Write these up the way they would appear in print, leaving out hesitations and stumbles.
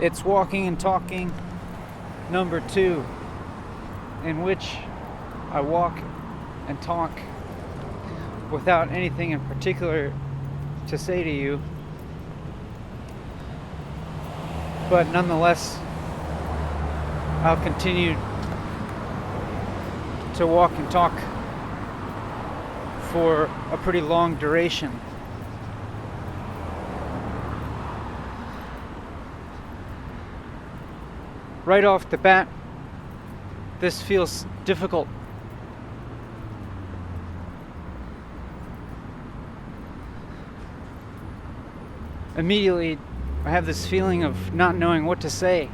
It's Walking and Talking number 2, in which I walk and talk without anything in particular to say to you, but nonetheless I'll continue to walk and talk for a pretty long duration. Right off the bat, this feels difficult. Immediately, I have this feeling of not knowing what to say.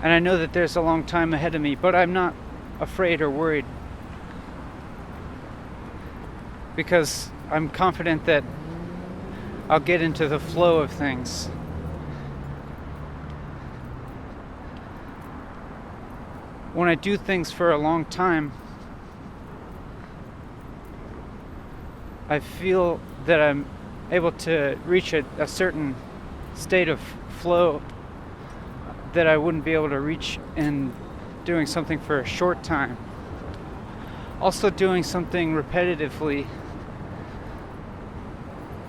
And I know that there's a long time ahead of me, but I'm not afraid or worried, because I'm confident that I'll get into the flow of things. When I do things for a long time, I feel that I'm able to reach a certain state of flow that I wouldn't be able to reach in doing something for a short time. Also, doing something repetitively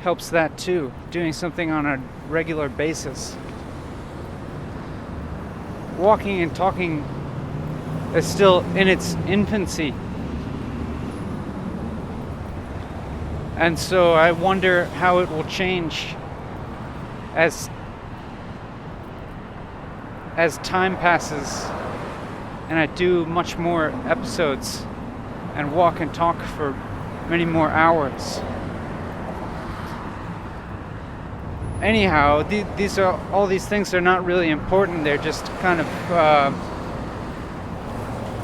helps that too. Doing something on a regular basis. Walking and talking is still in its infancy. And so I wonder how it will change as time passes and I do much more episodes and walk and talk for many more hours. Anyhow, all these things are not really important. They're just kind of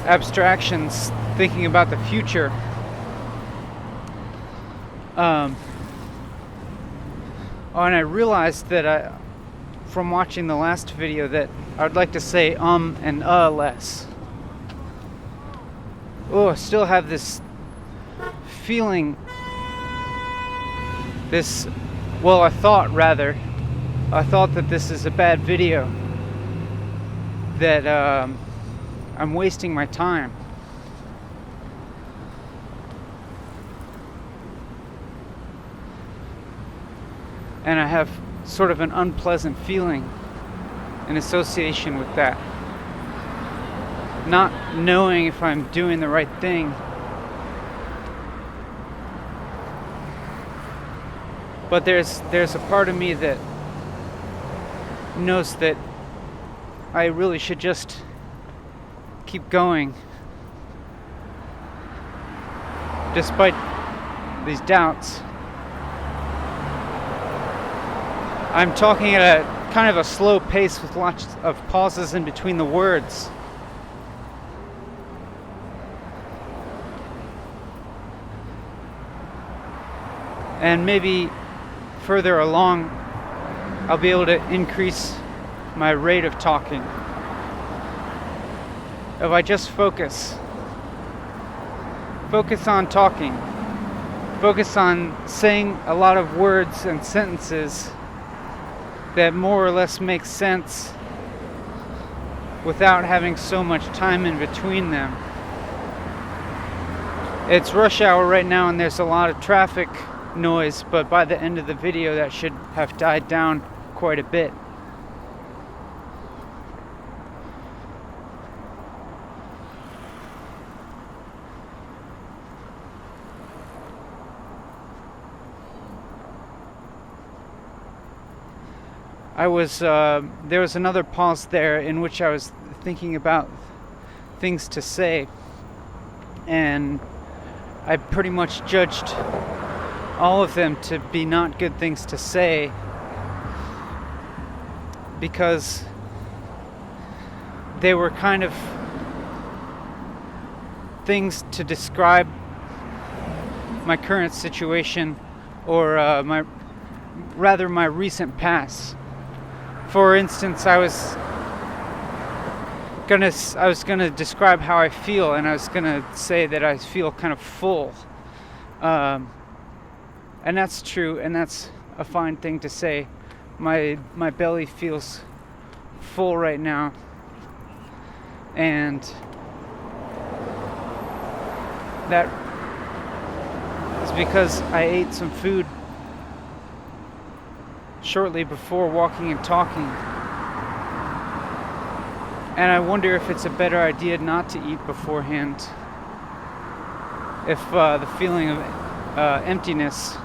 abstractions thinking about the future. And I realized that from watching the last video that I'd like to say and less. I still have this feeling, I thought that this is a bad video, that I'm wasting my time. And I have sort of an unpleasant feeling in association with that. Not knowing if I'm doing the right thing. But there's a part of me that knows that I really should just keep going, despite these doubts. I'm talking at a kind of a slow pace with lots of pauses in between the words. And maybe further along, I'll be able to increase my rate of talking. If I just focus on talking, focus on saying a lot of words and sentences that more or less make sense without having so much time in between them. It's rush hour right now and there's a lot of traffic noise, but by the end of the video that should have died down quite a bit. There was another pause there in which I was thinking about things to say, and I pretty much judged all of them to be not good things to say, because they were kind of things to describe my current situation, or my recent past. For instance, I was gonna describe how I feel, and I was gonna say that I feel kind of full, and that's true, and that's a fine thing to say. my belly feels full right now, and that is because I ate some food shortly before walking and talking. And I wonder if it's a better idea not to eat beforehand, if the feeling of emptiness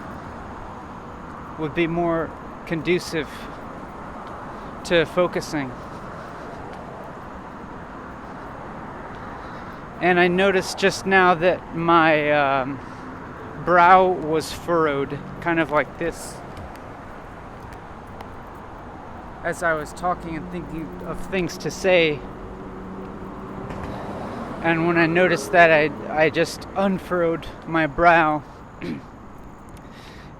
would be more conducive to focusing. And I noticed just now that my brow was furrowed, kind of like this, as I was talking and thinking of things to say. And when I noticed that, I just unfurrowed my brow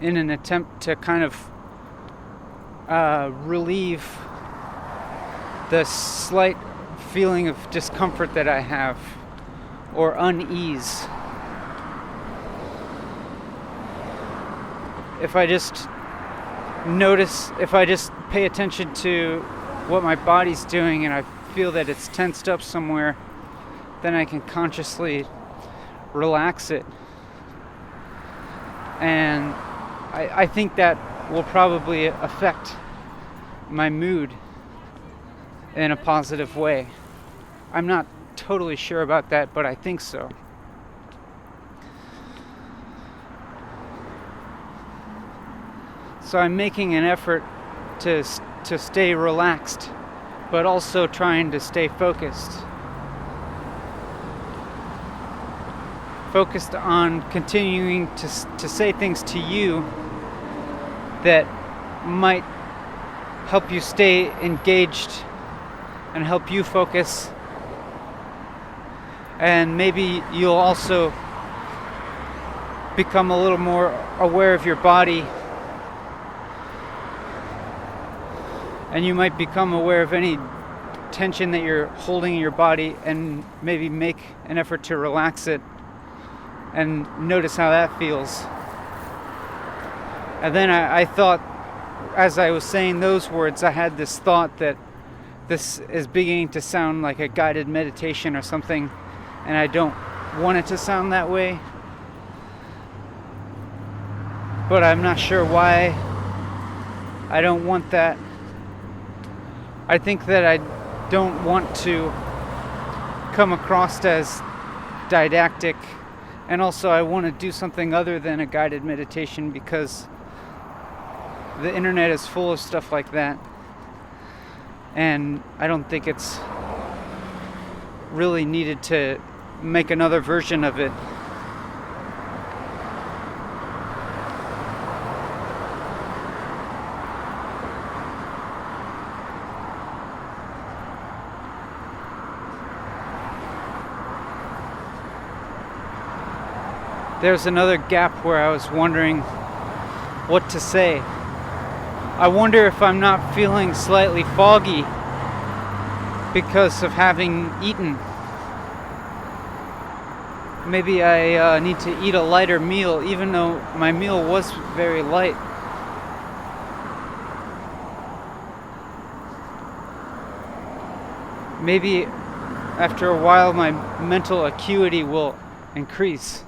in an attempt to kind of relieve the slight feeling of discomfort that I have, or unease. If I just pay attention to what my body's doing and I feel that it's tensed up somewhere, then I can consciously relax it. And I think that will probably affect my mood in a positive way. I'm not totally sure about that, but I think so. So I'm making an effort to stay relaxed, but also trying to stay focused. Focused on continuing to say things to you that might help you stay engaged and help you focus. And maybe you'll also become a little more aware of your body, and you might become aware of any tension that you're holding in your body and maybe make an effort to relax it and notice how that feels. And then I thought, as I was saying those words, I had this thought that this is beginning to sound like a guided meditation or something, and I don't want it to sound that way. But I'm not sure why I don't want that. I think that I don't want to come across as didactic, and also I want to do something other than a guided meditation, because the internet is full of stuff like that, and I don't think it's really needed to make another version of it. There's another gap where I was wondering what to say. I wonder if I'm not feeling slightly foggy because of having eaten. Maybe I need to eat a lighter meal, even though my meal was very light. Maybe after a while my mental acuity will increase.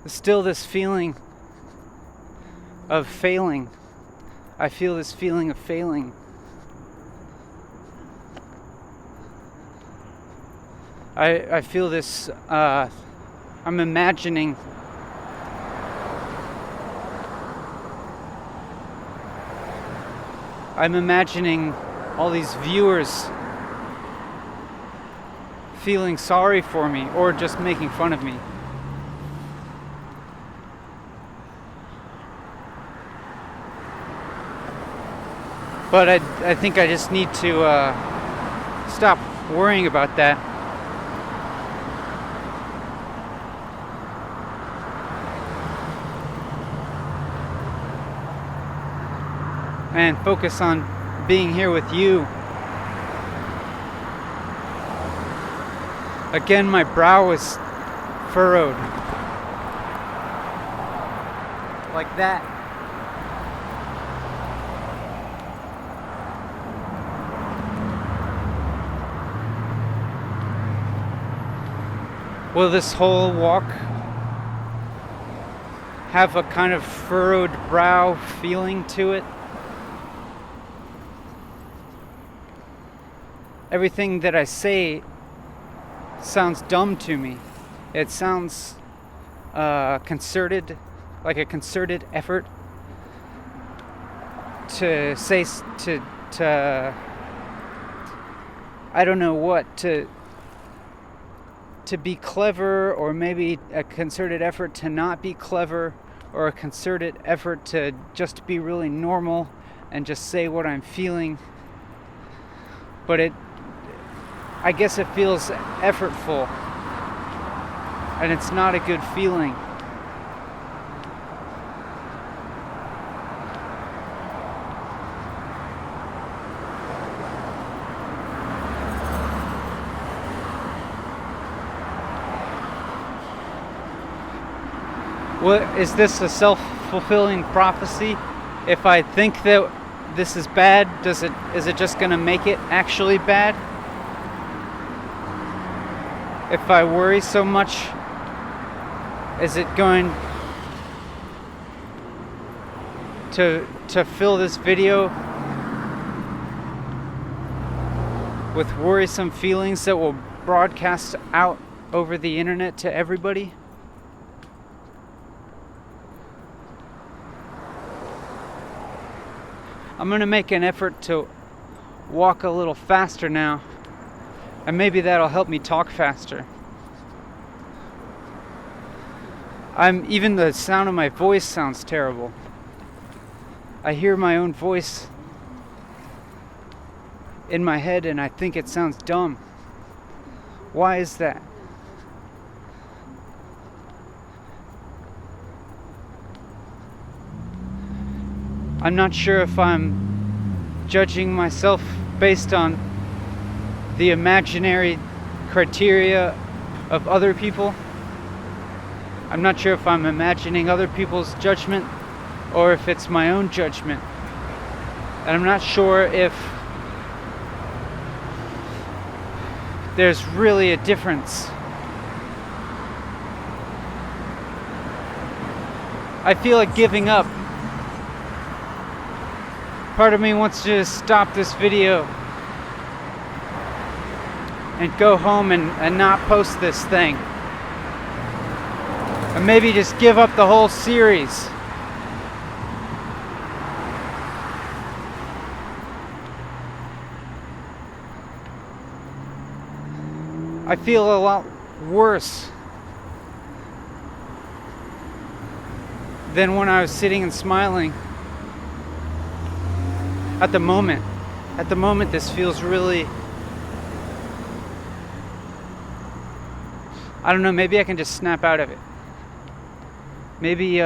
Still this feeling of failing. I feel this feeling of failing. I feel this, I'm imagining all these viewers feeling sorry for me or just making fun of me. But I think I just need to stop worrying about that. And focus on being here with you. Again, my brow is furrowed. like that. Will this whole walk have a kind of furrowed brow feeling to it? Everything that I say sounds dumb to me. It sounds concerted, like a concerted effort to say, to I don't know what, to be clever, or maybe a concerted effort to not be clever, or a concerted effort to just be really normal and just say what I'm feeling. But I guess it feels effortful, and it's not a good feeling. What is this, a self-fulfilling prophecy? If I think that this is bad, is it just going to make it actually bad? If I worry so much, is it going to fill this video with worrisome feelings that will broadcast out over the internet to everybody? I'm going to make an effort to walk a little faster now, and maybe that'll help me talk faster. Even the sound of my voice sounds terrible. I hear my own voice in my head and I think it sounds dumb. Why is that? I'm not sure if I'm judging myself based on the imaginary criteria of other people. I'm not sure if I'm imagining other people's judgment or if it's my own judgment. And I'm not sure if there's really a difference. I feel like giving up. Part of me wants to just stop this video and go home and not post this thing. And maybe just give up the whole series. I feel a lot worse than when I was sitting and smiling. At the moment, this feels really, I don't know, maybe I can just snap out of it. Maybe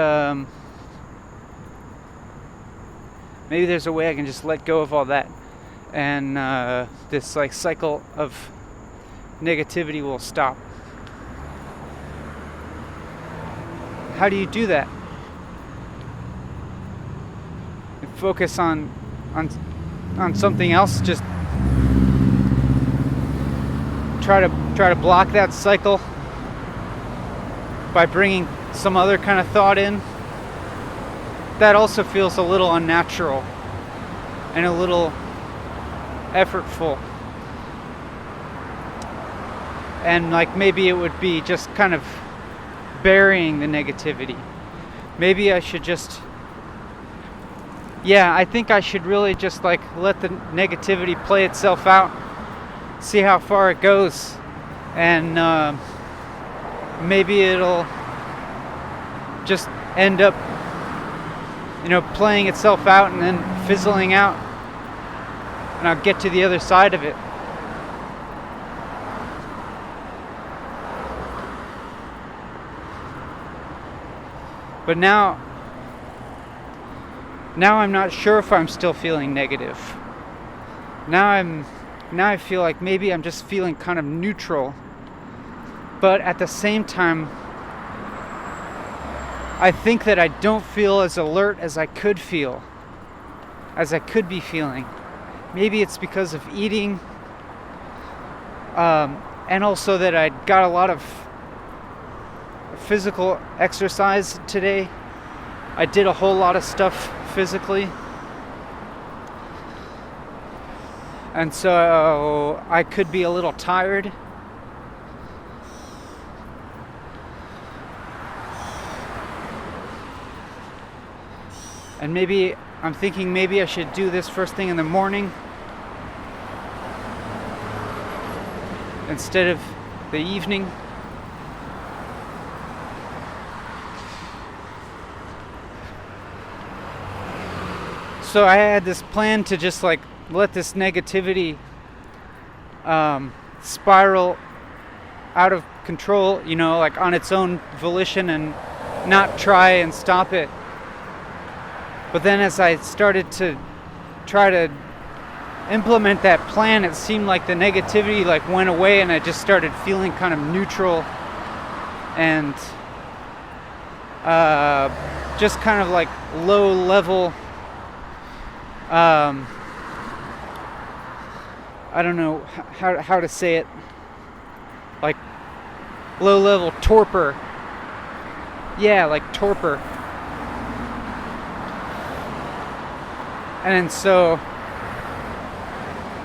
there's a way I can just let go of all that, and this like cycle of negativity will stop. How do you do that? Focus on something else. Just try to block that cycle by bringing some other kind of thought in. That also feels a little unnatural and a little effortful. And like maybe it would be just kind of burying the negativity. Maybe I should just, I think I should really just like let the negativity play itself out, see how far it goes, and maybe it'll just end up, playing itself out and then fizzling out, and I'll get to the other side of it. But now I'm not sure if I'm still feeling negative. Now I feel like maybe I'm just feeling kind of neutral. But at the same time, I think that I don't feel as alert as I could feel, as I could be feeling. Maybe it's because of eating, and also that I got a lot of physical exercise today. I did a whole lot of stuff physically. And so I could be a little tired. And maybe I'm thinking maybe I should do this first thing in the morning instead of the evening. So I had this plan to just like let this negativity spiral out of control, like on its own volition, and not try and stop it. But then as I started to try to implement that plan, it seemed like the negativity like went away, and I just started feeling kind of neutral and just kind of like low level, I don't know how to say it, like low level torpor. Yeah, like torpor. And so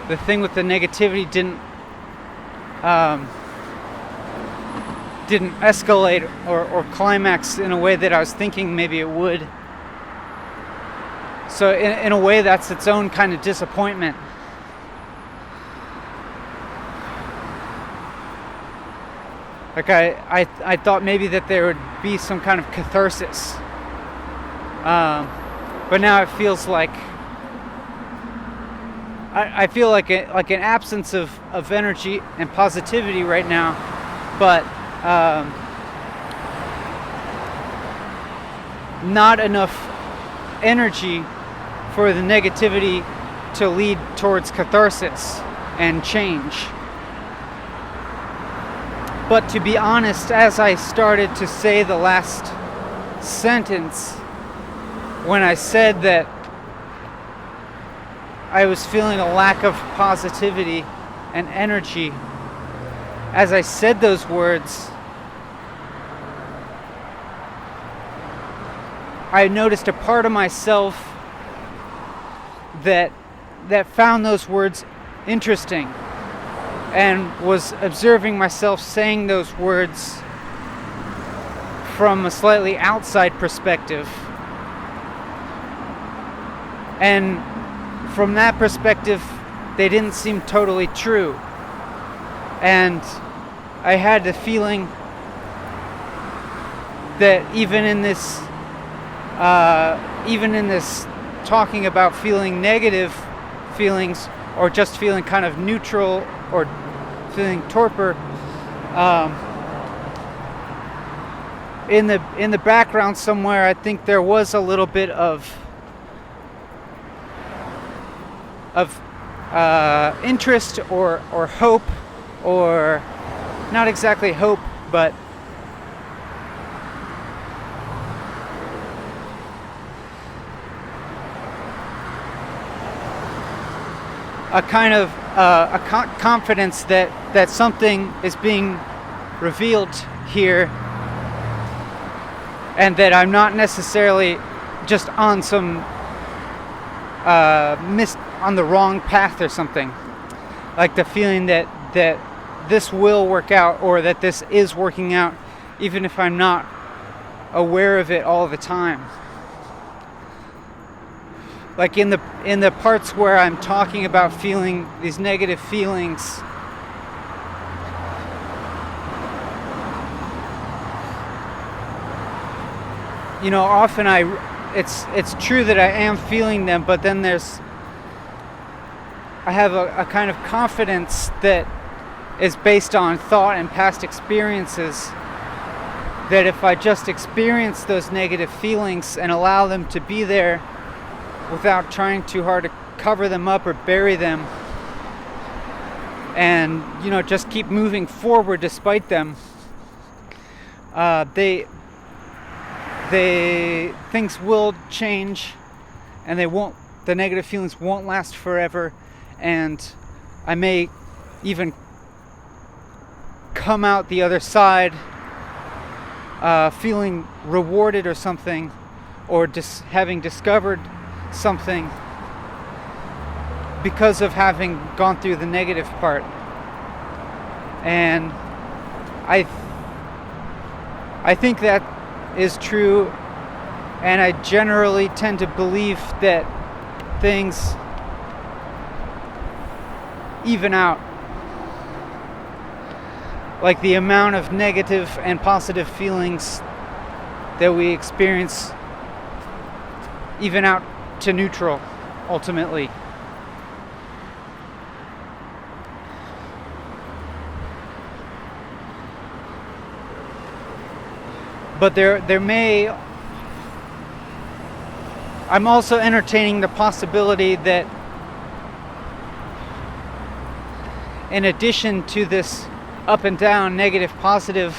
the thing with the negativity didn't escalate or climax in a way that I was thinking maybe it would. So in a way, that's its own kind of disappointment. Like I thought maybe that there would be some kind of catharsis, but now it feels like I feel like an absence of energy and positivity right now, but not enough energy for the negativity to lead towards catharsis and change. But to be honest, as I started to say the last sentence, when I said that I was feeling a lack of positivity and energy, as I said those words, I noticed a part of myself that found those words interesting, and was observing myself saying those words from a slightly outside perspective. And from that perspective, they didn't seem totally true. And I had the feeling that even in this talking about feeling negative feelings, or just feeling kind of neutral, or feeling torpor, in the background somewhere, I think there was a little bit of interest or hope, or not exactly hope, but a kind of confidence that something is being revealed here, and that I'm not necessarily just on some on the wrong path or something. Like the feeling that this will work out, or that this is working out, even if I'm not aware of it all the time. Like in the parts where I'm talking about feeling these negative feelings, often it's true that I am feeling them, but then I have a kind of confidence that is based on thought and past experiences, that if I just experience those negative feelings and allow them to be there without trying too hard to cover them up or bury them, and just keep moving forward despite them, things will change, and the negative feelings won't last forever, and I may even come out the other side feeling rewarded or something, or having discovered something because of having gone through the negative part. And I think that is true, and I generally tend to believe that things even out. Like the amount of negative and positive feelings that we experience even out to neutral, ultimately. But I'm also entertaining the possibility that in addition to this up and down, negative, positive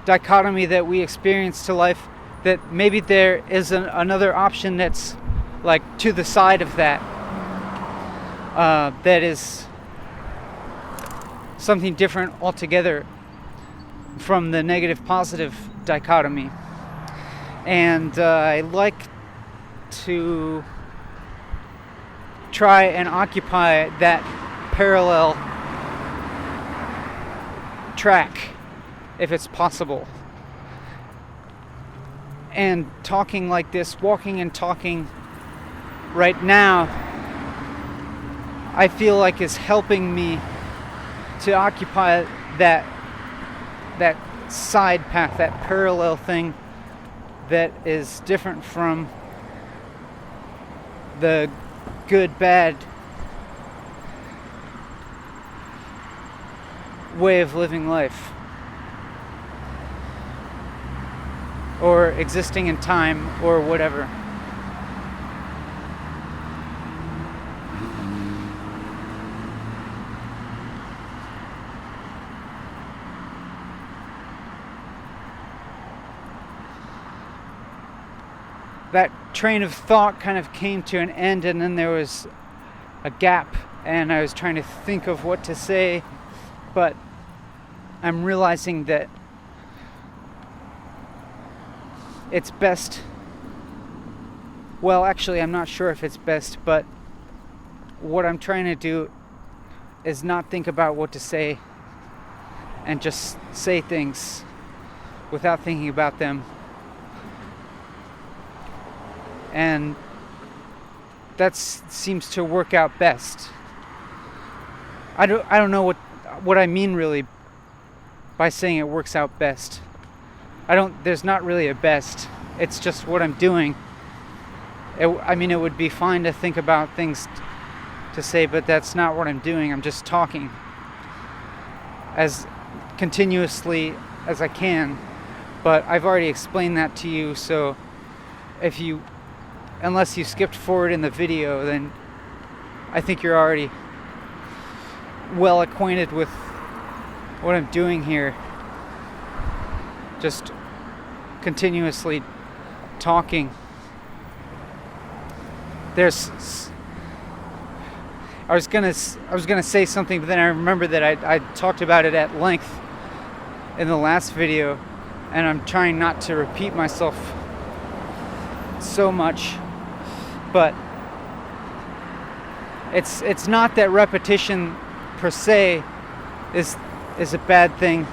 dichotomy that we experience to life, that maybe there is another option that's like to the side of that, that is something different altogether from the negative positive dichotomy. And I like to try and occupy that parallel track if it's possible. And talking like this, walking and talking right now, I feel like is helping me to occupy that side path, that parallel thing that is different from the good, bad way of living life, or existing in time, or whatever. That train of thought kind of came to an end, and then there was a gap, and I was trying to think of what to say, but I'm realizing that it's best, well, actually, I'm not sure if it's best, but what I'm trying to do is not think about what to say and just say things without thinking about them. And that seems to work out best. I don't know what I mean really by saying it works out best. There's not really a best. It's just what I'm doing. It would be fine to think about things to say, but that's not what I'm doing. I'm just talking as continuously as I can. But I've already explained that to you, so unless you skipped forward in the video, then I think you're already well acquainted with what I'm doing here. Just continuously talking. I was gonna say something, but then I remember that I talked about it at length in the last video, and I'm trying not to repeat myself so much. But it's not that repetition per se is a bad thing,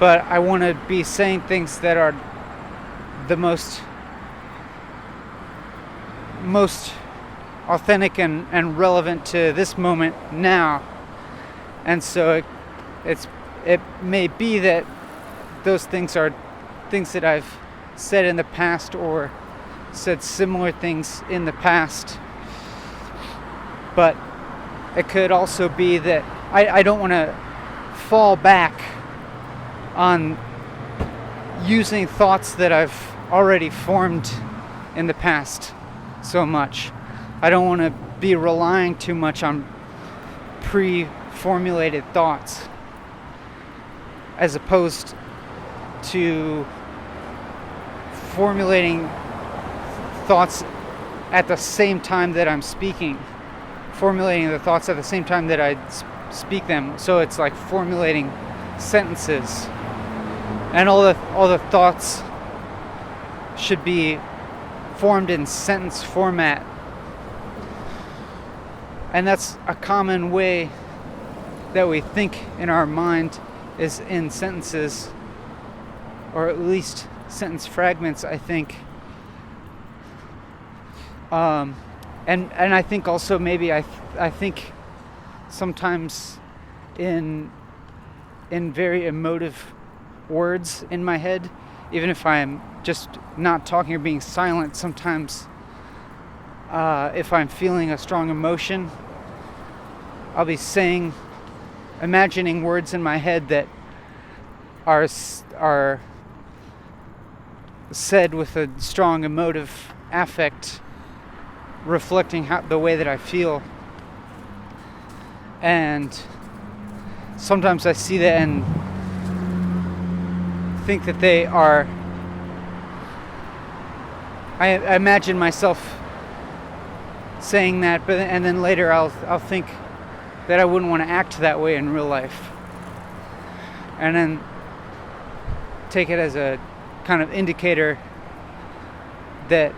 but I want to be saying things that are the most authentic and relevant to this moment now. And so it may be that those things are things that I've said in the past, or said similar things in the past, but it could also be that I don't want to fall back on using thoughts that I've already formed in the past so much. I don't want to be relying too much on pre-formulated thoughts, as opposed to formulating thoughts at the same time that I'm speaking, formulating the thoughts at the same time that I speak them. So it's like formulating sentences, and all the thoughts should be formed in sentence format. And that's a common way that we think in our mind, is in sentences, or at least sentence fragments, I think. And I think also maybe I think sometimes in very emotive words in my head, even if I'm just not talking or being silent. Sometimes if I'm feeling a strong emotion, I'll be imagining words in my head that are said with a strong emotive affect, reflecting the way that I feel. And sometimes I see that and think that they are, I imagine myself saying that, and then later I'll think that I wouldn't want to act that way in real life, and then take it as a kind of indicator that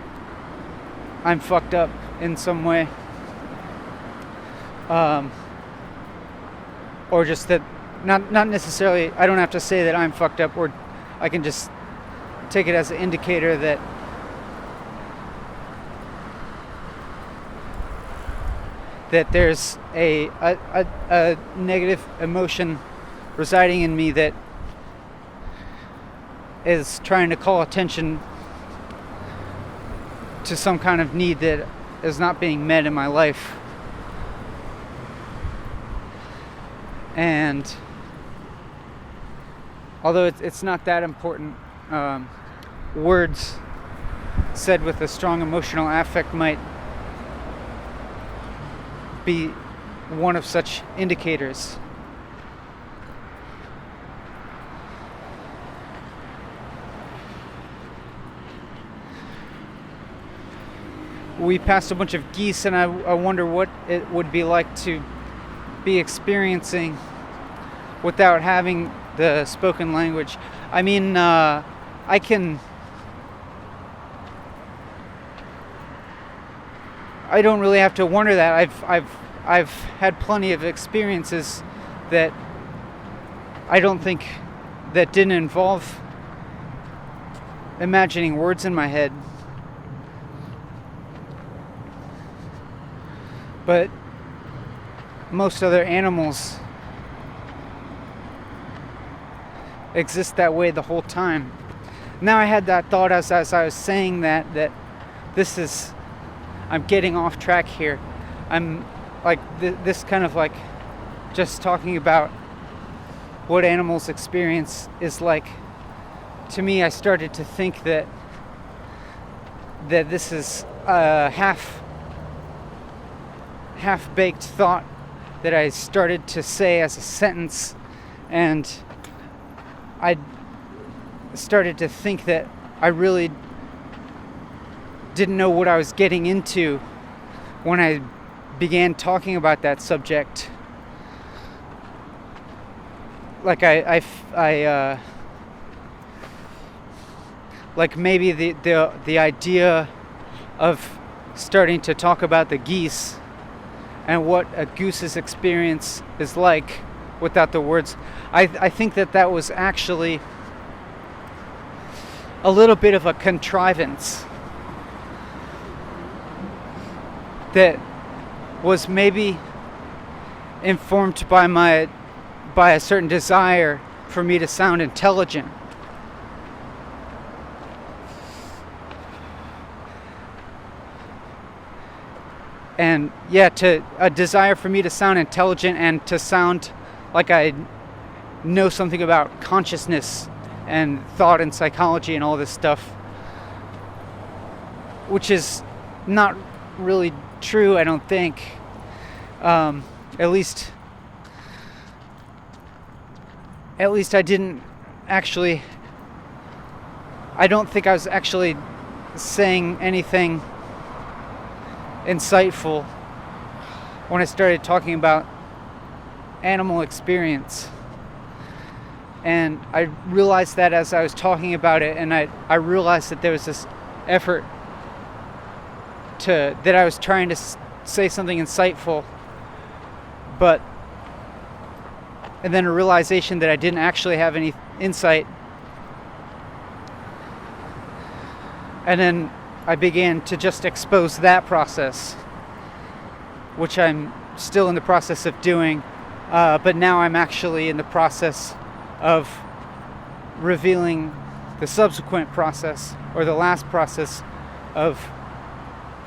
I'm fucked up in some way, or just that not necessarily, I don't have to say that I'm fucked up, or I can just take it as an indicator that there's a negative emotion residing in me that is trying to call attention to some kind of need that is not being met in my life. And although it's not that important, words said with a strong emotional affect might be one of such indicators. We passed a bunch of geese, and I wonder what it would be like to be experiencing without having the spoken language. I mean, I don't really have to wonder that. I've had plenty of experiences that I don't think that didn't involve imagining words in my head. But most other animals exist that way the whole time. Now I had that thought as I was saying that this is, I'm getting off track here. I'm like this kind of like just talking about what animals experience is like. To me, I started to think that this is a half-baked thought that I started to say as a sentence, and I started to think that I really didn't know what I was getting into when I began talking about that subject. Like like maybe the idea of starting to talk about the geese and what a goose's experience is like without the words. I think that was actually a little bit of a contrivance that was maybe informed by a certain desire for me to sound intelligent. And a desire for me to sound intelligent and to sound like I know something about consciousness and thought and psychology and all this stuff, which is not really true, I don't think. At least I didn't actually I don't think I was actually saying anything insightful when I started talking about animal experience. And I realized that as I was talking about it, and I realized that there was this effort that I was trying to say something insightful, and then a realization that I didn't actually have any insight. And then I began to just expose that process, which I'm still in the process of doing, but now I'm actually in the process of revealing the subsequent process, or the last process of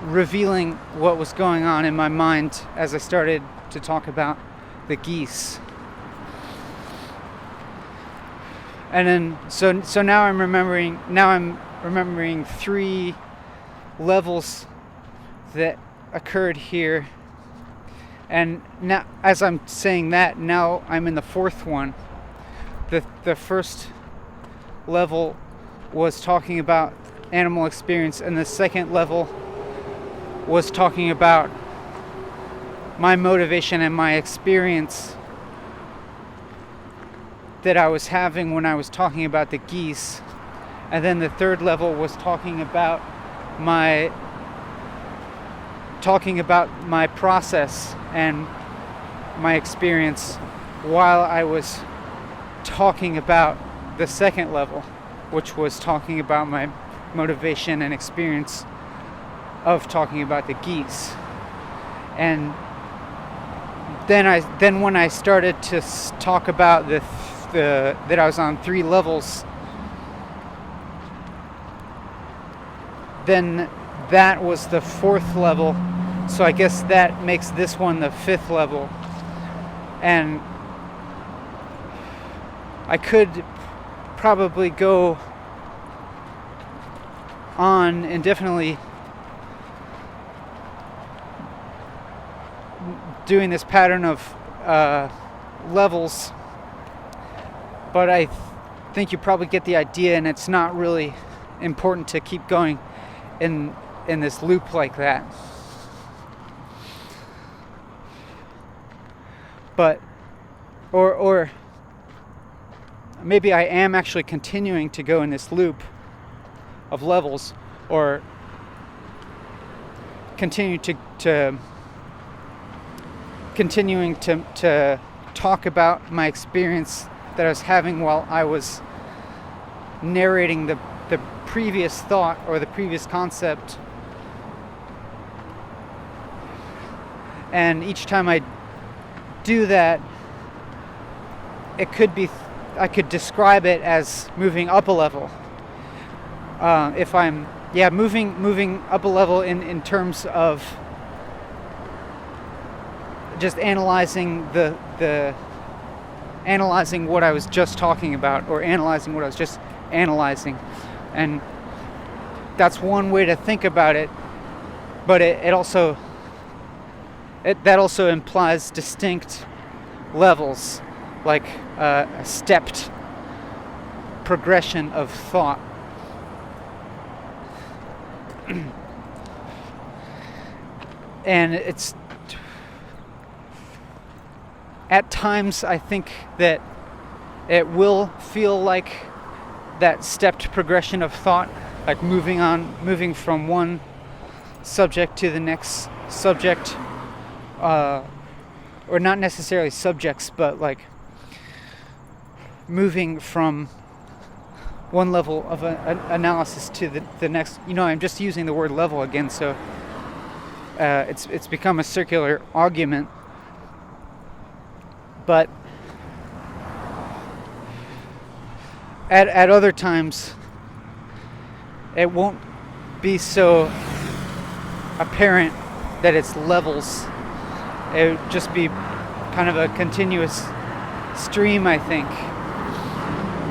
revealing what was going on in my mind as I started to talk about the geese. And then so now I'm remembering 3 levels that occurred here. And now, as I'm saying that, now I'm in the 4th one. The first level was talking about animal experience, and the second level was talking about my motivation and my experience that I was having when I was talking about the geese. And then the third level was talking about my process and my experience while I was talking about the second level, which was talking about my motivation and experience of talking about the geese. And then when I started to talk about that I was on 3 levels, then that was the 4th level. So I guess that makes this one the 5th level. And I could probably go on indefinitely doing this pattern of levels, but I think you probably get the idea, and it's not really important to keep going in this loop like that. But or maybe I am actually continuing to go in this loop of levels, or continuing to talk about my experience that I was having while I was narrating the previous thought or the previous concept. And each time I do that, it could be, I could describe it as moving up a level. If I'm moving up a level in terms of just analyzing analyzing what I was just talking about, or analyzing what I was just analyzing. And that's one way to think about it, but that also implies distinct levels, like a stepped progression of thought. And it's at times I think that it will feel like that stepped progression of thought, like moving from one subject to the next subject, or not necessarily subjects, but like moving from one level of analysis to the next. I'm just using the word level again, so it's become a circular argument. But at other times, it won't be so apparent that it's levels. It would just be kind of a continuous stream, I think,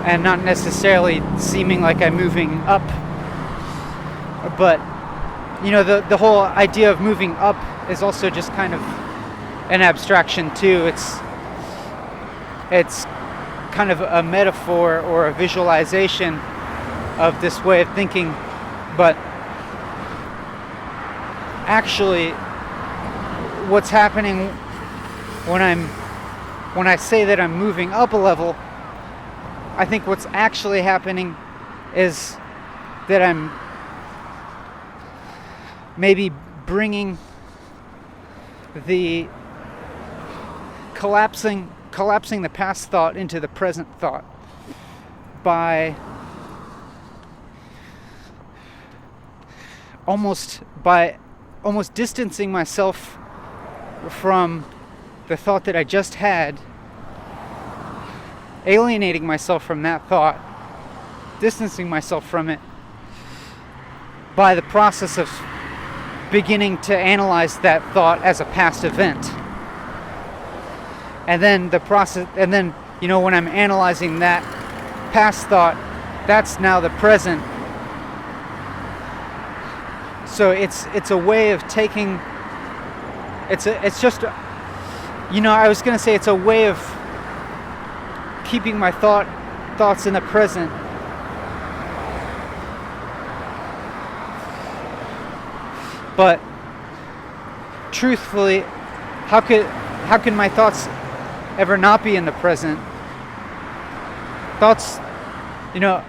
and not necessarily seeming like I'm moving up. But the whole idea of moving up is also just kind of an abstraction too. It's kind of a metaphor or a visualization of this way of thinking, but actually what's happening when I say that I'm moving up a level, I think what's actually happening is that I'm maybe bringing the collapsing the past thought into the present thought by almost distancing myself from the thought that I just had, alienating myself from that thought, distancing myself from it by the process of beginning to analyze that thought as a past event. And then when I'm analyzing that past thought, that's now the present. So it's a way of taking, it's just, I was going to say it's a way of keeping my thoughts in the present. But truthfully, how can my thoughts ever not be in the present? Thoughts, the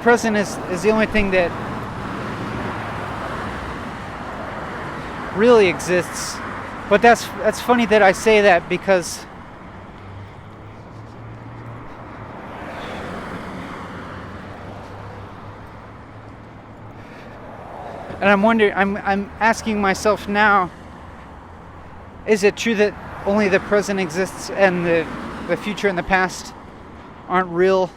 present is the only thing that really exists. But that's funny that I say that, because and I'm wondering, I'm asking myself now, is it true that only the present exists and the future and the past aren't real?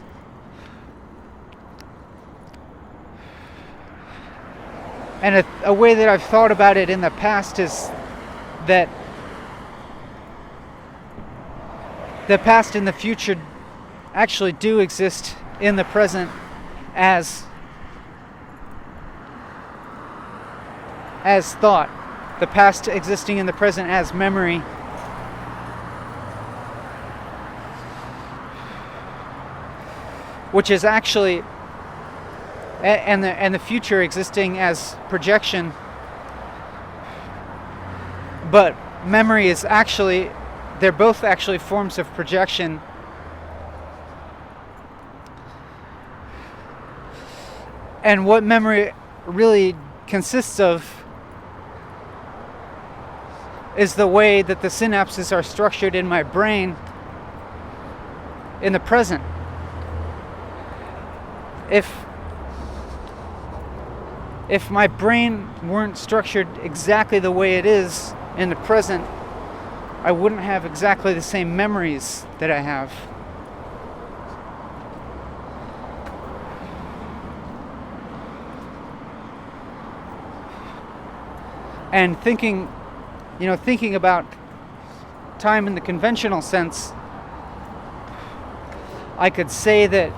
And a way that I've thought about it in the past is that the past and the future actually do exist in the present as thought. The past existing in the present as memory. Which is actually, and the future existing as projection. But memory is actually, they're both actually forms of projection. And what memory really consists of is the way that the synapses are structured in my brain in the present. If my brain weren't structured exactly the way it is in the present, I wouldn't have exactly the same memories that I have. And thinking about time in the conventional sense, I could say that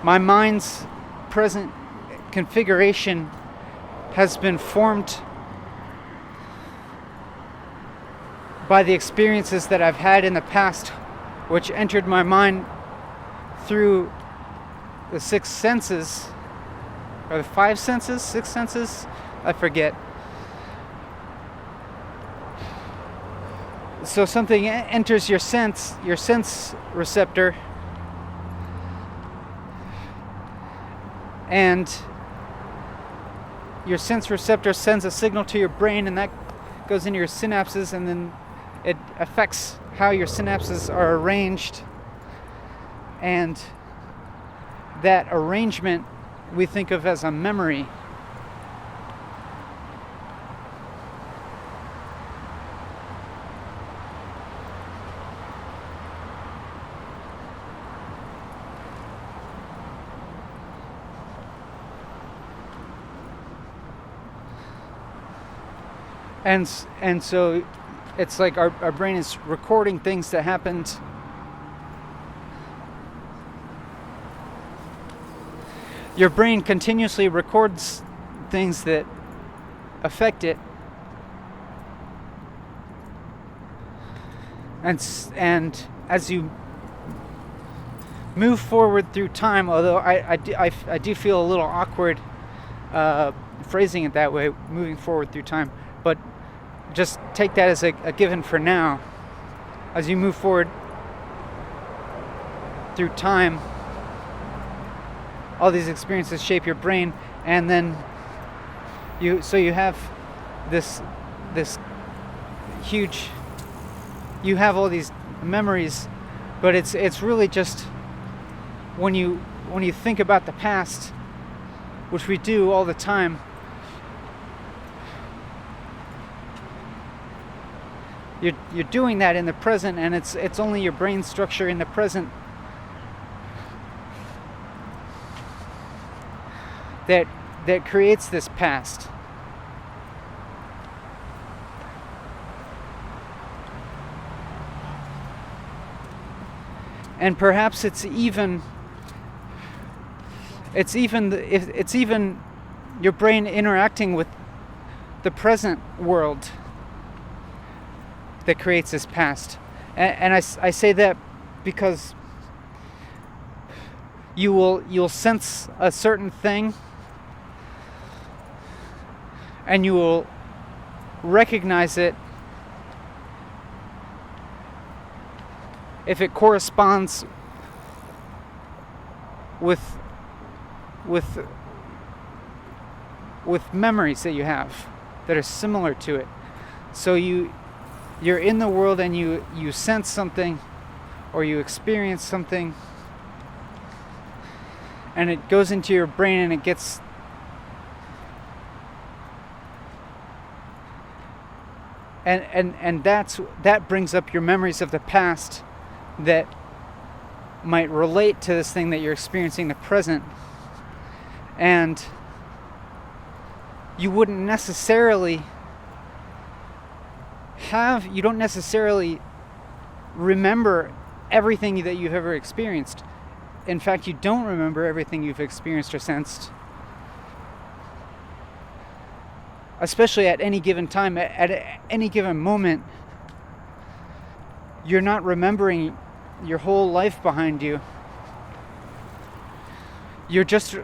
my mind's present configuration has been formed by the experiences that I've had in the past, which entered my mind through the six senses, or the five senses, six senses, I forget. So something enters your sense receptor, and your sense receptor sends a signal to your brain, and that goes into your synapses, and then it affects how your synapses are arranged. And that arrangement we think of as a memory. And so it's like our brain is recording things that happened your brain continuously records things that affect it, and as you move forward through time, although I do feel a little awkward phrasing it that way, moving forward through time, but just take that as a given for now. As you move forward through time, all these experiences shape your brain, and then you have this huge, you have all these memories, but it's really just when you think about the past, which we do all the time, you're doing that in the present, and it's only your brain structure in the present that creates this past. And perhaps it's even your brain interacting with the present world that creates this past. And I say that because you'll sense a certain thing, and you will recognize it if it corresponds with memories that you have that are similar to it. So you're in the world, and you sense something, or you experience something, and it goes into your brain, and it gets and that brings up your memories of the past that might relate to this thing that you're experiencing in the present. And you don't necessarily remember everything that you've ever experienced. In fact, you don't remember everything you've experienced or sensed. Especially at any given time, at any given moment, you're not remembering your whole life behind you. You're just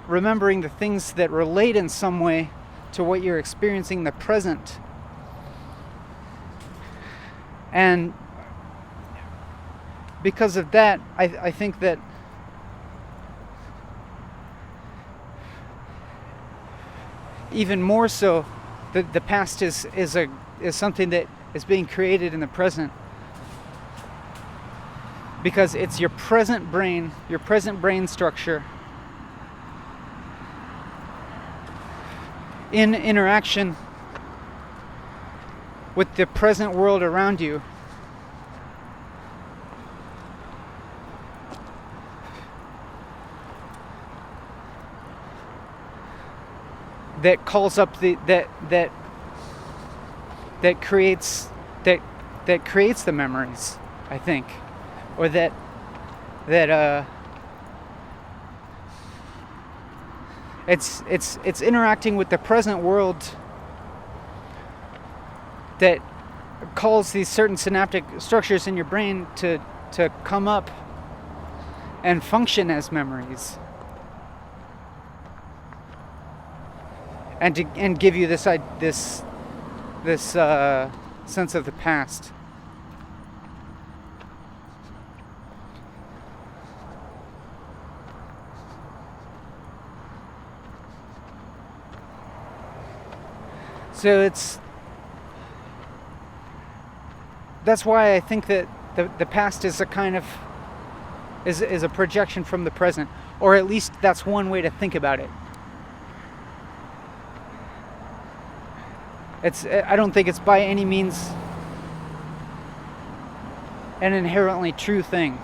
remembering the things that relate in some way to what you're experiencing in the present. And because of that, I think that even more so, the past is something that is being created in the present, because it's your present brain structure in interaction with the present world around you that calls up that creates the memories, I think, or that it's interacting with the present world that calls these certain synaptic structures in your brain to come up and function as memories, and give you this sense of the past. So that's why I think that the past is a kind of is a projection from the present, or at least that's one way to think about it. I don't think it's by any means an inherently true thing,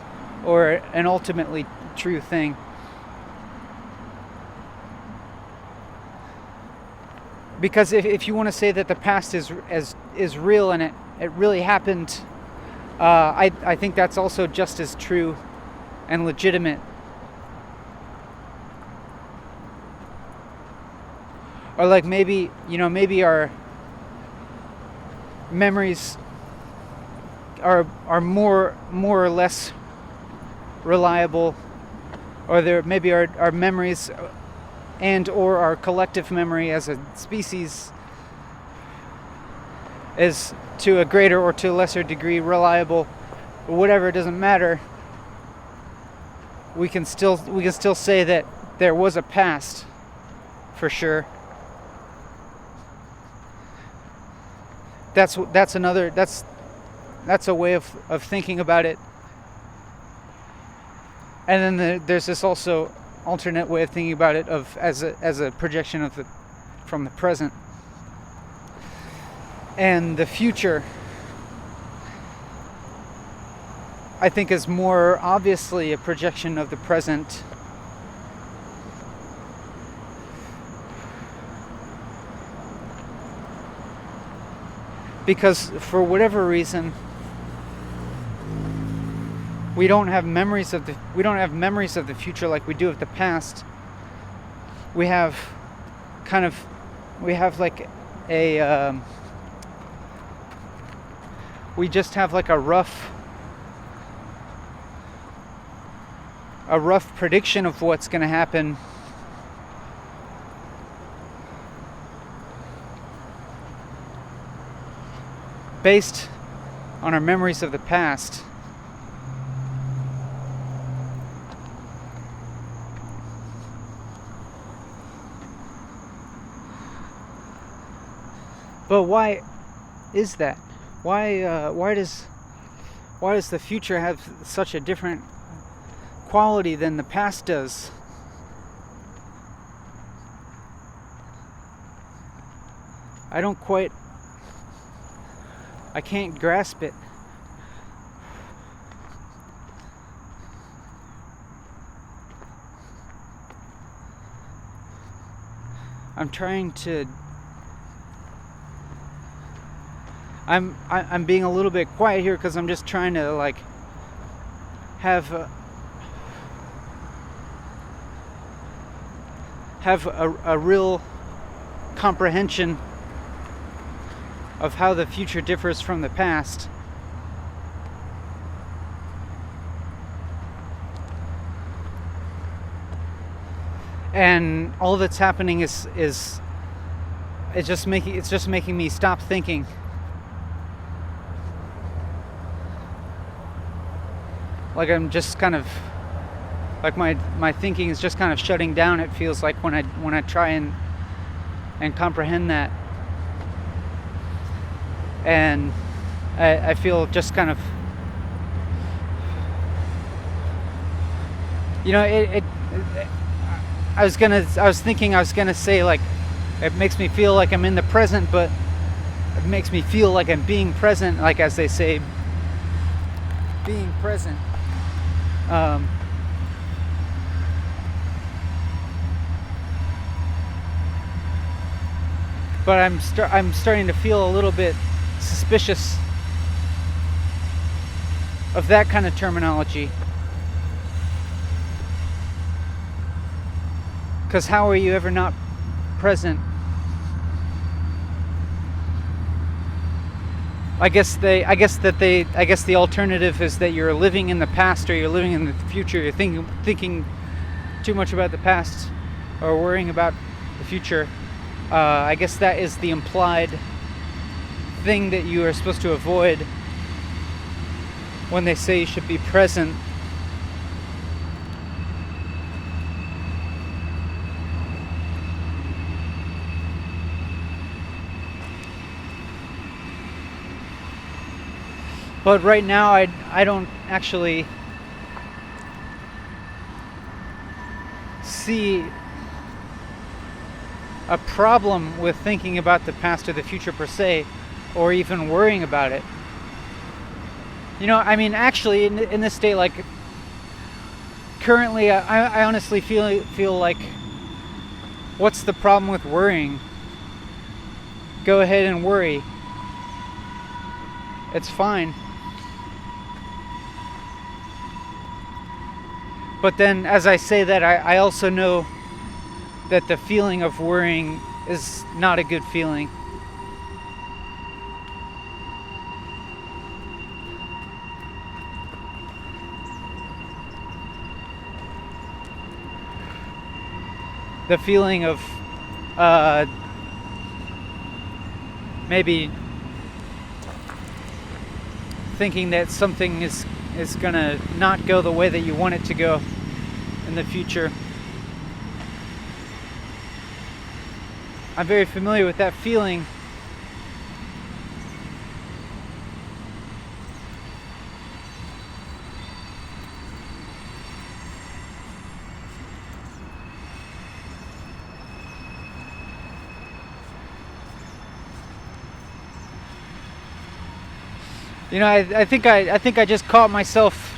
or an ultimately true thing. Because if you want to say that the past is real and it really happened, I think that's also just as true and legitimate. Or like maybe our memories are more or less reliable, or there maybe our memories and or our collective memory as a species is to a greater or to a lesser degree reliable, or whatever, it doesn't matter. We can still say that there was a past, for sure. That's a way of thinking about it. And then there's this also alternate way of thinking about it as a projection from the present. And the future, I think, is more obviously a projection of the present. Because for whatever reason, we don't have memories of the future like we do of the past. We have like we just have like a rough prediction of what's going to happen. Based on our memories of the past. But why is that? Why does the future have such a different quality than the past does? I can't grasp it. I'm being a little bit quiet here because I'm just trying to like have a real comprehension of how the future differs from the past. And all that's happening is it's just making me stop thinking. Like I'm just kind of like my thinking is just kind of shutting down. It feels like when I try and comprehend that. And I feel just kind of, you know, I was thinking I was gonna say like it makes me feel like I'm in the present, but it makes me feel like I'm being present, like as they say, being present. But I'm starting to feel a little bit suspicious of that kind of terminology. Because how are you ever not present? I guess the alternative is that you're living in the past or you're living in the future. You're thinking too much about the past or worrying about the future. I guess that is the implied thing that you are supposed to avoid when they say you should be present. But right now I don't actually see a problem with thinking about the past or the future per se, or even worrying about it. You know, I mean, actually, in this state, like, currently, I honestly feel like, what's the problem with worrying? Go ahead and worry. It's fine. But then, as I say that, I also know that the feeling of worrying is not a good feeling. the feeling of uh, maybe thinking that something is gonna not go the way that you want it to go in the future. I'm very familiar with that feeling. You know, I think I just caught myself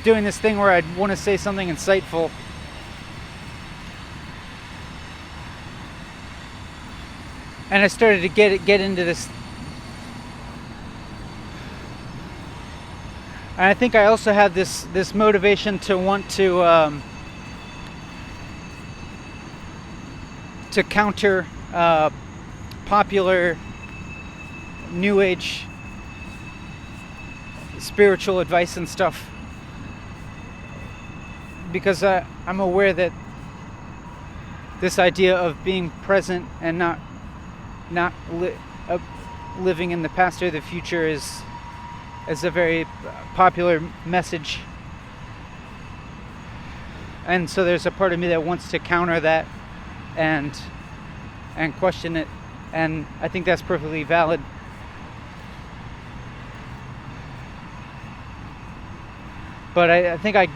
doing this thing where I'd want to say something insightful. And I started to get into this. And I think I also had this motivation to want to counter popular New Age spiritual advice and stuff, because I'm aware that this idea of being present and not living in the past or the future is a very popular message, and so there's a part of me that wants to counter that and question it, and I think that's perfectly valid. But I think I,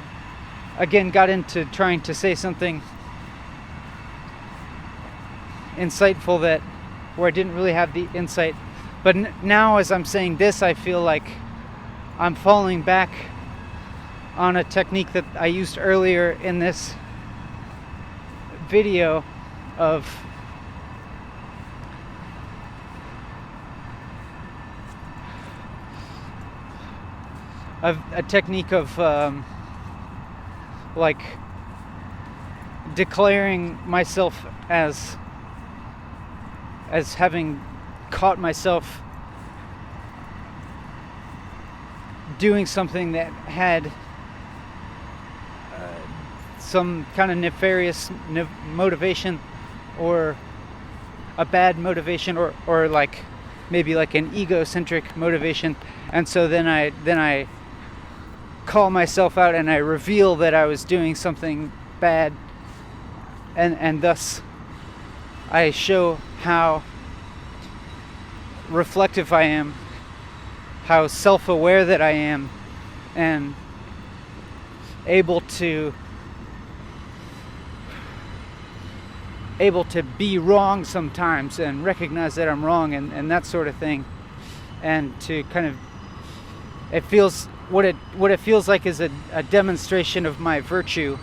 again, got into trying to say something insightful where I didn't really have the insight. But now as I'm saying this, I feel like I'm falling back on a technique that I used earlier in this video of a technique of like declaring myself as having caught myself doing something that had some kind of nefarious motivation, or a bad motivation, or like maybe like an egocentric motivation, and so then I call myself out and I reveal that I was doing something bad, and thus I show how reflective I am, how self-aware that I am, and able to be wrong sometimes and recognize that I'm wrong, and that sort of thing, and to kind of, it feels, what it feels like is a demonstration of my virtue.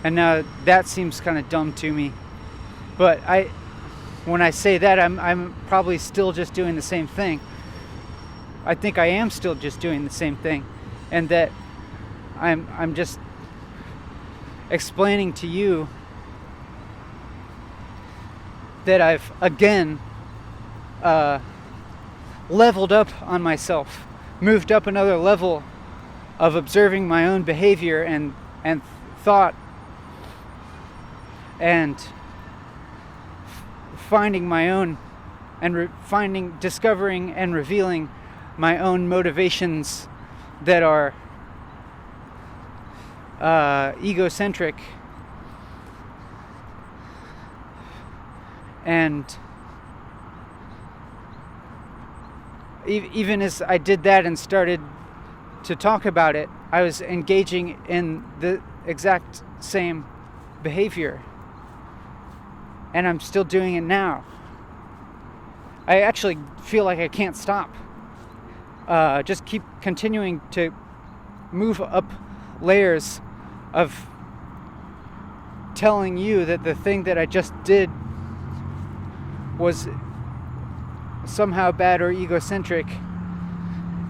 And now that seems kind of dumb to me, but when I say that, I'm probably still just doing the same thing. I think I am still just doing the same thing, and that I'm just explaining to you that I've again leveled up on myself, moved up another level of observing my own behavior and thought, and finding my own, and discovering and revealing my own motivations that are egocentric, and even as I did that and started to talk about it, I was engaging in the exact same behavior, and I'm still doing it now. I actually feel like I can't stop. Just keep continuing to move up layers of telling you that the thing that I just did was somehow bad or egocentric,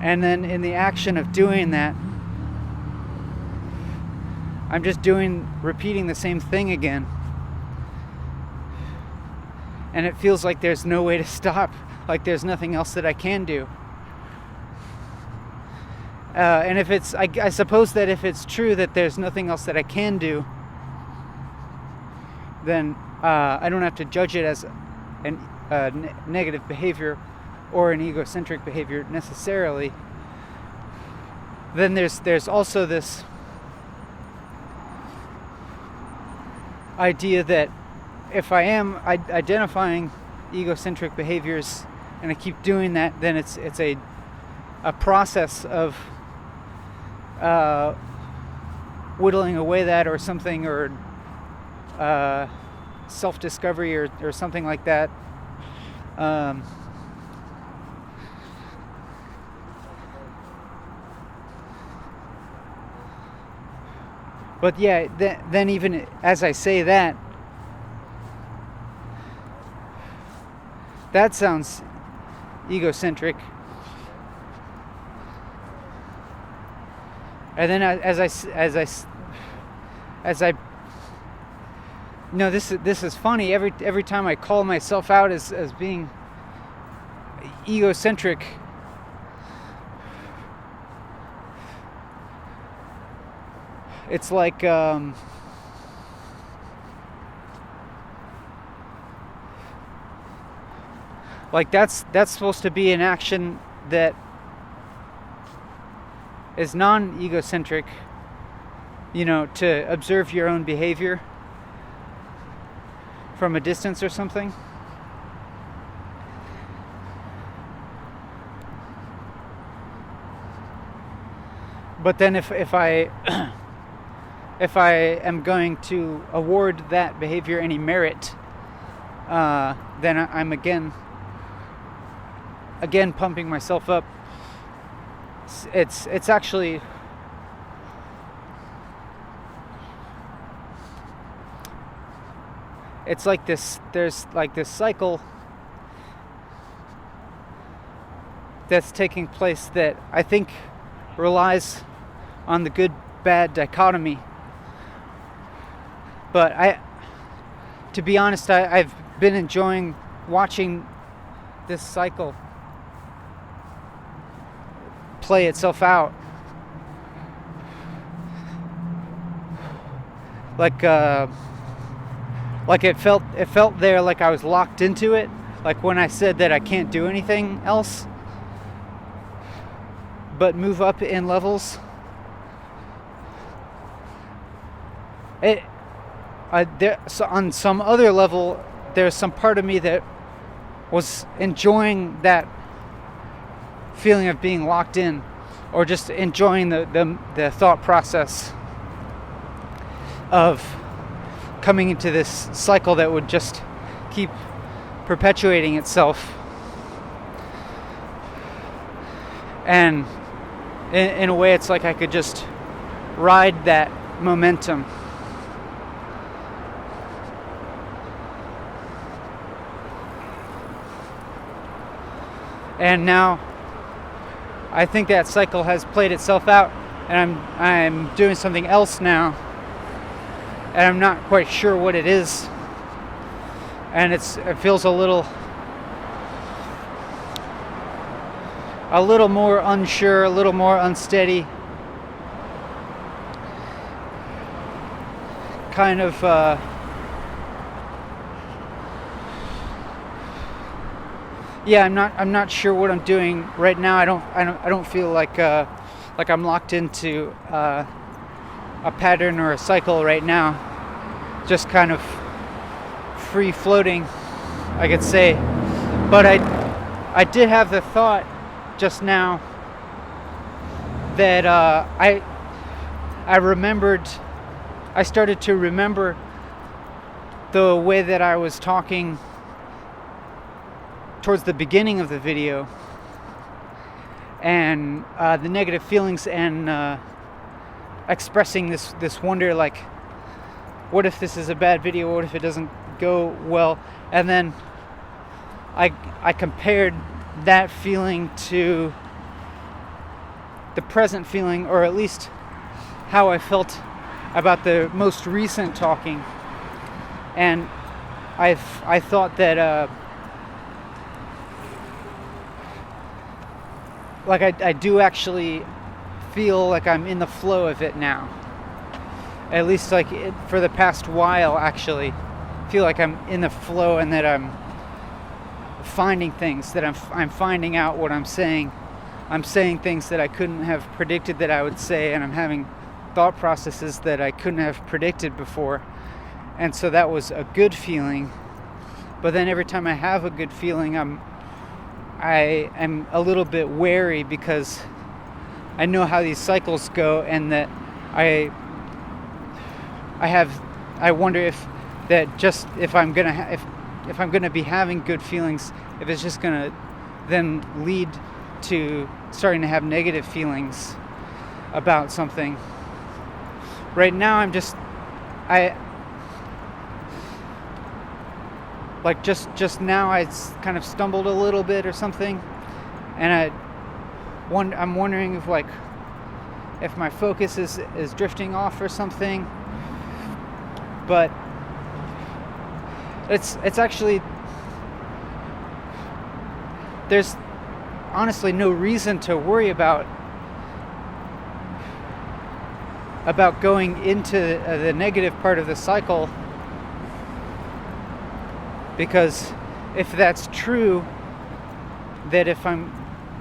and then in the action of doing that, I'm just repeating the same thing again, and it feels like there's no way to stop, like there's nothing else that I can do. And if it's, I suppose that if it's true that there's nothing else that I can do, then I don't have to judge it as a negative behavior or an egocentric behavior necessarily. Then there's also this idea that if I am identifying egocentric behaviors and I keep doing that, then it's a process of whittling away that or something, or self-discovery or something like that. But yeah, then even as I say that, that sounds egocentric. And then as I no, this is funny. Every time I call myself out as being egocentric, it's like that's supposed to be an action that is non-egocentric, to observe your own behavior from a distance or something. But then if I if I am going to award that behavior any merit, then I'm again pumping myself up. It's actually it's like this. There's like this cycle that's taking place that I think relies on the good-bad dichotomy. But to be honest, I've been enjoying watching this cycle play itself out. Like it felt there like I was locked into it. Like when I said that I can't do anything else but move up in levels. So on some other level, there's some part of me that was enjoying that feeling of being locked in, or just enjoying the thought process of coming into this cycle that would just keep perpetuating itself. And in a way, it's like I could just ride that momentum. And now I think that cycle has played itself out, and I'm doing something else now, and I'm not quite sure what it is, and it feels a little more unsure, a little more unsteady, kind of I'm not sure what I'm doing right now. I don't feel like I'm locked into a pattern or a cycle right now. Just kind of free floating, I could say. But I did have the thought just now that I started to remember the way that I was talking towards the beginning of the video, and the negative feelings, and expressing this wonder, like, what if this is a bad video? What if it doesn't go well? And then I compared that feeling to the present feeling, or at least how I felt about the most recent talking, and I thought that I do actually feel like I'm in the flow of it now. At least like for the past while, actually. Feel like I'm in the flow and that I'm finding things, that I'm finding out what I'm saying. I'm saying things that I couldn't have predicted that I would say, and I'm having thought processes that I couldn't have predicted before. And so that was a good feeling. But then every time I have a good feeling, I am a little bit wary because I know how these cycles go, and that I wonder if that just if I'm gonna be having good feelings, if it's just gonna then lead to starting to have negative feelings about something. Right now just now I kind of stumbled a little bit or something, and I'm wondering if my focus is drifting off or something. But it's actually, there's honestly no reason to worry about going into the negative part of the cycle, because if that's true, that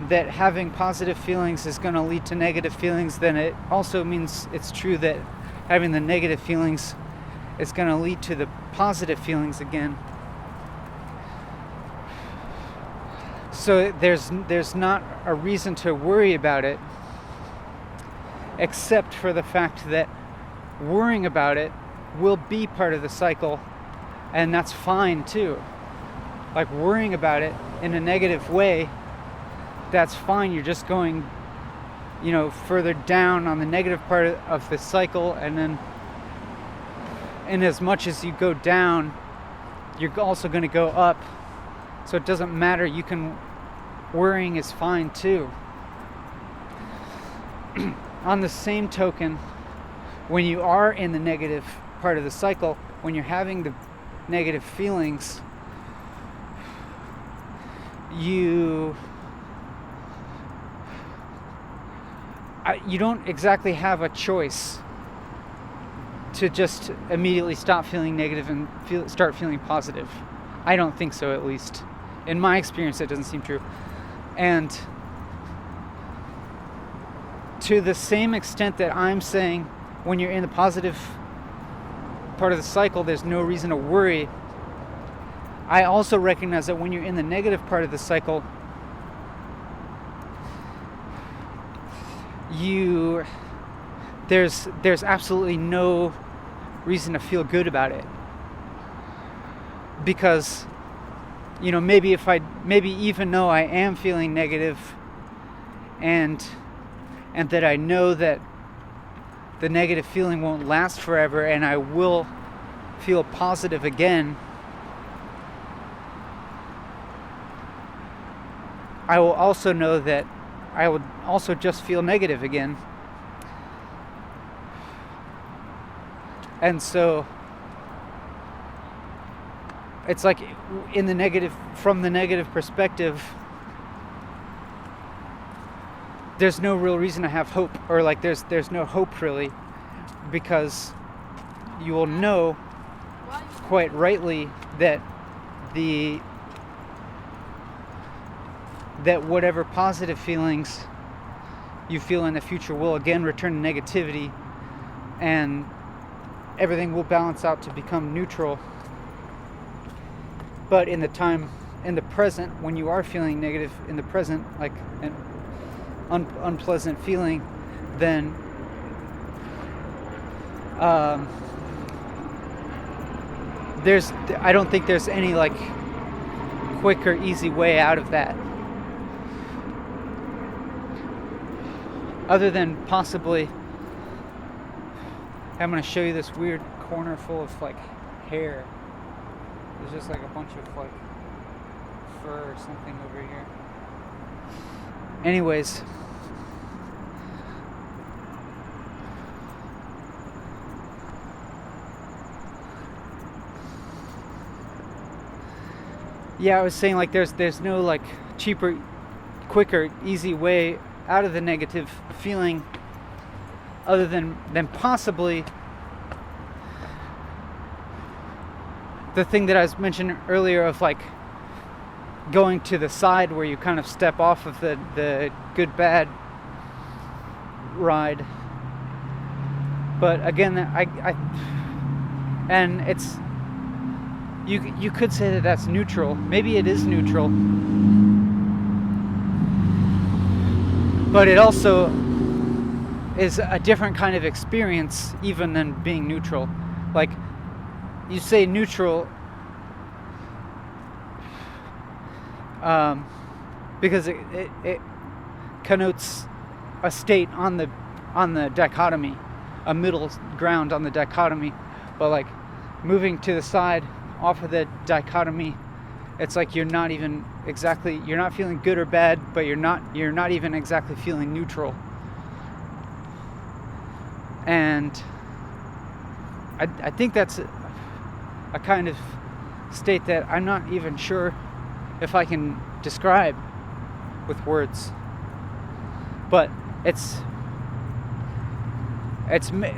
that having positive feelings is going to lead to negative feelings, then it also means it's true that having the negative feelings is going to lead to the positive feelings again. So there's not a reason to worry about it, except for the fact that worrying about it will be part of the cycle, and that's fine too. Like worrying about it in a negative way, that's fine. You're just going, further down on the negative part of the cycle, and then in as much as you go down, you're also going to go up. So it doesn't matter. Worrying is fine too. On the same token, when you are in the negative part of the cycle, when you're having the negative feelings, you don't exactly have a choice to just immediately stop feeling negative and start feeling positive. I don't think so, at least. In my experience, that doesn't seem true. And to the same extent that I'm saying when you're in the positive part of the cycle, there's no reason to worry, I also recognize that when you're in the negative part of the cycle, there's absolutely no reason to feel good about it, because maybe even though I am feeling negative, and that I know that the negative feeling won't last forever and I will feel positive again, I will also know that I would also just feel negative again. And so it's like from the negative perspective, there's no real reason to have hope, or there's no hope really, because you will know quite rightly that whatever positive feelings you feel in the future will again return to negativity, and everything will balance out to become neutral. But in the present, when you are feeling negative in the present, like an unpleasant feeling, then I don't think there's any quick or easy way out of that, other than possibly, I'm going to show you this weird corner full of hair. There's just a bunch of fur or something over here. Anyways, yeah, I was saying there's no cheaper, quicker, easy way out of the negative feeling, other than possibly the thing that I was mentioning earlier of like going to the side where you kind of step off of the good bad ride. But again, and it's, you could say that that's neutral. Maybe it is neutral, but it also is a different kind of experience even than being neutral. Like, you say neutral because it connotes a state on the dichotomy, a middle ground on the dichotomy. But like moving to the side off of the dichotomy, it's like you're not feeling good or bad, but you're not even exactly feeling neutral. And I think that's a kind of state that I'm not even sure if I can describe with words. But it's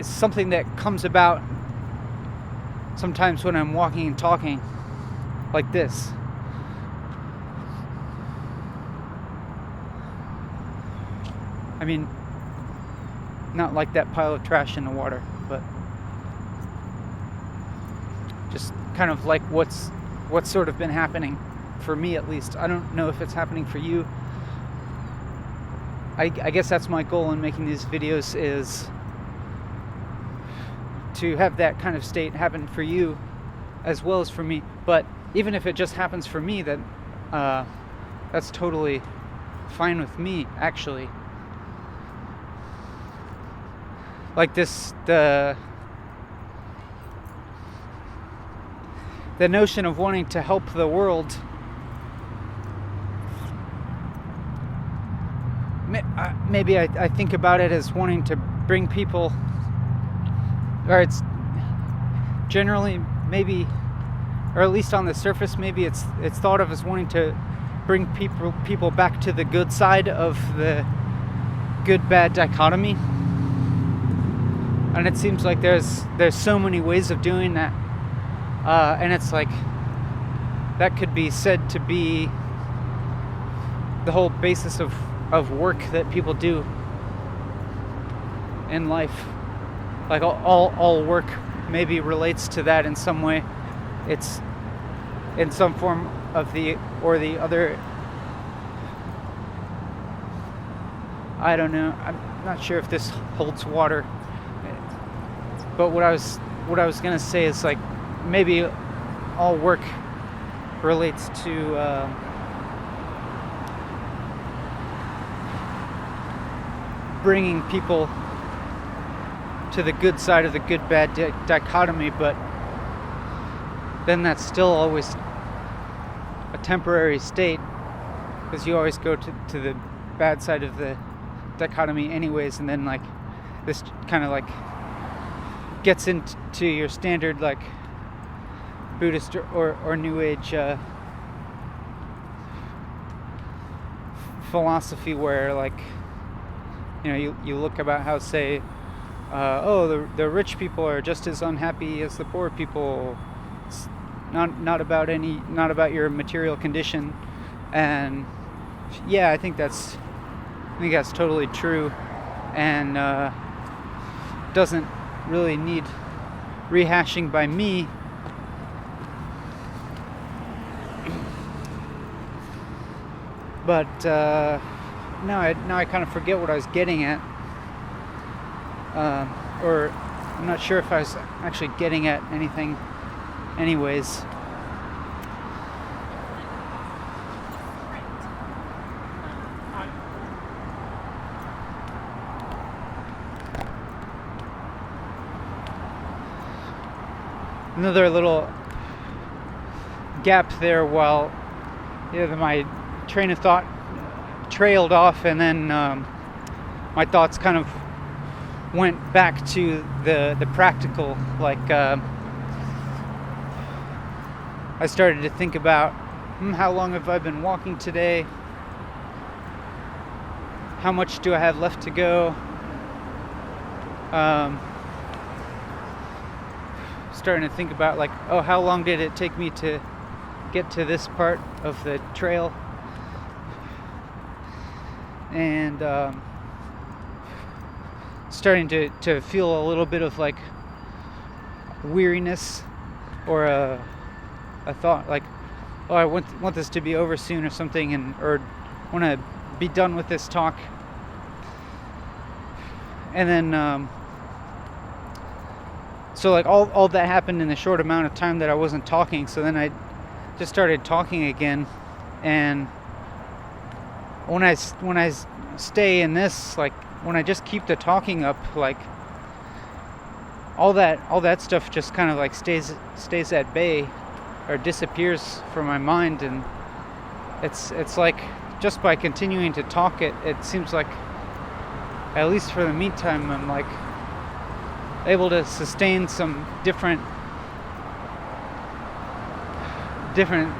something that comes about sometimes when I'm walking and talking like this. I mean, not like that pile of trash in the water, but just kind of like what's sort of been happening for me, at least. I don't know if it's happening for you. I guess that's my goal in making these videos, is to have that kind of state happen for you as well as for me. But even if it just happens for me, then that's totally fine with me, actually. Like this, the notion of wanting to help the world, maybe I think about it as wanting to bring people, or it's generally maybe, or at least on the surface, maybe it's thought of as wanting to bring people back to the good side of the good-bad dichotomy. And it seems like there's so many ways of doing that, and it's like that could be said to be the whole basis of work that people do in life. Like all work maybe relates to that in some way. It's in some form of the other. I don't know. I'm not sure if this holds water. But what I was gonna say is, like, maybe all work relates to bringing people to the good side of the good-bad dichotomy, but then that's still always a temporary state, because you always go to the bad side of the dichotomy anyways, and then like this kind of like gets into your standard like Buddhist or New Age philosophy, where like, you know, you look about how, say, the rich people are just as unhappy as the poor people. It's not about your material condition. And yeah, I think that's totally true, and doesn't really need rehashing by me. But now I kind of forget what I was getting at, or I'm not sure if I was actually getting at anything anyways. Another little gap there while my train of thought trailed off, and then my thoughts kind of went back to the practical. Like I started to think about how long have I been walking today? How much do I have left to go? starting to think about like, oh, how long did it take me to get to this part of the trail? And starting to feel a little bit of like weariness, or a thought like, oh, I want this to be over soon or something, or want to be done with this talk. And then so like all that happened in the short amount of time that I wasn't talking. So then I just started talking again, and when I stay in this, like when I just keep the talking up, like all that stuff just kind of like stays at bay or disappears from my mind. And it's like just by continuing to talk, it seems like, at least for the meantime, I'm like able to sustain some different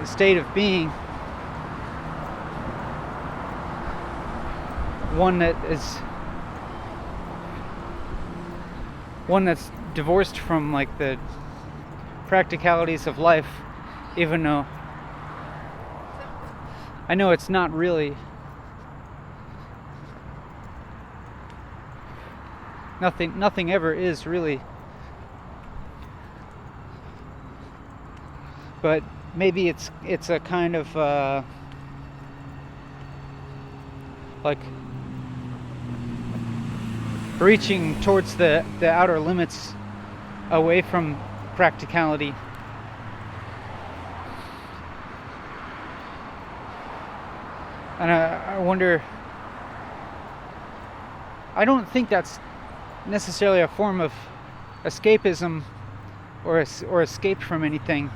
state of being, one that's divorced from like the practicalities of life, even though I know it's not really. Nothing ever is really. But maybe it's a kind of like reaching towards the outer limits, away from practicality. And I wonder, I don't think that's necessarily a form of escapism or escape from anything.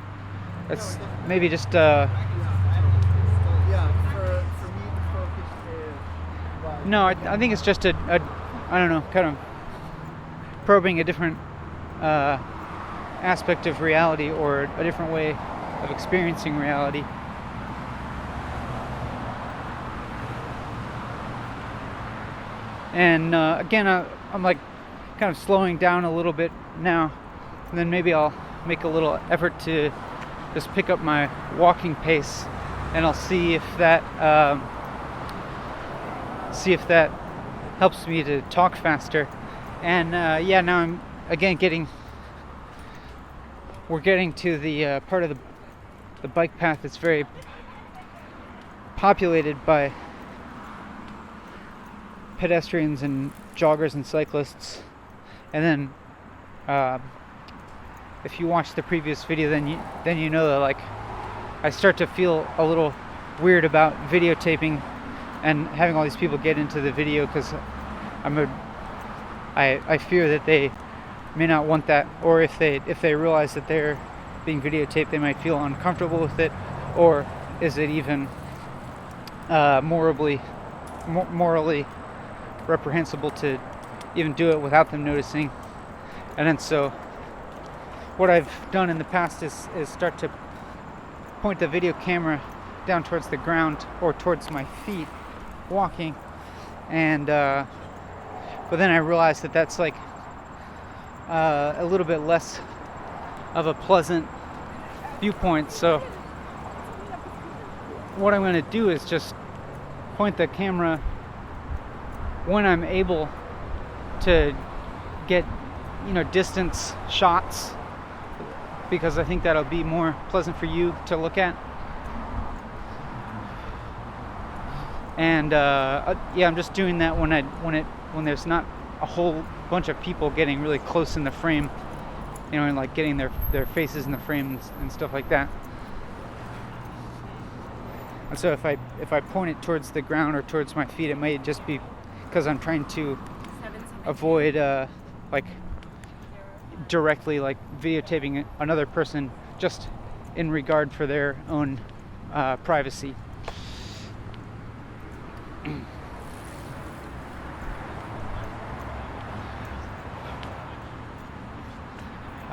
It's maybe just no, I think it's just a I don't know, kind of probing a different aspect of reality, or a different way of experiencing reality. And again, I'm like kind of slowing down a little bit now, and then maybe I'll make a little effort to just pick up my walking pace, and I'll see if that helps me to talk faster. And now I'm again we're getting to the part of the bike path that's very populated by pedestrians and joggers and cyclists. And then if you watched the previous video, then you know that like I start to feel a little weird about videotaping and having all these people get into the video, because I fear that they may not want that, or if they realize that they're being videotaped, they might feel uncomfortable with it, or is it even morally reprehensible to even do it without them noticing. And then so what I've done in the past is start to point the video camera down towards the ground, or towards my feet walking, and but then I realized that that's like a little bit less of a pleasant viewpoint. So what I'm going to do is just point the camera when I'm able to get distance shots, because I think that'll be more pleasant for you to look at. And I'm just doing that when there's not a whole bunch of people getting really close in the frame, and like getting their faces in the frame and stuff like that. And so if I point it towards the ground or towards my feet, it may just be because I'm trying to avoid like directly like videotaping another person, just in regard for their own privacy.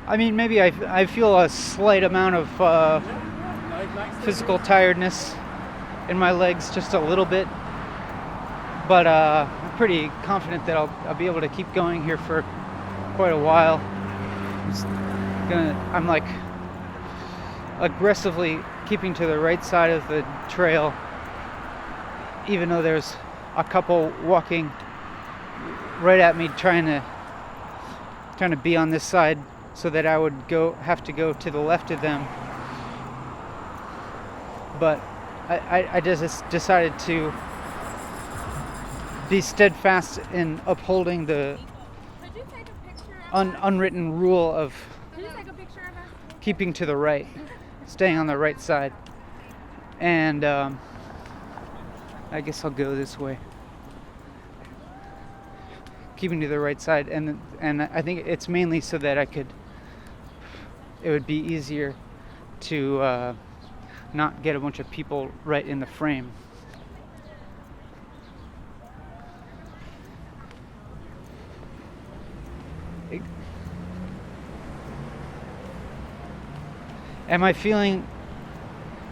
I mean, maybe I feel a slight amount of physical tiredness in my legs, just a little bit, but I'm pretty confident that I'll be able to keep going here for quite a while. I'm like aggressively keeping to the right side of the trail, even though there's a couple walking right at me, trying to be on this side so that I would have to go to the left of them. But I just decided to be steadfast in upholding the unwritten rule of keeping to the right, staying on the right side. And I guess I'll go this way, keeping to the right side, and I think it's mainly so that it would be easier to not get a bunch of people right in the frame. Am I feeling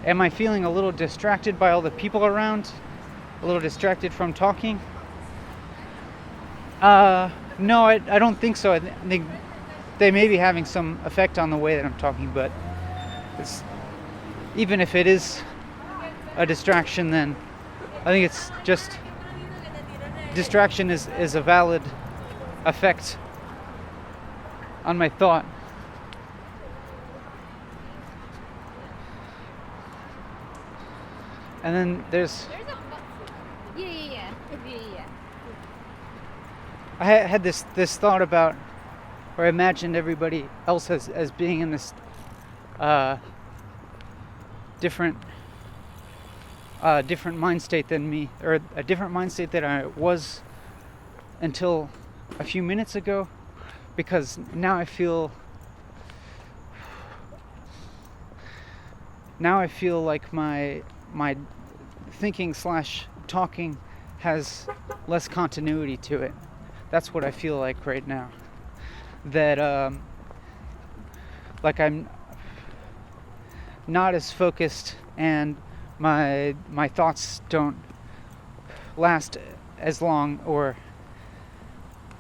a little distracted by all the people around? A little distracted from talking? No, I don't think so. I think they may be having some effect on the way that I'm talking, but even if it is a distraction, then I think it's just distraction is a valid effect on my thought. And then there's yeah. I had this thought about, or I imagined everybody else as being in this different mind state than me, or a different mind state that I was until a few minutes ago, because now I feel like my thinking / talking has less continuity to it. That's what I feel like right now. That like I'm not as focused, and my thoughts don't last as long or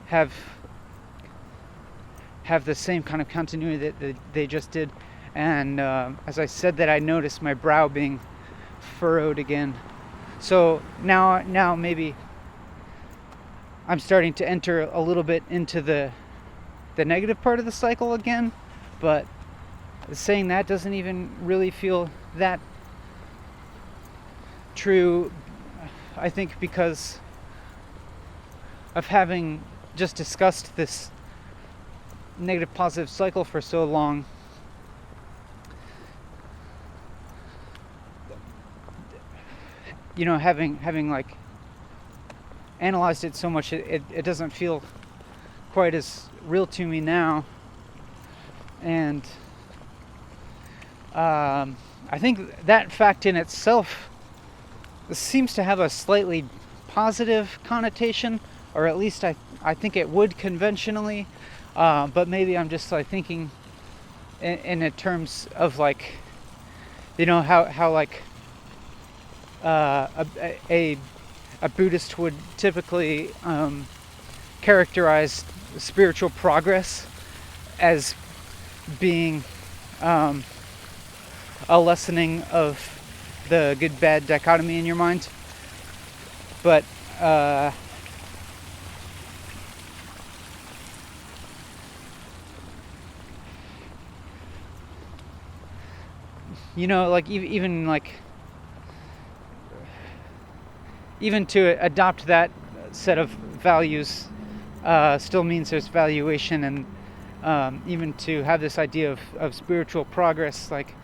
have the same kind of continuity that they just did. And as I said that, I noticed my brow being furrowed again. So now maybe I'm starting to enter a little bit into the negative part of the cycle again, but saying that doesn't even really feel that true, I think, because of having just discussed this negative positive cycle for so long. You know, having like analyzed it so much, it doesn't feel quite as real to me now. And I think that fact in itself seems to have a slightly positive connotation, or at least I think it would conventionally, but maybe I'm just like thinking in terms of, like, you know, how like a Buddhist would typically characterize spiritual progress as being a lessening of the good-bad dichotomy in your mind. But you know, like even to adopt that set of values still means there's valuation, and even to have this idea of spiritual progress, like,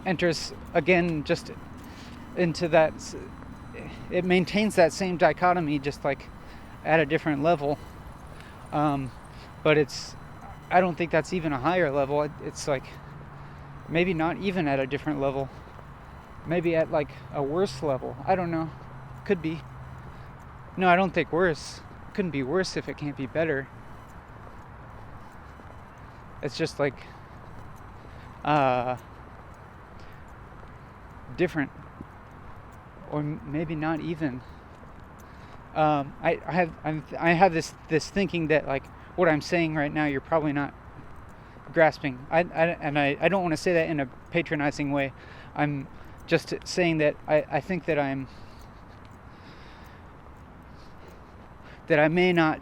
enters again just into that, it maintains that same dichotomy, just like at a different level, but I don't think that's even a higher level. It's like maybe not even at a different level, maybe at like a worse level. I don't know, could be. No, I don't think worse. It couldn't be worse if it can't be better. It's just like different, or maybe not even. I have this thinking that like what I'm saying right now you're probably not grasping. I don't want to say that in a patronizing way. I'm just saying that I think that I may not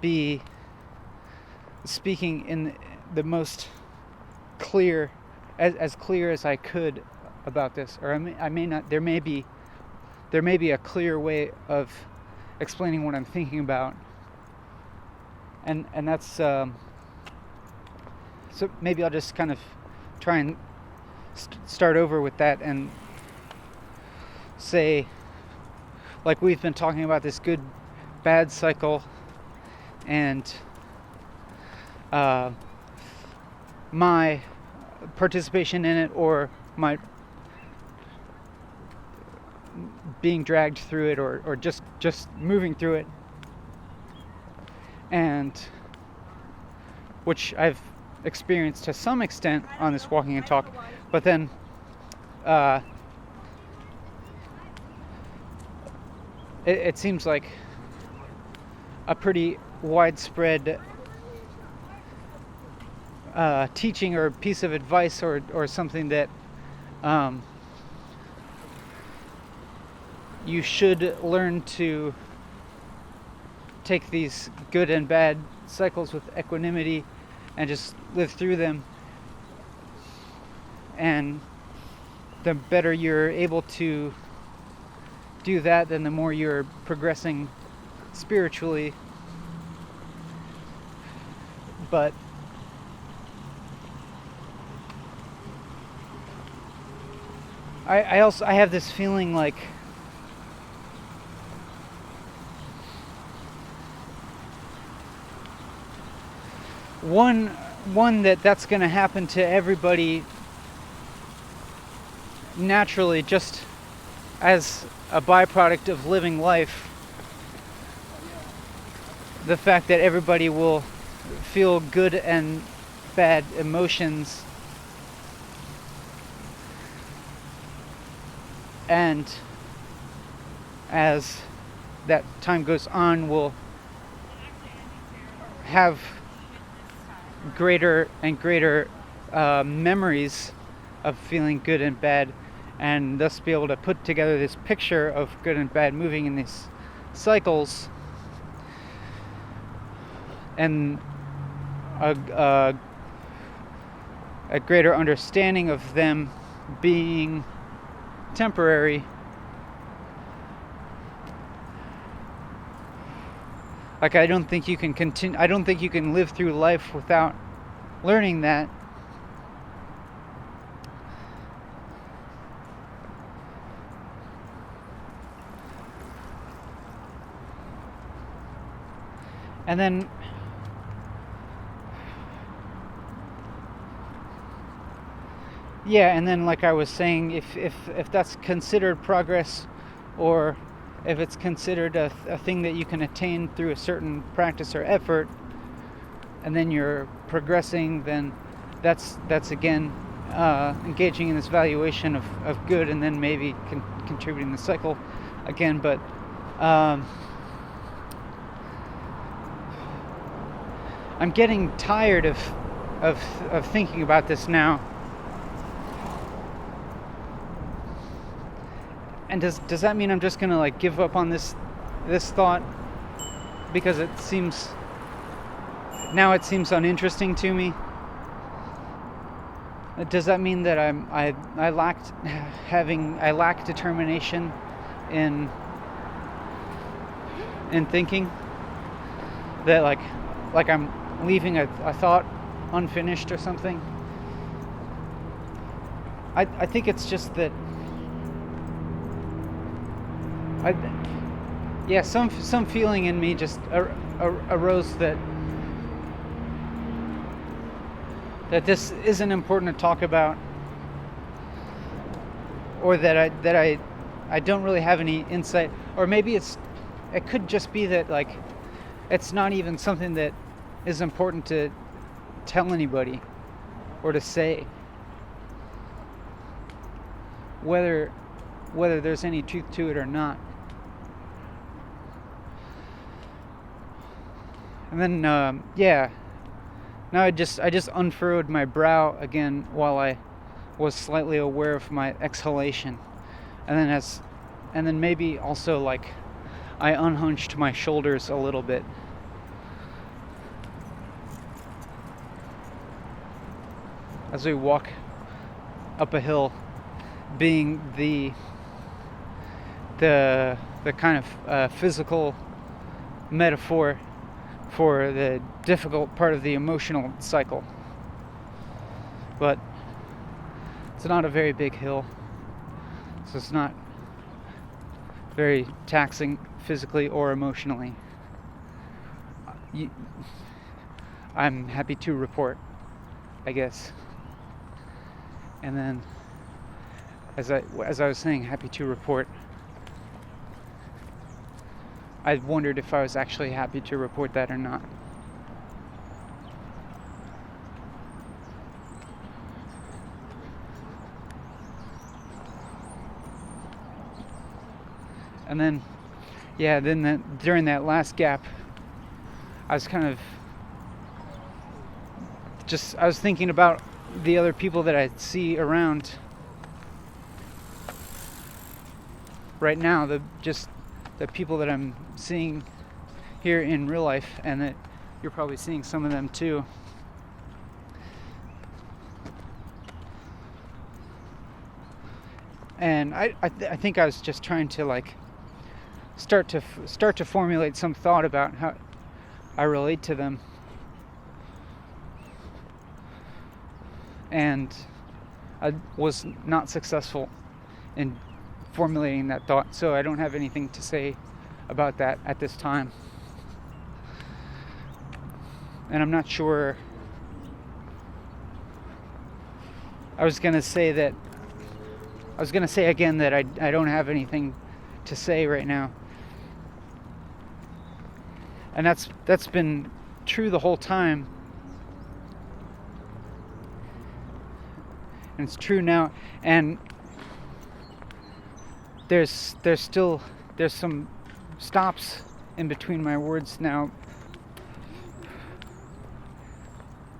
be speaking in the most clear, as clear as I could about this, or I may not. There may be a clear way of explaining what I'm thinking about, and that's so maybe I'll just kind of try and start over with that and say, like we've been talking about this good bad cycle, and my participation in it, or my being dragged through it, or just moving through it, and which I've experienced to some extent on this walking and talk, but then it seems like a pretty widespread teaching or piece of advice, or something that you should learn to take these good and bad cycles with equanimity and just live through them. And the better you're able to do that, then the more you're progressing spiritually. But I have this feeling like one that's going to happen to everybody naturally, just as a byproduct of living life. The fact that everybody will feel good and bad emotions, and as that time goes on, will have greater and greater memories of feeling good and bad, and thus be able to put together this picture of good and bad moving in these cycles, and a greater understanding of them being temporary. Like I don't think you can live through life without learning that. And then like I was saying, if that's considered progress, or if it's considered a thing that you can attain through a certain practice or effort, and then you're progressing, then that's again engaging in this valuation of good, and then maybe contributing the cycle again. But I'm getting tired of thinking about this now. And does that mean I'm just gonna like give up on this thought because it seems uninteresting to me? Does that mean that I lack determination in thinking? That like I'm leaving a thought unfinished or something? I think it's just that some feeling in me just arose that this isn't important to talk about, or that I don't really have any insight, or maybe it could just be that like it's not even something that is important to tell anybody or to say, whether there's any truth to it or not. And then now I just unfurrowed my brow again while I was slightly aware of my exhalation. And then maybe also like I unhunched my shoulders a little bit. As we walk up a hill, being the kind of physical metaphor for the difficult part of the emotional cycle. But it's not a very big hill, so it's not very taxing physically or emotionally. I'm happy to report, I guess. And then, as I was saying, happy to report, I wondered if I was actually happy to report that or not. And then, during that last gap, I was kind of I was thinking about the other people that I see around right now, the people that I'm seeing here in real life, and that you're probably seeing some of them too. And I think I was just trying to like start to formulate some thought about how I relate to them. And I was not successful in formulating that thought, so I don't have anything to say about that at this time. And I'm not sure. I was gonna say again that I don't have anything to say right now. And that's been true the whole time. And it's true now, and there's some stops in between my words now.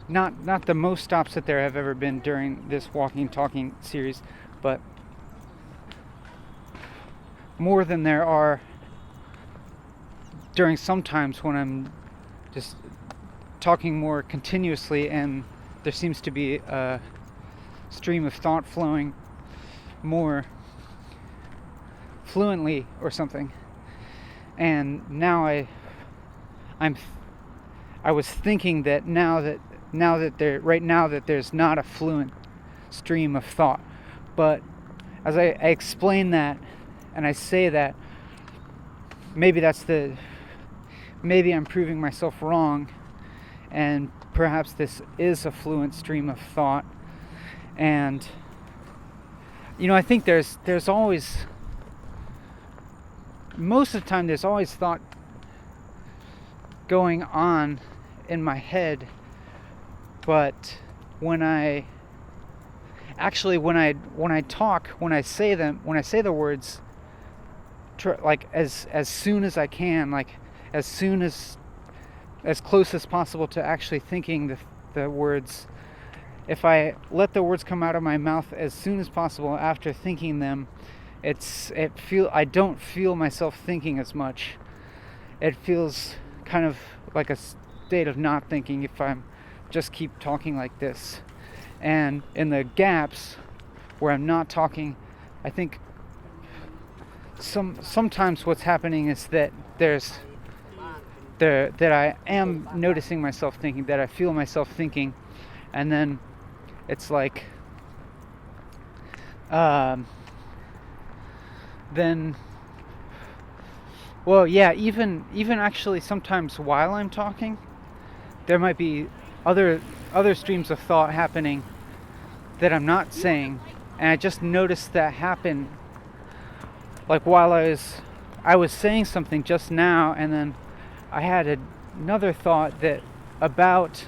Not the most stops that there have ever been during this walking talking series, but more than there are during some times when I'm just talking more continuously and there seems to be a stream of thought flowing more fluently or something. And now I was thinking that now that there's not a fluent stream of thought, but as I explain that and I say that, maybe I'm proving myself wrong, and perhaps this is a fluent stream of thought. And I think there's always, most of the time there's always thought going on in my head, but when I talk, when I say the words, like as soon as I can, like as close as possible to actually thinking the words, if I let the words come out of my mouth as soon as possible after thinking them, I don't feel myself thinking as much. It feels kind of like a state of not thinking if I'm just keep talking like this. And in the gaps where I'm not talking, I think sometimes what's happening is that that I am noticing myself thinking, that I feel myself thinking, and then it's like even actually sometimes while I'm talking, there might be other streams of thought happening that I'm not saying, and I just noticed that happen. Like while I was saying something just now, and then I had another thought that about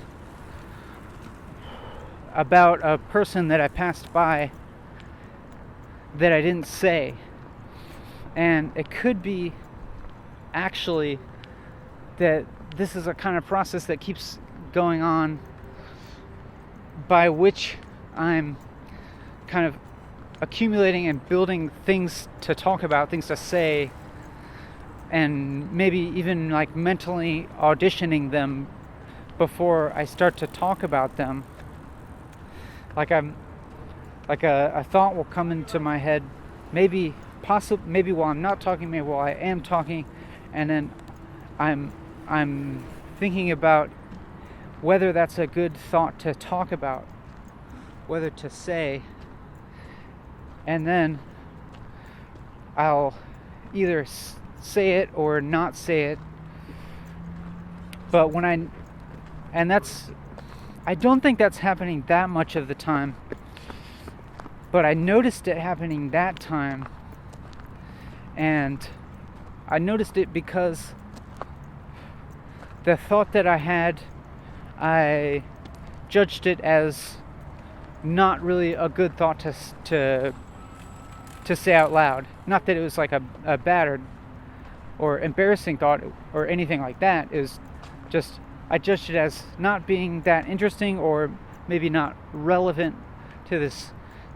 a person that I passed by that I didn't say. And it could be actually that this is a kind of process that keeps going on, by which I'm kind of accumulating and building things to talk about, things to say, and maybe even like mentally auditioning them before I start to talk about them. Like a thought will come into my head, maybe while I'm not talking, maybe while I am talking, and then I'm thinking about whether that's a good thought to talk about, whether to say, and then I'll either say it or not say it. But I don't think that's happening that much of the time, but I noticed it happening that time, and I noticed it because the thought that I had, I judged it as not really a good thought to say out loud. Not that it was like a bad or embarrassing thought or anything like that. It was just, I judged it as not being that interesting, or maybe not relevant to this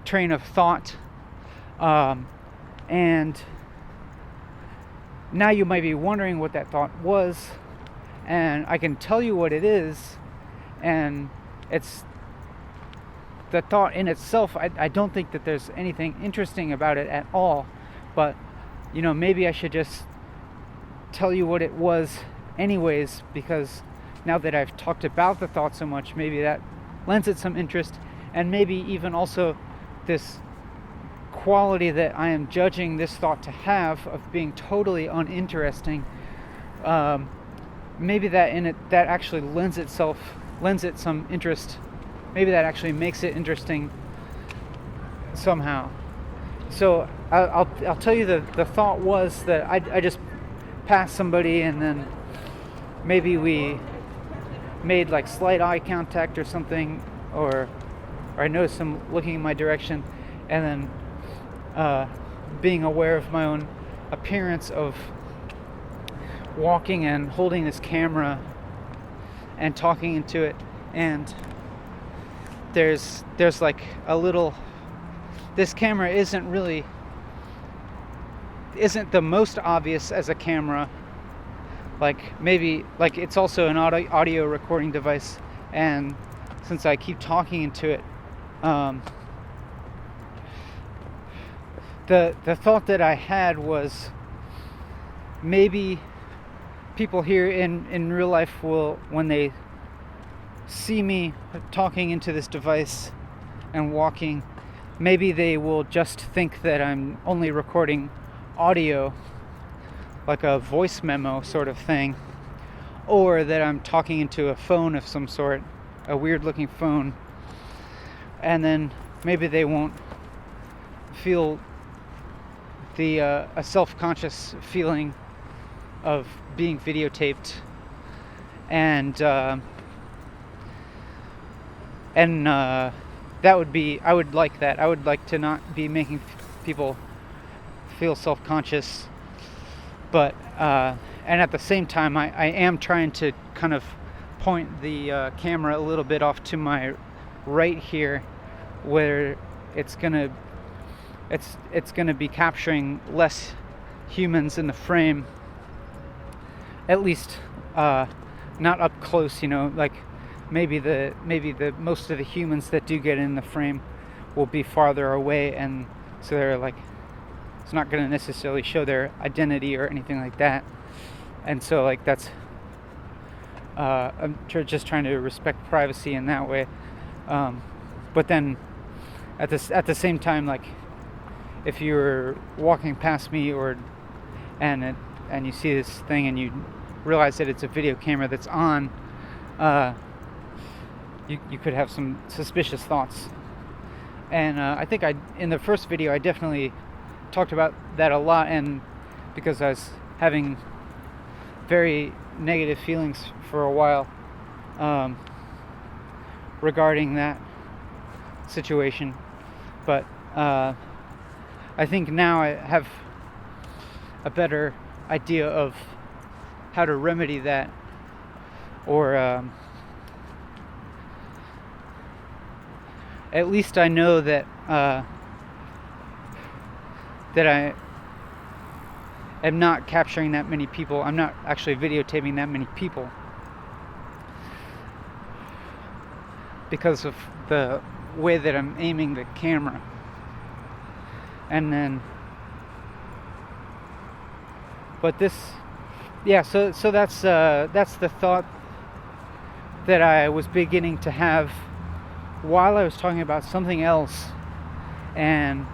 train of thought. And now you might be wondering what that thought was, and I can tell you what it is, and it's the thought in itself. I don't think that there's anything interesting about it at all, but maybe I should just tell you what it was anyways, because now that I've talked about the thought so much, maybe that lends it some interest, and maybe even also this quality that I am judging this thought to have of being totally uninteresting, maybe that actually lends it some interest. Maybe that actually makes it interesting somehow. So I'll tell you the thought was that I just passed somebody, and then maybe we made like slight eye contact or something, or I noticed them looking in my direction, and then being aware of my own appearance of walking and holding this camera and talking into it, and there's like a little, this camera isn't the most obvious as a camera. Like maybe like it's also an audio recording device, and since I keep talking into it, the thought that I had was maybe people here in real life will, when they see me talking into this device and walking, maybe they will just think that I'm only recording audio, like a voice memo sort of thing, or that I'm talking into a phone of some sort, a weird looking phone, and then maybe they won't feel a self-conscious feeling of being videotaped, and that would be, I would like that. I would like to not be making people feel self-conscious, but and at the same time I am trying to kind of point the camera a little bit off to my right here, where it's gonna be capturing less humans in the frame, at least not up close, like maybe the most of the humans that do get in the frame will be farther away, and so they're like, it's not going to necessarily show their identity or anything like that. And so like that's I'm just trying to respect privacy in that way, but then at the same time, like if you're walking past me and you see this thing and you realize that it's a video camera that's on, you could have some suspicious thoughts. And I think in the first video I definitely talked about that a lot, and because I was having very negative feelings for a while regarding that situation, but I think now I have a better idea of how to remedy that, or at least I know that that I am not capturing that many people. I'm not actually videotaping that many people because of the way that I'm aiming the camera. And then, but this, yeah. So that's the thought that I was beginning to have while I was talking about something else, and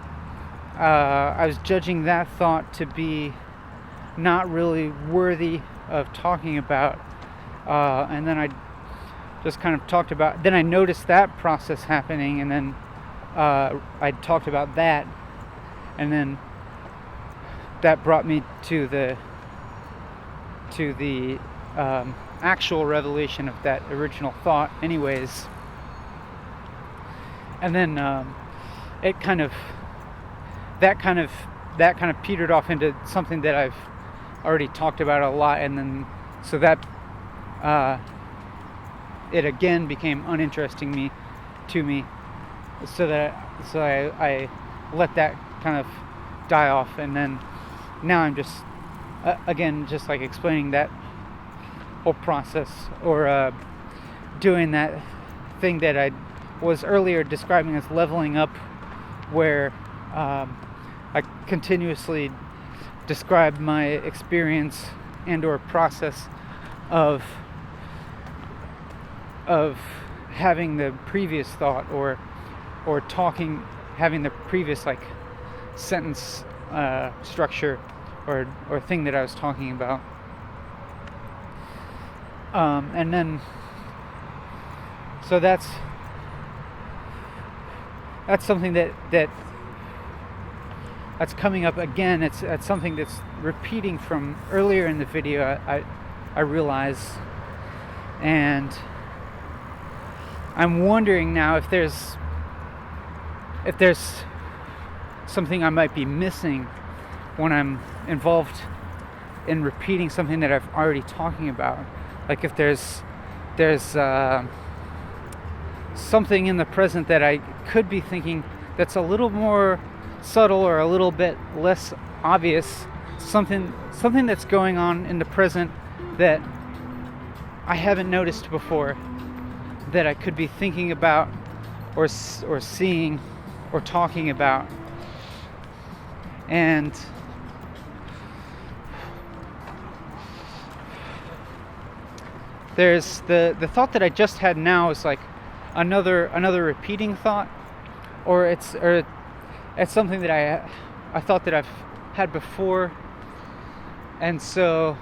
I was judging that thought to be not really worthy of talking about, and then I just kind of talked about, then I noticed that process happening, and then I talked about that, and then that brought me to the actual revelation of that original thought anyways. And then that kind of petered off into something that I've already talked about a lot, and then so that it again became uninteresting to me, so I let that kind of die off, and then now I'm just again just like explaining that whole process, or doing that thing that I was earlier describing as leveling up, where I continuously describe my experience and or process of having the previous thought, or having the previous like sentence structure or thing that I was talking about, and then so that's something that's coming up again. It's something that's repeating from earlier in the video, I realize, and I'm wondering now if there's something I might be missing when I'm involved in repeating something that I've already talking about. Like if there's something in the present that I could be thinking that's a little more subtle or a little bit less obvious, something that's going on in the present that I haven't noticed before, that I could be thinking about or seeing or talking about. And there's the thought that I just had now is like another repeating thought, or it's something that I thought that I've had before, and so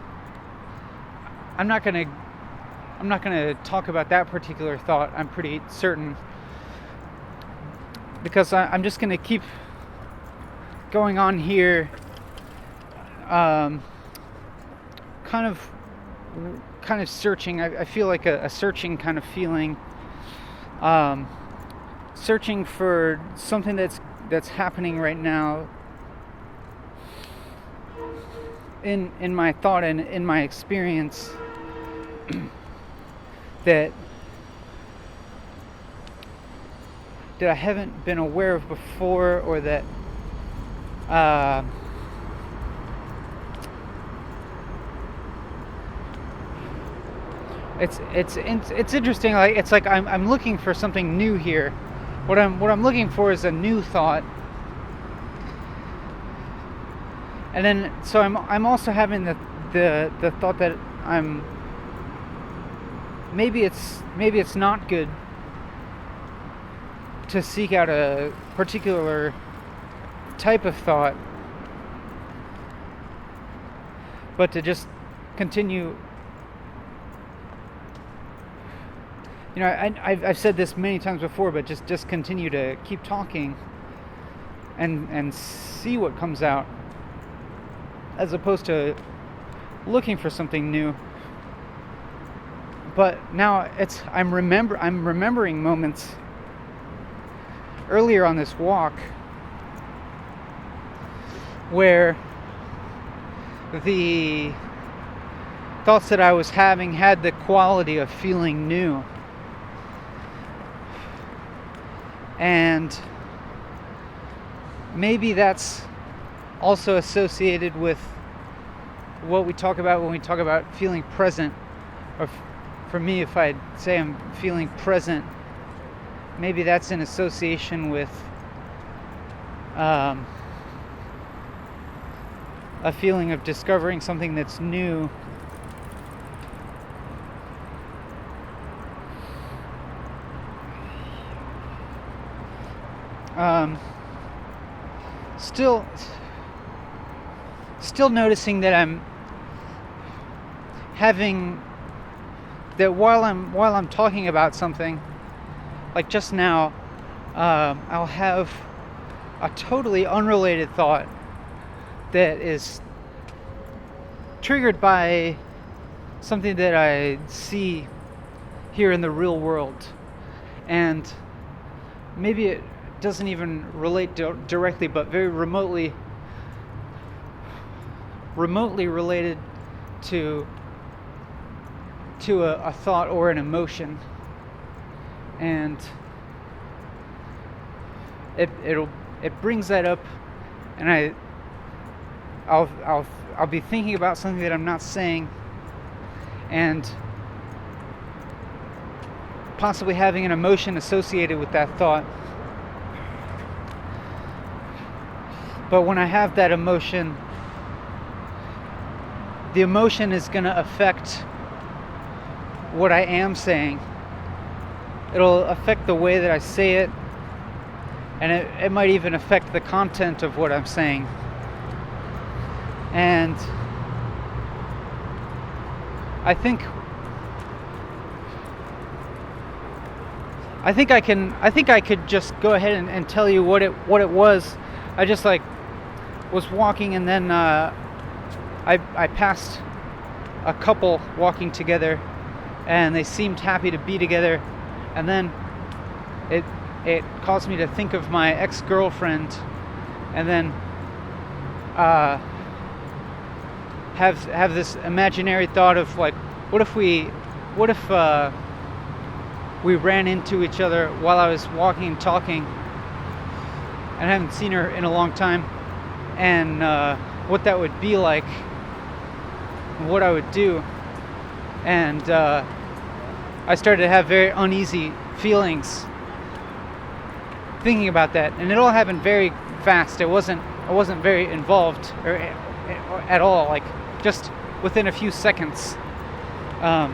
I'm not gonna talk about that particular thought, I'm pretty certain, because I'm just gonna keep going on here, kind of searching. I feel like a searching kind of feeling, searching for something that's happening right now in my thought and in my experience that I haven't been aware of before, or that it's interesting. Like it's like I'm looking for something new here. What I'm looking for is a new thought, and then so I'm also having the thought that maybe it's not good to seek out a particular type of thought, but to just continue. You know, I've said this many times before, but just continue to keep talking and see what comes out, as opposed to looking for something new. But now I'm remembering moments earlier on this walk where thoughts that I was having had the quality of feeling new. And maybe that's also associated with what we talk about when we talk about feeling present. Or for me, if I say I'm feeling present, maybe that's in association with a feeling of discovering something that's new. Still noticing that I'm having that while I'm talking about something, like just now, I'll have a totally unrelated thought that is triggered by something that I see here in the real world, and maybe it doesn't even relate directly, but very remotely related to a thought or an emotion, and it brings that up, and I'll be thinking about something that I'm not saying, and possibly having an emotion associated with that thought. But when I have that emotion, the emotion is going to affect what I am saying. It'll affect the way that I say it, and it might even affect the content of what I'm saying. And I think I could just go ahead and tell you what it was. I just was walking, and then I passed a couple walking together, and they seemed happy to be together, and then it caused me to think of my ex-girlfriend, and then have this imaginary thought of what if we ran into each other while I was walking and talking, and I haven't seen her in a long time, and what that would be like, what I would do. And I started to have very uneasy feelings thinking about that, and it all happened very fast. I wasn't very involved or at all, just within a few seconds. And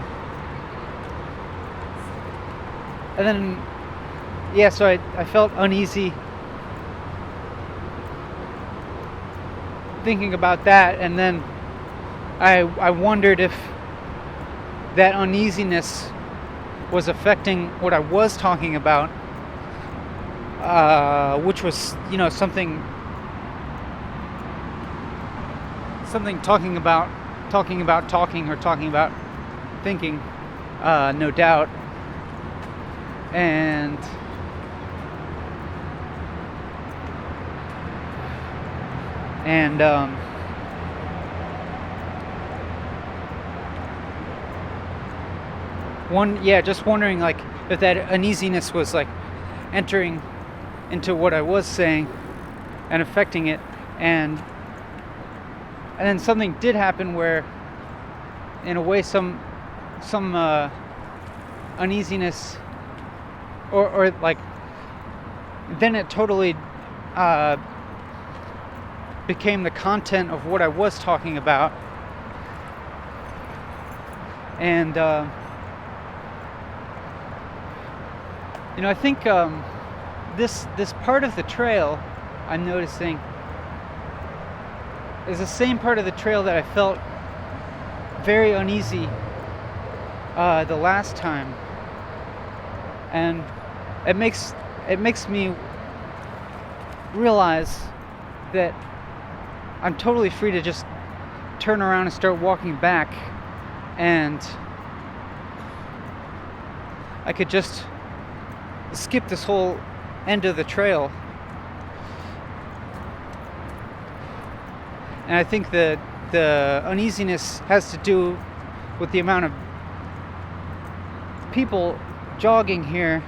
then so I felt uneasy thinking about that, and then I wondered if that uneasiness was affecting what I was talking about, which was, something talking about talking, or talking about thinking, no doubt. And just wondering if that uneasiness was entering into what I was saying and affecting it, and then something did happen where, in a way, some uneasiness, or then it totally became the content of what I was talking about. And I think this part of the trail, I'm noticing, is the same part of the trail that I felt very uneasy the last time, and it makes me realize that I'm totally free to just turn around and start walking back, and I could just skip this whole end of the trail. And I think that the uneasiness has to do with the amount of people jogging here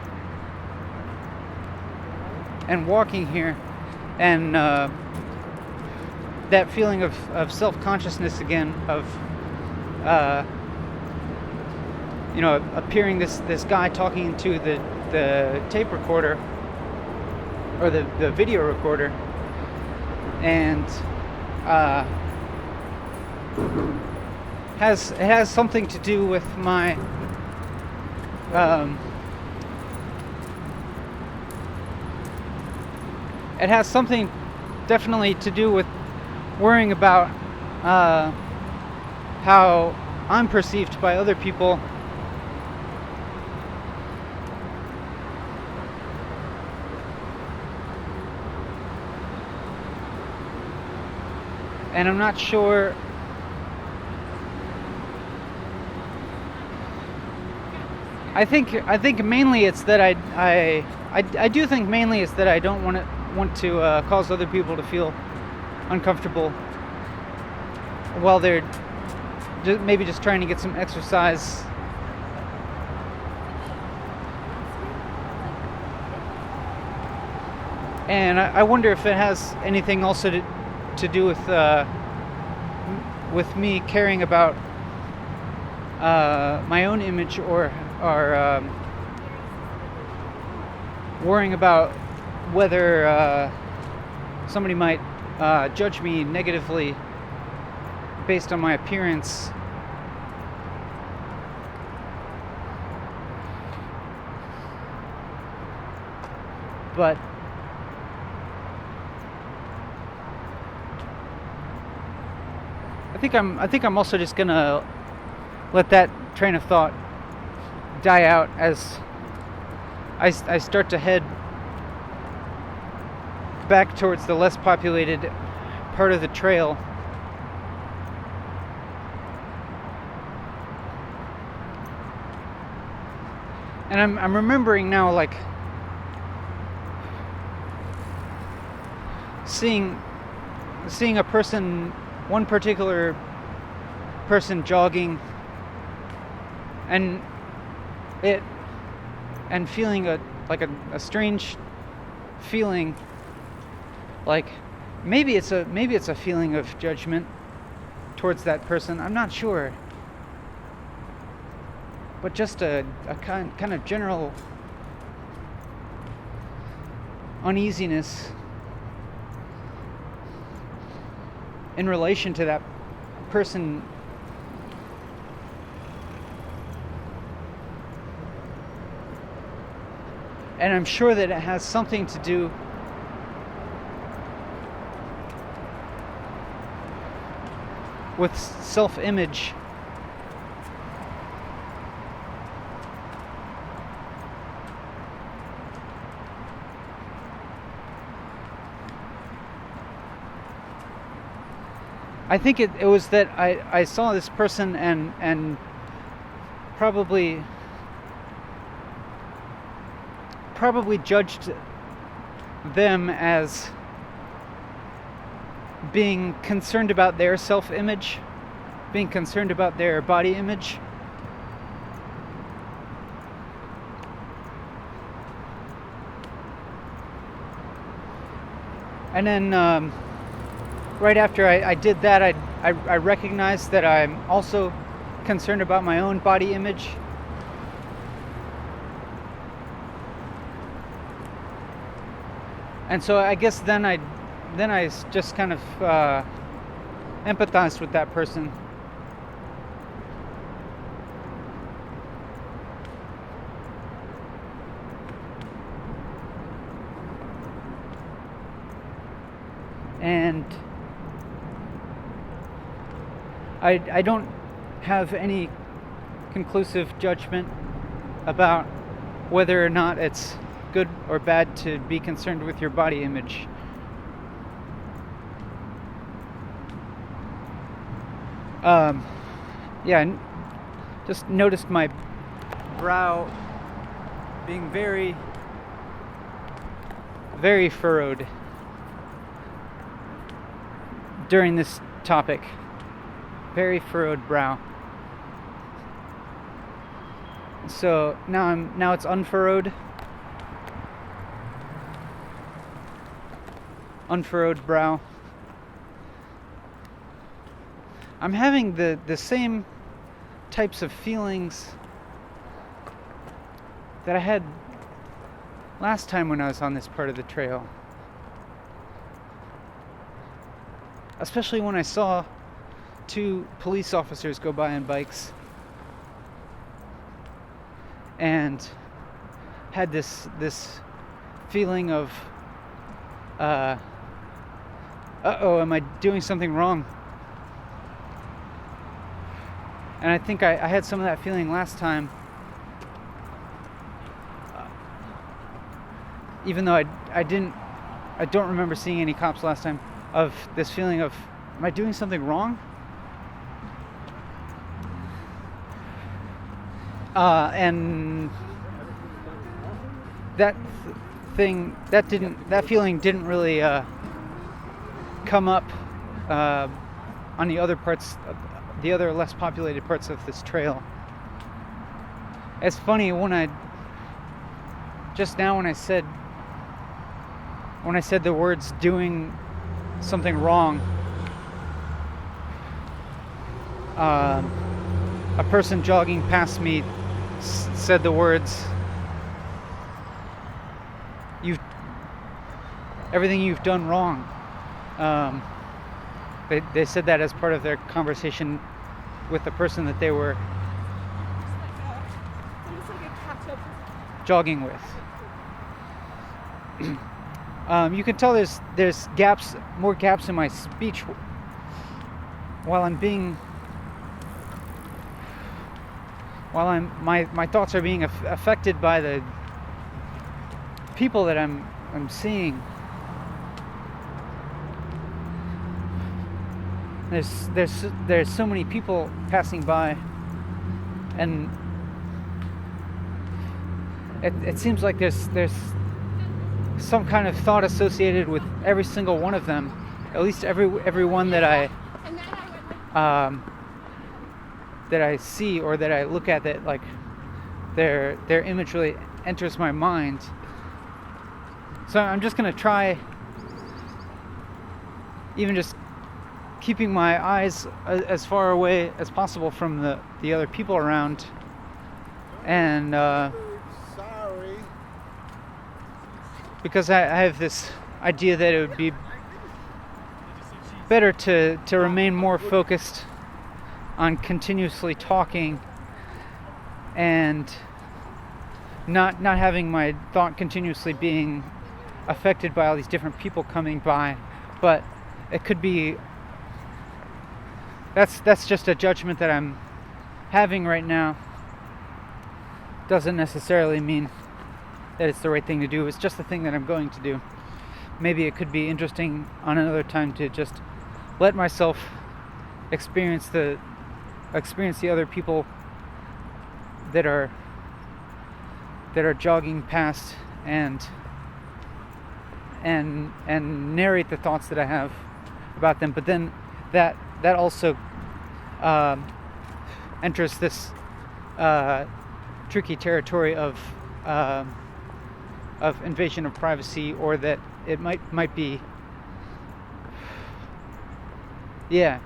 and walking here, and that feeling of self-consciousness again, of appearing this guy talking into the tape recorder, or the video recorder, and it has something to do with my it has something definitely to do with worrying about how I'm perceived by other people. And I'm not sure I think mainly it's that I do think mainly it's that I don't want to cause other people to feel uncomfortable while they're maybe just trying to get some exercise. And I wonder if it has anything also to do with me caring about my own image, or worrying about whether somebody might judge me negatively based on my appearance. But I think I'm also just gonna let that train of thought die out as I start to head back towards the less populated part of the trail. And I'm remembering now, like, seeing a person, one particular person jogging, and feeling a strange feeling, like maybe it's a feeling of judgment towards that person. I'm not sure, but just a kind of general uneasiness in relation to that person. And I'm sure that it has something to do with self-image. I think it was that I saw this person and probably judged them as being concerned about their self-image, being concerned about their body image. And then right after I did that, I recognized that I'm also concerned about my own body image. And so I guess then I just kind of empathized with that person. And I don't have any conclusive judgment about whether or not it's good or bad to be concerned with your body image. I just noticed my brow being very, very furrowed during this topic. Very furrowed brow. So now it's unfurrowed brow. I'm having the same types of feelings that I had last time when I was on this part of the trail. Especially when I saw 2 police officers go by on bikes and had this feeling of uh-oh, am I doing something wrong? And I think I had some of that feeling last time, even though I don't remember seeing any cops last time, of this feeling of, am I doing something wrong? And that feeling didn't really come up on the other parts, the other less populated parts of this trail. It's funny, when I said the words doing something wrong, a person jogging past me said the words, everything you've done wrong. They said that as part of their conversation with the person that they were jogging with. You can tell there's more gaps in my speech while my thoughts are being affected by the people that I'm seeing. There's so many people passing by, and it seems like there's some kind of thought associated with every single one of them, at least every one that I see or that I look at, that like their image really enters my mind. So I'm just gonna try, even just keeping my eyes as far away as possible from the other people around, and Sorry. because I have this idea that it would be better to remain more focused on continuously talking and not having my thought continuously being affected by all these different people coming by. But it could be, that's just a judgment that I'm having right now. Doesn't necessarily mean that it's the right thing to do. It's just the thing that I'm going to do. Maybe it could be interesting on another time to just let myself experience the other people that are jogging past, and narrate the thoughts that I have about them. But then that also enters this tricky territory of invasion of privacy, or that it might be, yeah,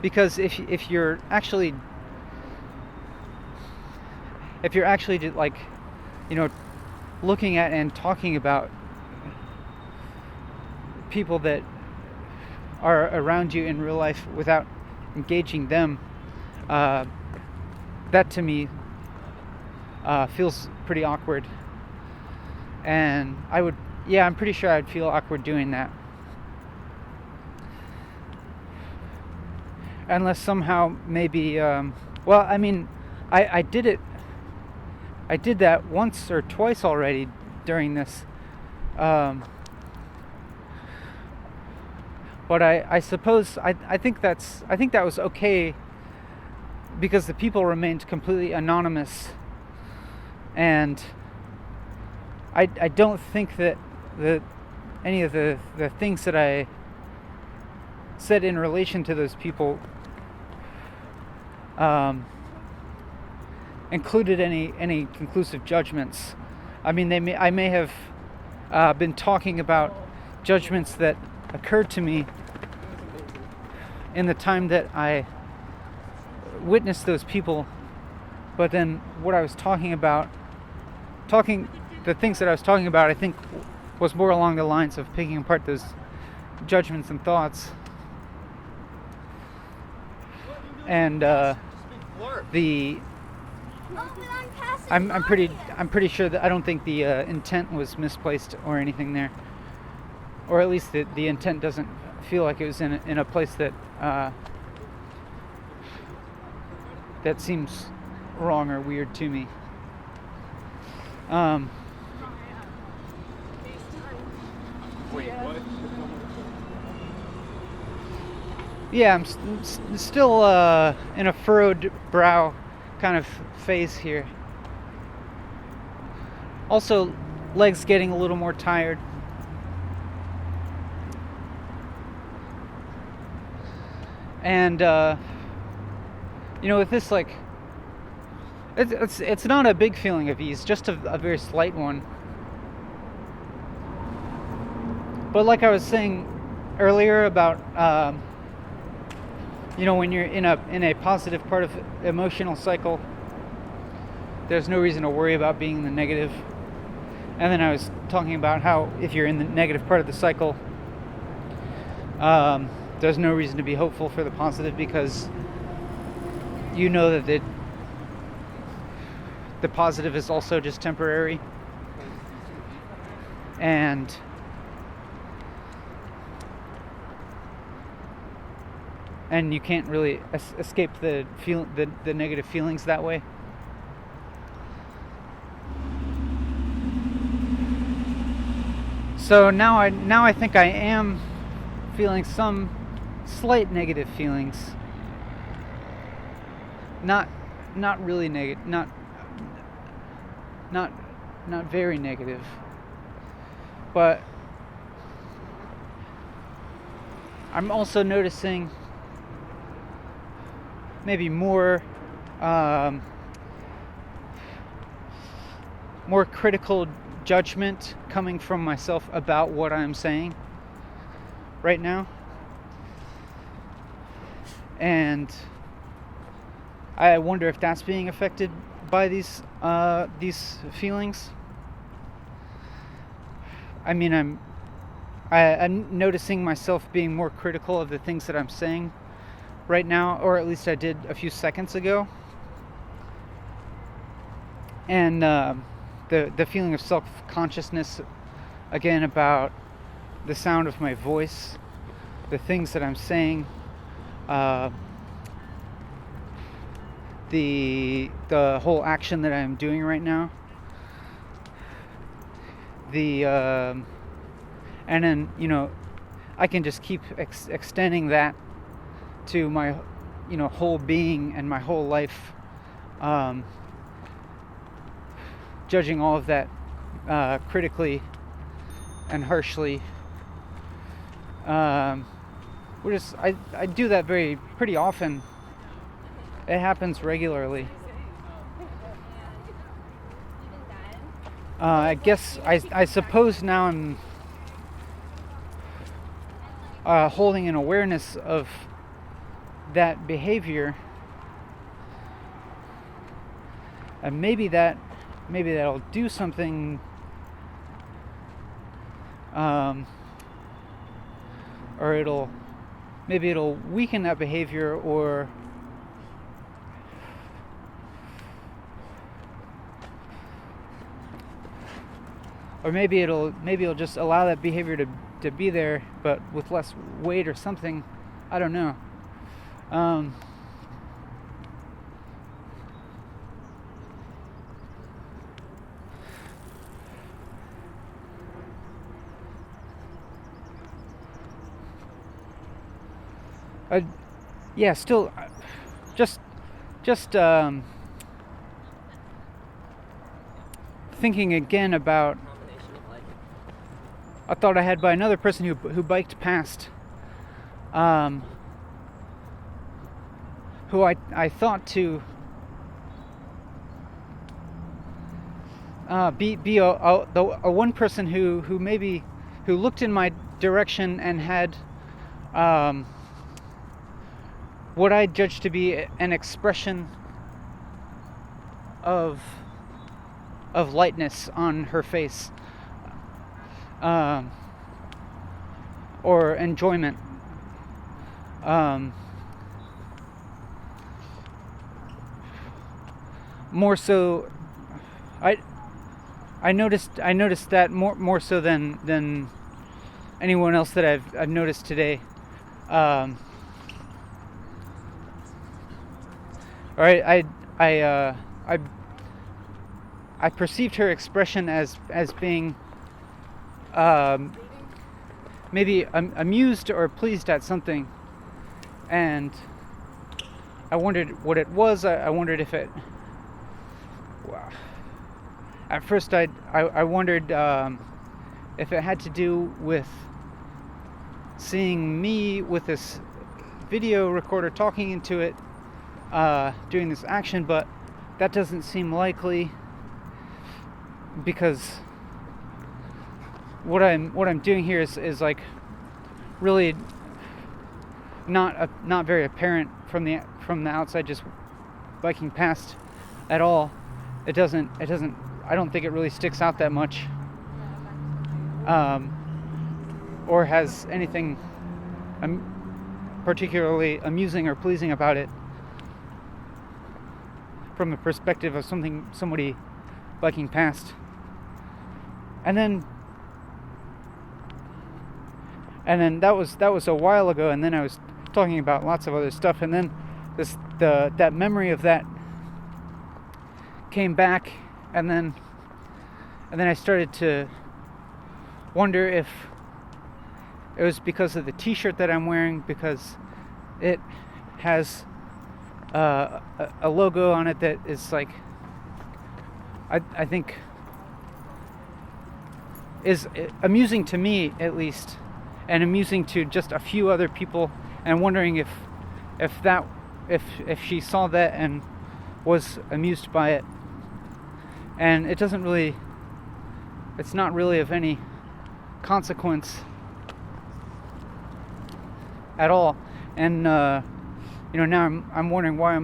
because if you're actually like, looking at and talking about people that are around you in real life without engaging them, that to me feels pretty awkward. And I'm pretty sure I'd feel awkward doing that. Unless somehow maybe, I did it. I did that once or twice already during this. But I suppose I think that was okay, because the people remained completely anonymous, and I don't think that any of the things that I said in relation to those people included any conclusive judgments. I mean, I may have been talking about judgments that occurred to me in the time that I witnessed those people, but then what I was the things that I was talking about, I think, was more along the lines of picking apart those judgments and thoughts. And I'm pretty sure that I don't think the intent was misplaced or anything there, or at least the intent doesn't feel like it was in a place that that seems wrong or weird to me. Wait, what? Yeah, I'm still in a furrowed brow kind of phase here. Also, legs getting a little more tired. And with this, like, it's not a big feeling of ease, just a very slight one. But like I was saying earlier about when you're in a positive part of emotional cycle, there's no reason to worry about being in the negative. And then I was talking about how if you're in the negative part of the cycle, there's no reason to be hopeful for the positive, because you know that the positive is also just temporary. And you can't really escape the negative feelings that way. So now I think I am feeling some slight negative feelings. Not really negative, not very negative. But I'm also noticing maybe more critical judgment coming from myself about what I'm saying right now. And I wonder if that's being affected by these feelings. I mean, I'm noticing myself being more critical of the things that I'm saying right now, or at least I did a few seconds ago. And the feeling of self-consciousness, again, about the sound of my voice, the things that I'm saying, the whole action that I'm doing right now, and then I can just keep extending that to my whole being and my whole life, judging all of that critically and harshly. I do that pretty often. It happens regularly. I guess I suppose now I'm holding an awareness of that behavior, and maybe that'll do something, or it'll weaken that behavior, or maybe it'll just allow that behavior to be there, but with less weight or something. I don't know. Still, just thinking again about a thought I had by another person who biked past, who I thought to be a one person who maybe who looked in my direction and had what I judge to be an expression of lightness on her face, or enjoyment. More so, I noticed that more so than anyone else that I've noticed today. All right, I perceived her expression as being maybe amused or pleased at something, and I wondered what it was. I wondered if it. At first, I wondered if it had to do with seeing me with this video recorder talking into it, doing this action, but that doesn't seem likely, because what I'm doing here is like really not very apparent from the outside, just biking past at all. It doesn't. I don't think it really sticks out that much, or has anything particularly amusing or pleasing about it from the perspective of somebody biking past. And then that was a while ago, and then I was talking about lots of other stuff, and then that memory of that came back, and then I started to wonder if it was because of the t-shirt that I'm wearing, because it has a logo on it that is like, I think is amusing to me, at least, and amusing to just a few other people, and wondering if she saw that and was amused by it. And it's not really of any consequence at all. And now I'm wondering why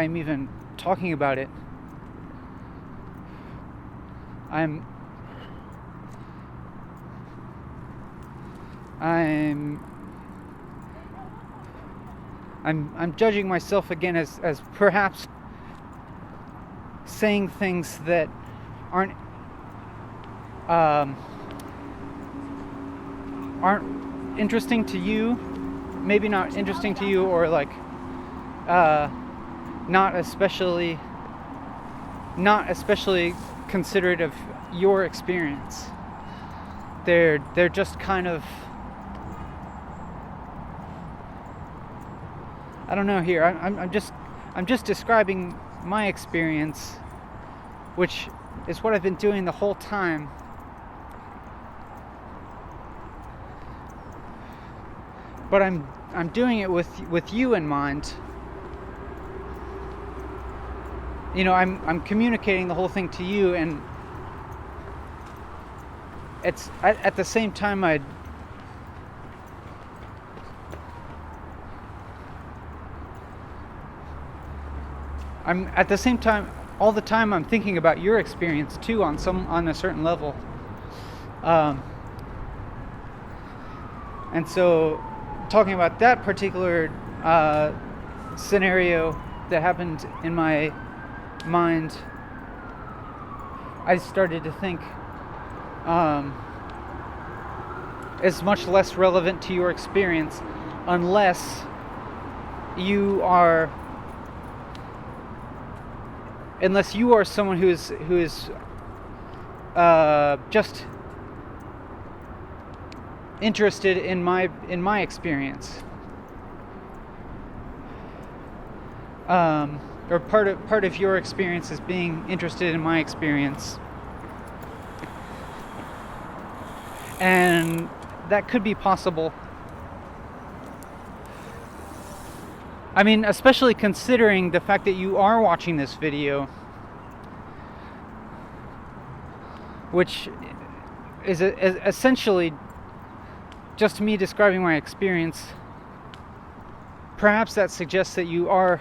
I'm even talking about it. I'm judging myself again as perhaps saying things that aren't interesting to you, maybe not interesting to you, or like not especially considerate of your experience. They're just kind of, I don't know. Here I'm just describing my experience, which is what I've been doing the whole time. But I'm doing it with you in mind. I'm communicating the whole thing to you, and it's at the same time all the time I'm thinking about your experience too, on a certain level. And so, talking about that particular scenario that happened in my mind, I started to think it's much less relevant to your experience unless you are someone who is just interested in my experience, or part of your experience is being interested in my experience, and that could be possible. I mean, especially considering the fact that you are watching this video. which is essentially just me describing my experience. Perhaps that suggests that you are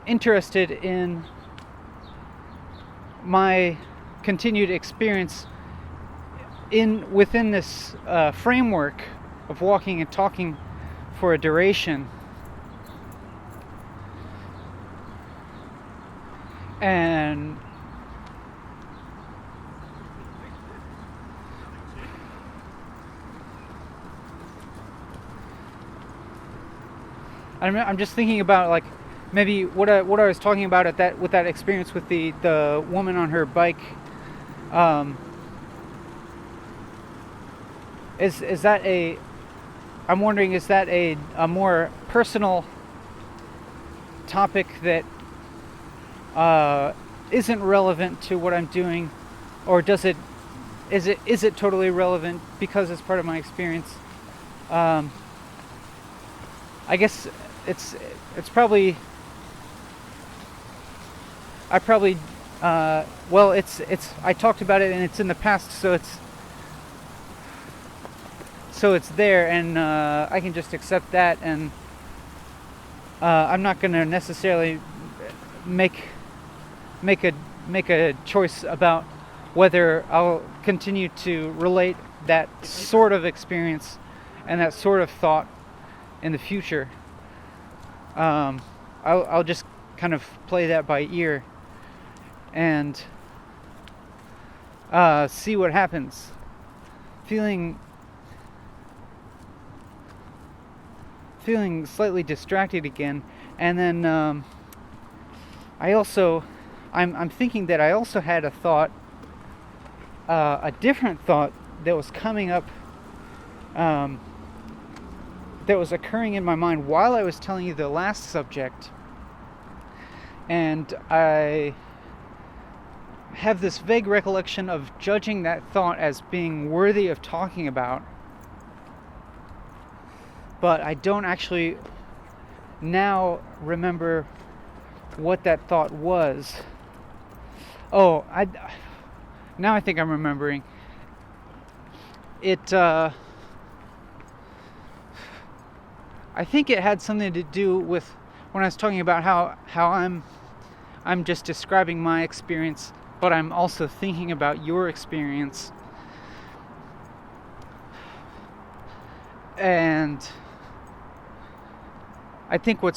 interested in my continued experience within this framework of walking and talking for a duration. And I'm just thinking about like maybe what I was talking about with that experience with the woman on her bike. Is that I'm wondering, is that a more personal topic that isn't relevant to what I'm doing, or is it totally relevant because it's part of my experience? I guess it's probably I talked about it and it's in the past, so it's there, and I can just accept that, and I'm not going to necessarily make a choice about whether I'll continue to relate that sort of experience and that sort of thought in the future. I'll just kind of play that by ear and see what happens. Feeling slightly distracted again, and then I'm thinking that I also had a thought, a different thought that was coming up, that was occurring in my mind while I was telling you the last subject, and I have this vague recollection of judging that thought as being worthy of talking about, but I don't actually now remember what that thought was. Oh, now I think I'm remembering. I think it had something to do with when I was talking about how I'm just describing my experience, but I'm also thinking about your experience. And I think what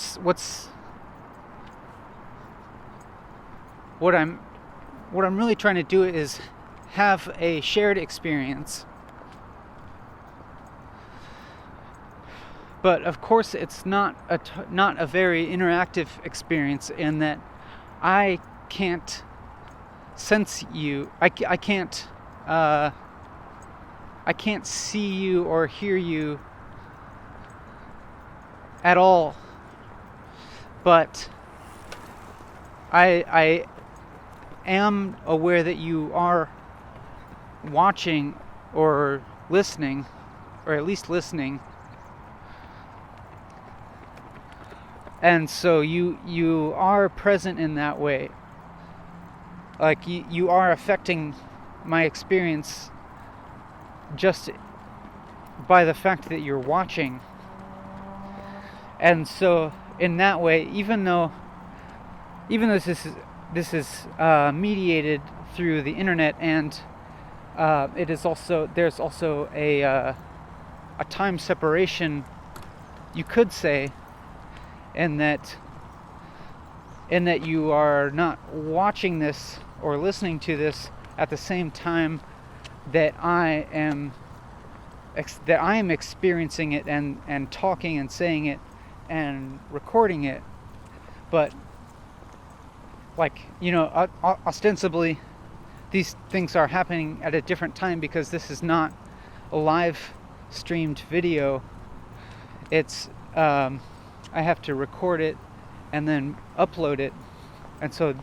I'm really trying to do is have a shared experience. But of course, it's not a very interactive experience, in that I can't sense you. I can't see you or hear you at all. But I am aware that you are watching or listening, or at least listening. And so you are present in that way. Like you are affecting my experience just by the fact that you're watching. And so in that way, even though this is mediated through the internet, and there's also a time separation, you could say, in that you are not watching this or listening to this at the same time that I am experiencing it and talking and saying it and recording it. But ostensibly these things are happening at a different time, because this is not a live streamed video. It's I have to record it and then upload it, and so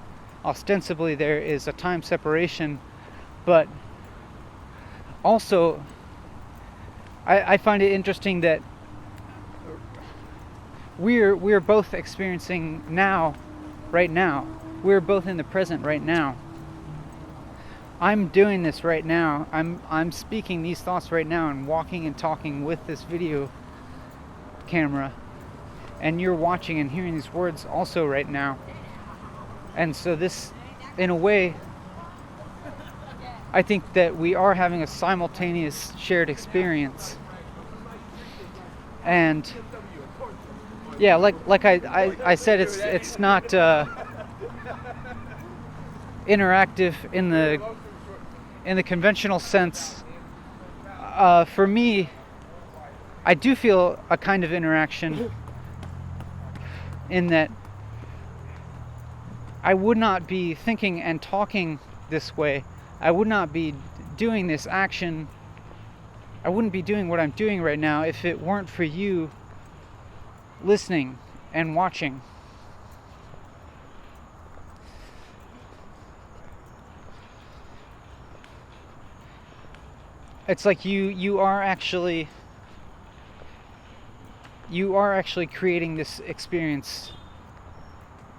ostensibly there is a time separation. But also I find it interesting that we're both experiencing right now. We're both in the present right now. I'm doing this right now. I'm speaking these thoughts right now and walking and talking with this video camera, and you're watching and hearing these words also right now. And so this, in a way, I think that we are having a simultaneous shared experience. And yeah, like I said, it's not interactive in the conventional sense. For me, I do feel a kind of interaction in that I would not be thinking and talking this way. I would not be doing this action. I wouldn't be doing what I'm doing right now if it weren't for you listening and watching. It's like you are actually creating this experience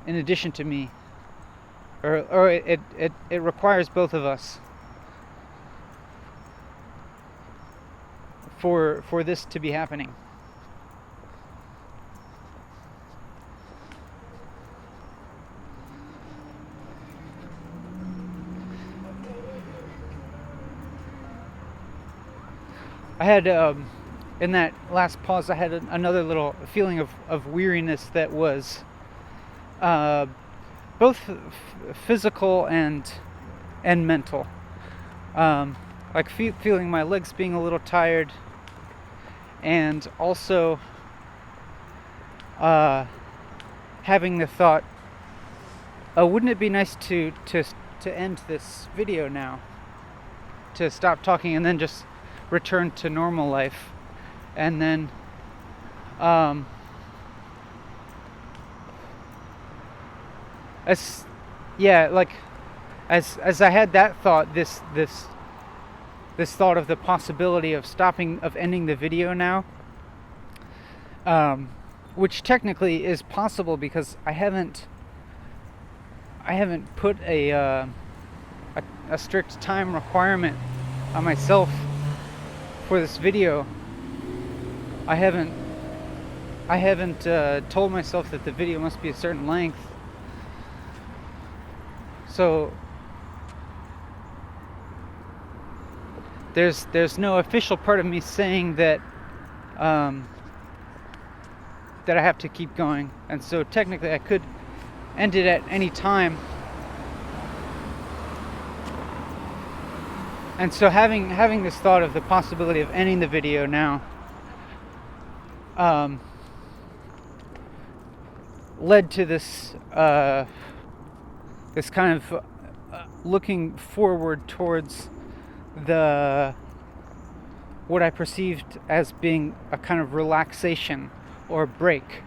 in addition to me, or it requires both of us for this to be happening. I had, in that last pause, I had another little feeling of weariness that was both physical and mental. Like feeling my legs being a little tired, and also having the thought, oh, wouldn't it be nice to end this video now? To stop talking and then just return to normal life. And then as I had that thought, this thought of the possibility of ending the video now, which technically is possible because I haven't put a strict time requirement on myself for this video. I haven't told myself that the video must be a certain length. So there's no official part of me saying that that I have to keep going, and so technically I could end it at any time. And so having this thought of the possibility of ending the video now led to this this kind of looking forward towards what I perceived as being a kind of relaxation or break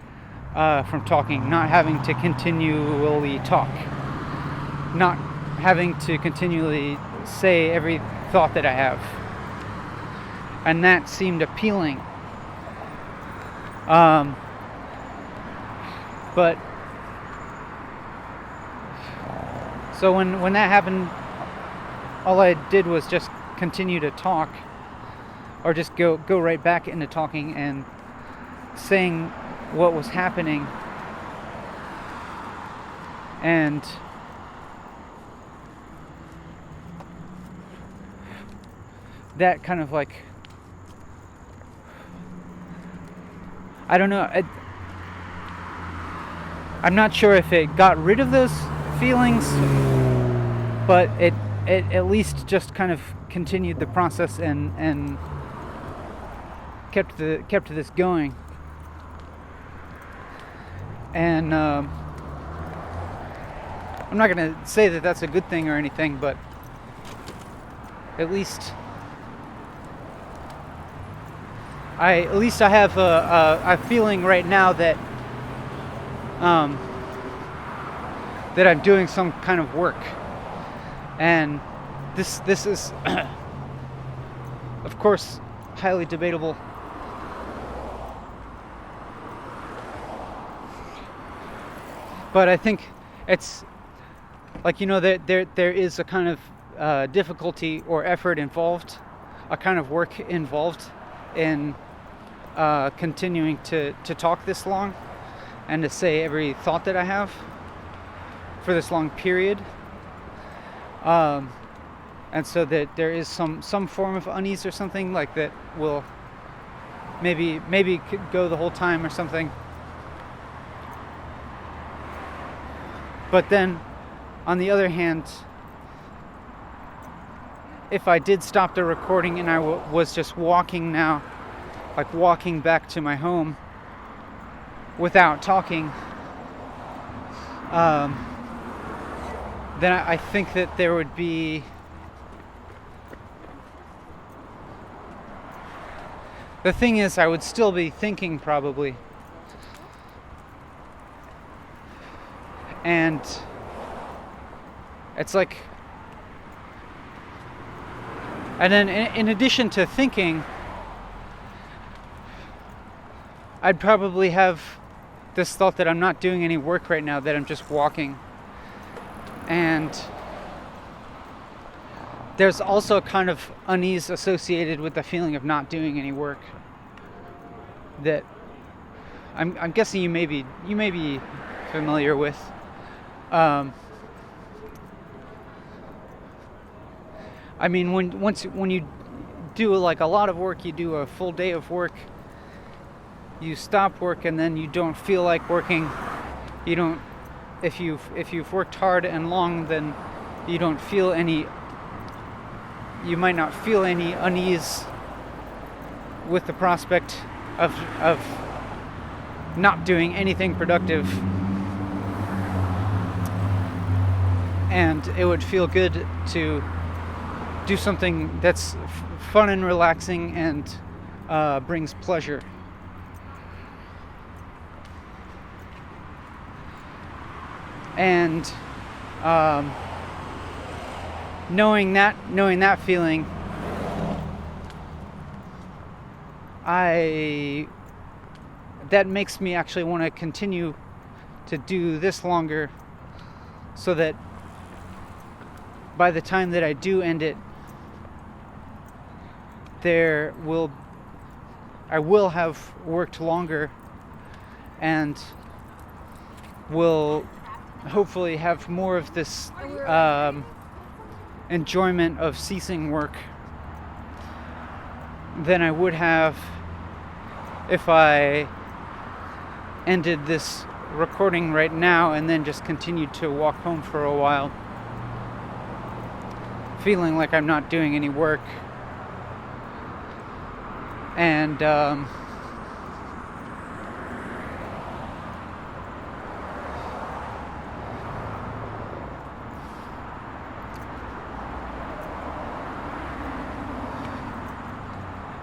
from talking, not having to continually talk, not having to continually say every thought that I have. And that seemed appealing. But so when that happened, all I did was just continue to talk, or just go right back into talking and saying what was happening. And that kind of like, I don't know, I'm not sure if it got rid of those feelings, but it at least just kind of continued the process and kept this going. And I'm not gonna say that that's a good thing or anything, but at least I have a feeling right now that that I'm doing some kind of work, and this is of course highly debatable. But I think it's like, there is a kind of difficulty or effort involved, a kind of work involved in continuing to talk this long and to say every thought that I have for this long period. And so that there is some form of unease or something like that will maybe could go the whole time or something. But then, on the other hand, if I did stop the recording and I was just walking now, like walking back to my home without talking, then I think that there would be the thing is I would still be thinking probably, and it's like, and then in addition to thinking, I'd probably have this thought that I'm not doing any work right now, that I'm just walking. And there's also kind of unease associated with the feeling of not doing any work that I'm guessing you may be familiar with. I mean, when you do like a lot of work, you do a full day of work, you stop work and then you don't feel like working. You don't. If you've worked hard and long, then you don't feel any. You might not feel any unease with the prospect of not doing anything productive, and it would feel good to do something that's fun and relaxing and brings pleasure. And knowing that feeling, that makes me actually want to continue to do this longer, so that by the time that I do end it, I will have worked longer and will hopefully have more of this enjoyment of ceasing work than I would have if I ended this recording right now and then just continued to walk home for a while, feeling like I'm not doing any work. And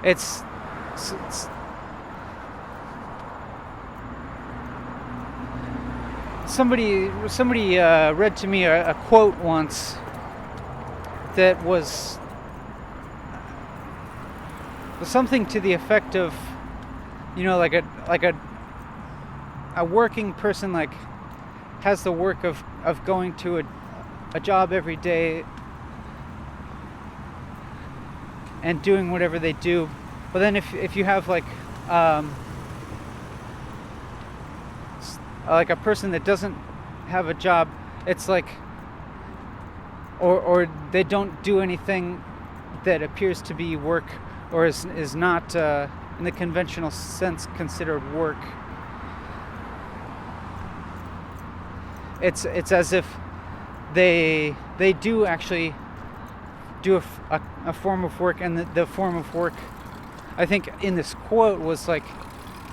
it's somebody read to me a quote once that was something to the effect of, like a working person like has the work of going to a job every day and doing whatever they do. But then if you have like a person that doesn't have a job, it's like, or they don't do anything that appears to be work, or is not in the conventional sense considered work. It's as if they do actually do a form of work, and the form of work, I think in this quote, was like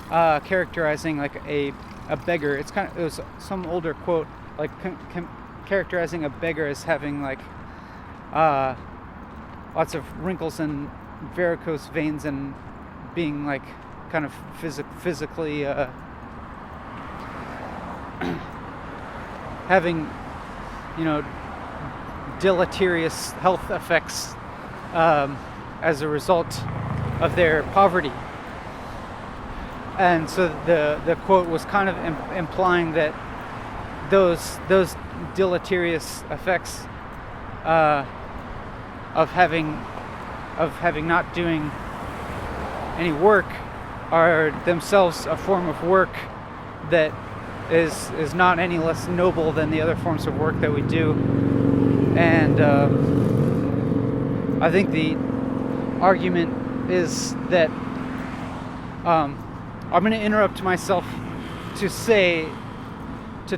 characterizing like a beggar. It was some older quote, like characterizing a beggar as having like lots of wrinkles and varicose veins and being like kind of physically having deleterious health effects as a result of their poverty. And so the quote was kind of implying that those deleterious effects of having not doing any work are themselves a form of work that is not any less noble than the other forms of work that we do. And I think the argument is that I'm going to interrupt myself to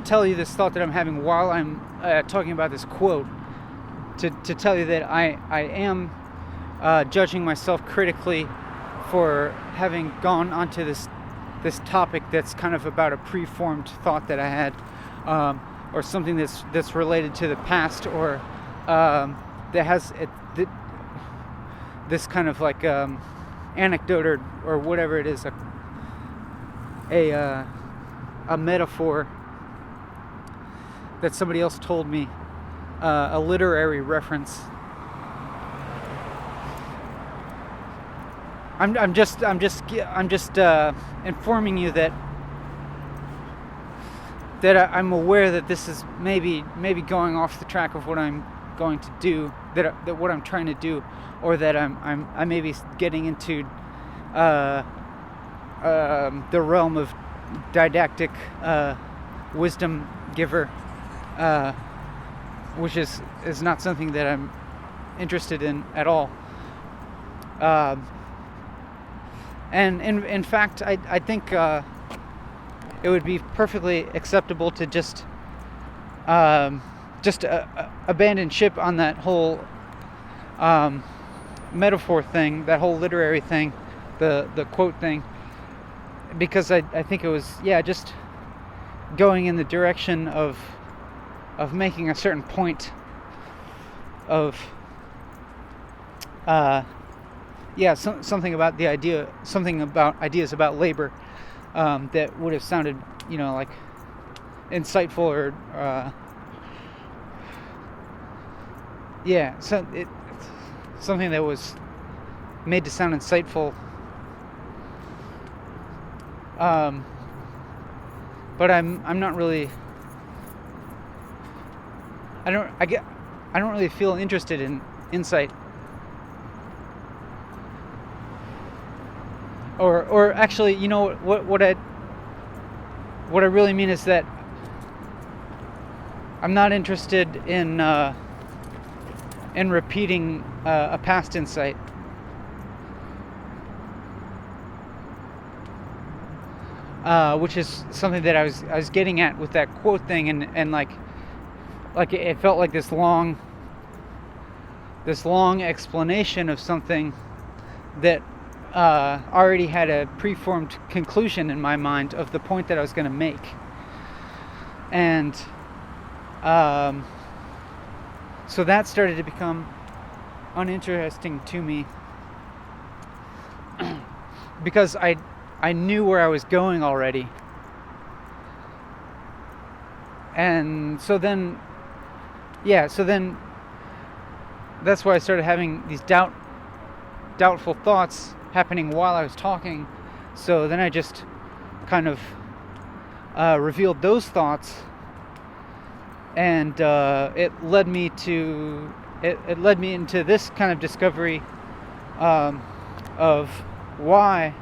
tell you this thought that I'm having while I'm talking about this quote, to tell you that I am judging myself critically for having gone onto this topic that's kind of about a preformed thought that I had, or something that's related to the past, or that has this kind of like anecdote or whatever it is, a metaphor that somebody else told me, a literary reference. I'm just informing you that I'm aware that this is maybe going off the track of what I'm going to do, that what I'm trying to do, or that I may be getting into the realm of didactic wisdom giver, which is not something that I'm interested in at all. And in fact, I think it would be perfectly acceptable to just abandon ship on that whole metaphor thing, that whole literary thing, the quote thing, because I think it was just going in the direction of making a certain point of something about the idea, something about ideas about labor that would have sounded, like insightful, or something that was made to sound insightful. But I'm not really. I don't really feel interested in insight. Or actually, what I really mean is that I'm not interested in repeating a past insight. Which is something that I was getting at with that quote thing, and like it felt like this long explanation of something that already had a preformed conclusion in my mind of the point that I was going to make. And so that started to become uninteresting to me because I knew where I was going already. And so then that's why I started having these doubtful thoughts happening while I was talking. So then I just kind of revealed those thoughts, and it led me into this kind of discovery of why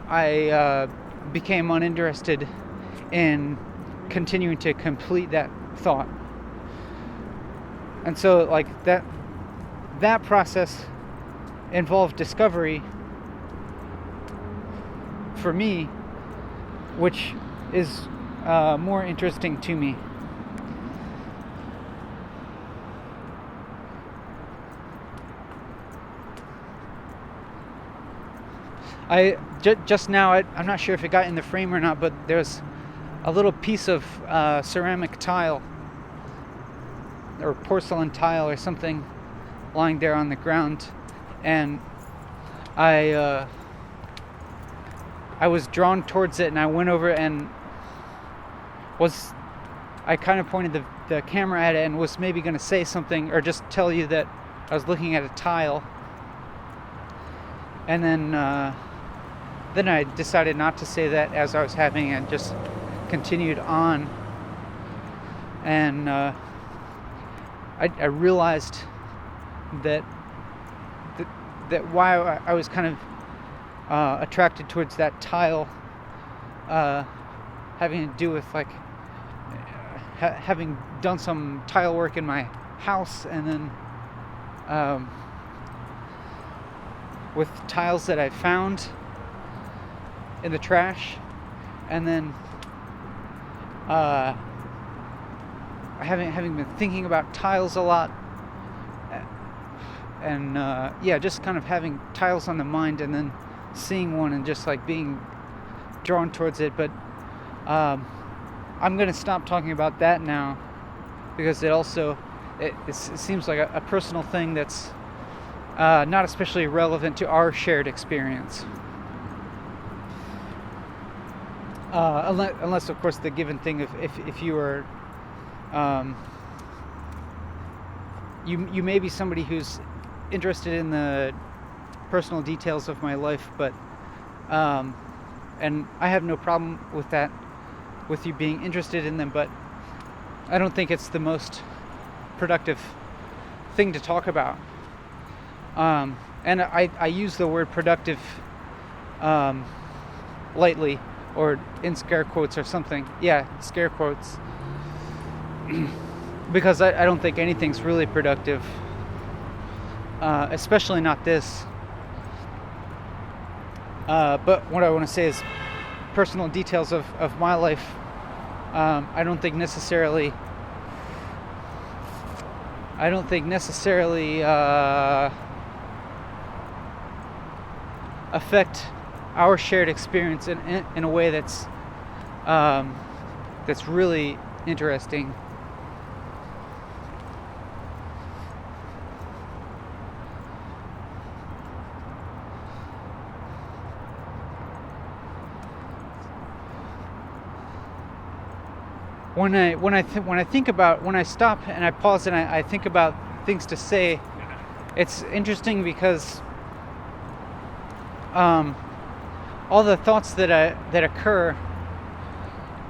I became uninterested in continuing to complete that thought. And so like that process involved discovery for me, which is more interesting to me. Just now, I'm not sure if it got in the frame or not, but there's a little piece of ceramic tile or porcelain tile or something lying there on the ground, and I was drawn towards it, and I went over and I kind of pointed the camera at it and was maybe going to say something or just tell you that I was looking at a tile, and then I decided not to say that as I was having it, just continued on, and I realized that why I was kind of attracted towards that tile, having to do with like having done some tile work in my house, and then with tiles that I found in the trash, and then having been thinking about tiles a lot, and just kind of having tiles on the mind, and then seeing one and just like being drawn towards it. But I'm going to stop talking about that now, because it seems like a personal thing that's not especially relevant to our shared experience. Unless, of course, the given thing of if you are, you may be somebody who's interested in the personal details of my life, but and I have no problem with that, with you being interested in them, but I don't think it's the most productive thing to talk about. And I use the word productive lightly, or in scare quotes or something. Yeah, scare quotes. Because I don't think anything's really productive. Especially not this. But what I want to say is personal details of my life, I don't think necessarily affect our shared experience in a way that's really interesting. When I stop and I pause and I think about things to say, it's interesting because all the thoughts that occur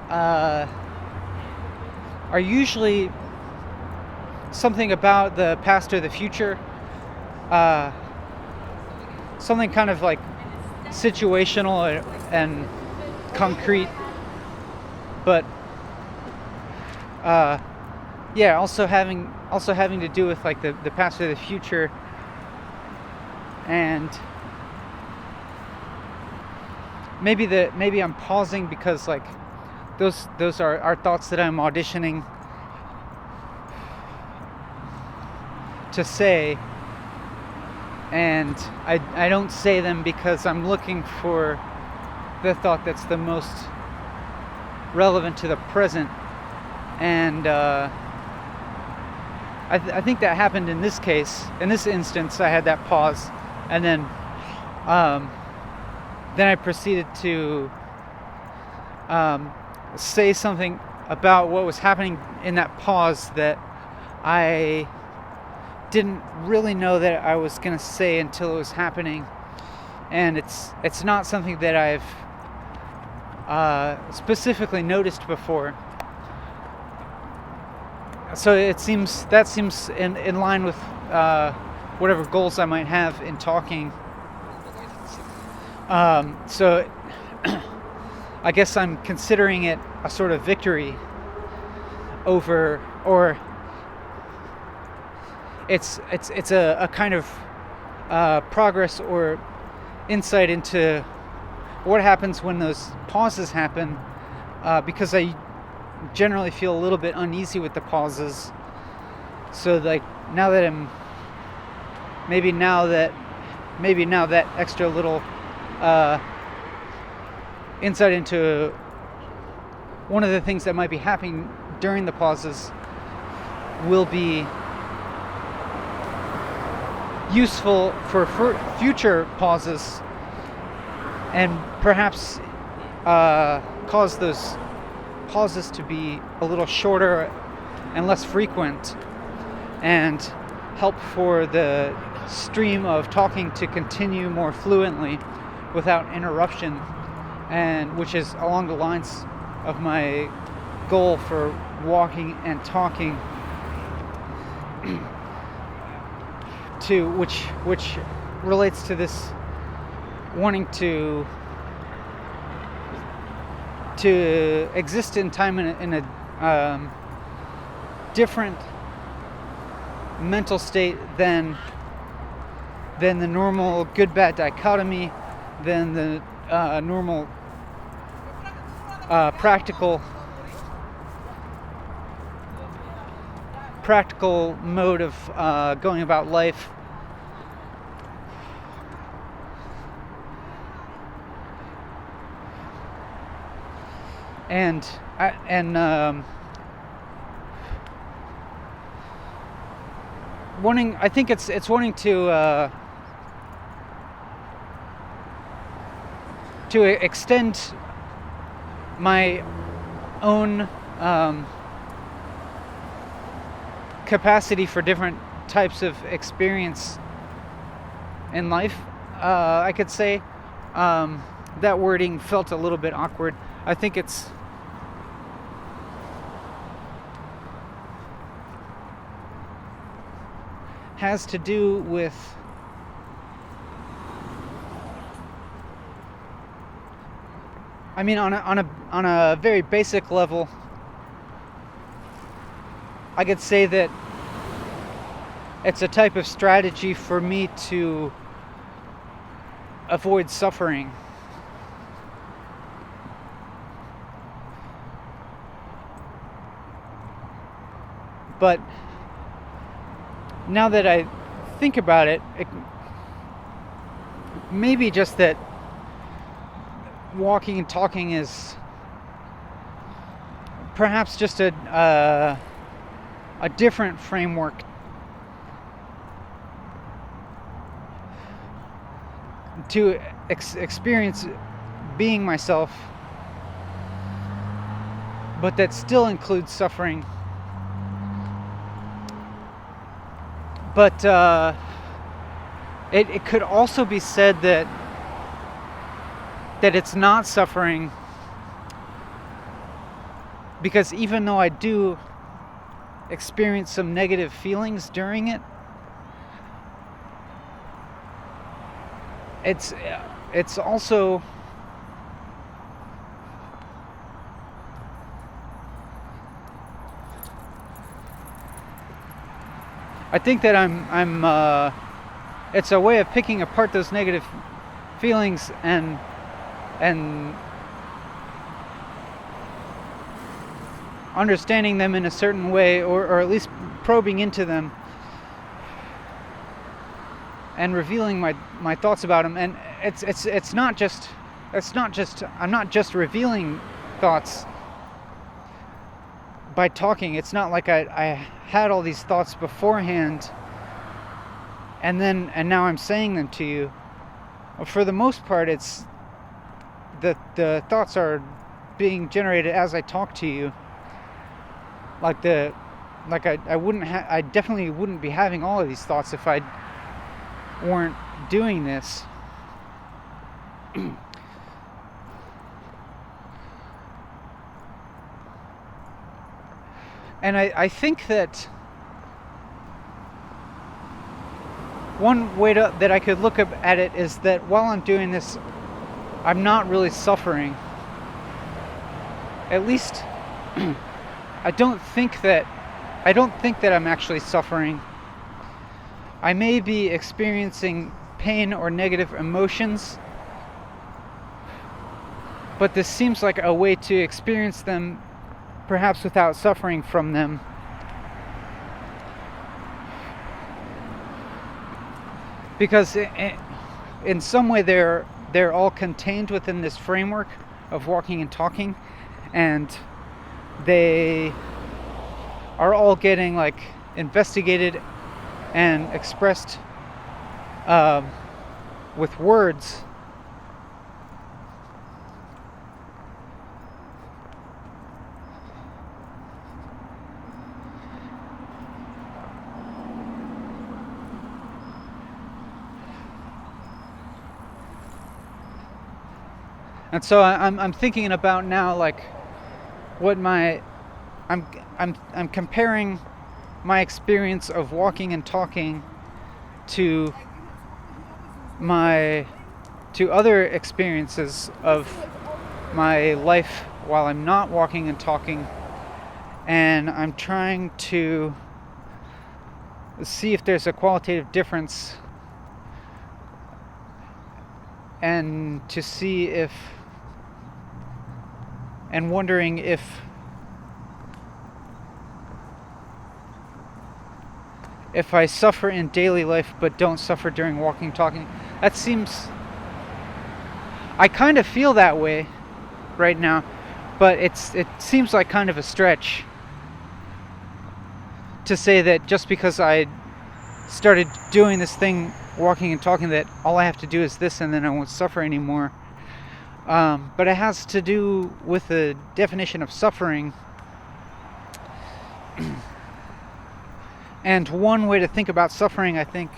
are usually something about the past or the future, something kind of like situational and concrete, but also having to do with like the past or the future, and maybe I'm pausing because like those are thoughts that I'm auditioning to say, and I don't say them because I'm looking for the thought that's the most relevant to the present. And I think that happened in this case. In this instance, I had that pause, and then I proceeded to say something about what was happening in that pause that I didn't really know that I was going to say until it was happening. And it's not something that I've specifically noticed before. So that seems in line with whatever goals I might have in talking. So I guess I'm considering it a sort of victory over, or it's a kind of progress or insight into what happens when those pauses happen, because I generally feel a little bit uneasy with the pauses. So like now that extra little insight into one of the things that might be happening during the pauses will be useful for future pauses, and perhaps cause those pauses to be a little shorter and less frequent, and help for the stream of talking to continue more fluently without interruption, and which is along the lines of my goal for walking and talking. to which relates to this wanting to exist in time in a different mental state than the normal good-bad dichotomy, than the normal practical mode of going about life. And wanting, I think it's wanting to extend my own capacity for different types of experience in life. I could say that wording felt a little bit awkward. I think it's has to do with on a very basic level, I could say that it's a type of strategy for me to avoid suffering. But now that I think about it, maybe just that walking and talking is perhaps just a different framework to experience being myself, but that still includes suffering. But it could also be said that it's not suffering, because even though I do experience some negative feelings during it, it's also I think that I'm it's a way of picking apart those negative feelings and understanding them in a certain way, or at least probing into them and revealing my thoughts about them. And it's not just I'm not just revealing thoughts by talking. It's not like I had all these thoughts beforehand and now I'm saying them to you. For the most part, it's the thoughts are being generated as I talk to you. I definitely wouldn't be having all of these thoughts if I weren't doing this. And I think that one way that I could look at it is that while I'm doing this, I'm not really suffering. At least I don't think that I'm actually suffering. I may be experiencing pain or negative emotions, but this seems like a way to experience them perhaps without suffering from them. Because in some way they're all contained within this framework of walking and talking, and they are all getting like investigated and expressed with words. And so I'm thinking about now, like, what I'm comparing my experience of walking and talking to other experiences of my life while I'm not walking and talking, and I'm trying to see if there's a qualitative difference, and to see if, and wondering if I suffer in daily life but don't suffer during walking talking. That seems, I kind of feel that way right now, but it seems like kind of a stretch to say that just because I started doing this thing, walking and talking, that all I have to do is this and then I won't suffer anymore. But it has to do with the definition of suffering. And one way to think about suffering, I think,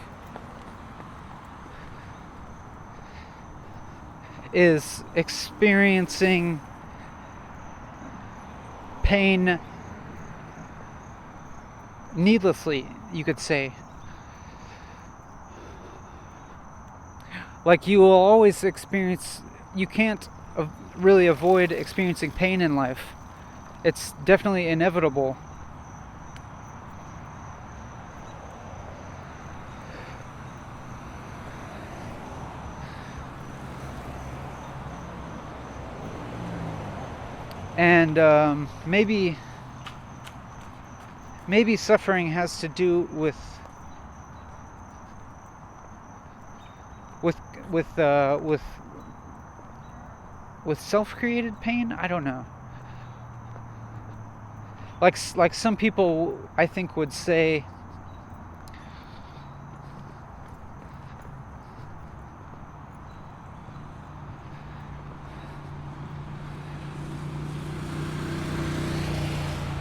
is experiencing pain needlessly, you could say. Like, you will always experience, you can't really avoid experiencing pain in life. It's definitely inevitable. And maybe suffering has to do with self-created pain. I don't know. Like some people, I think, would say,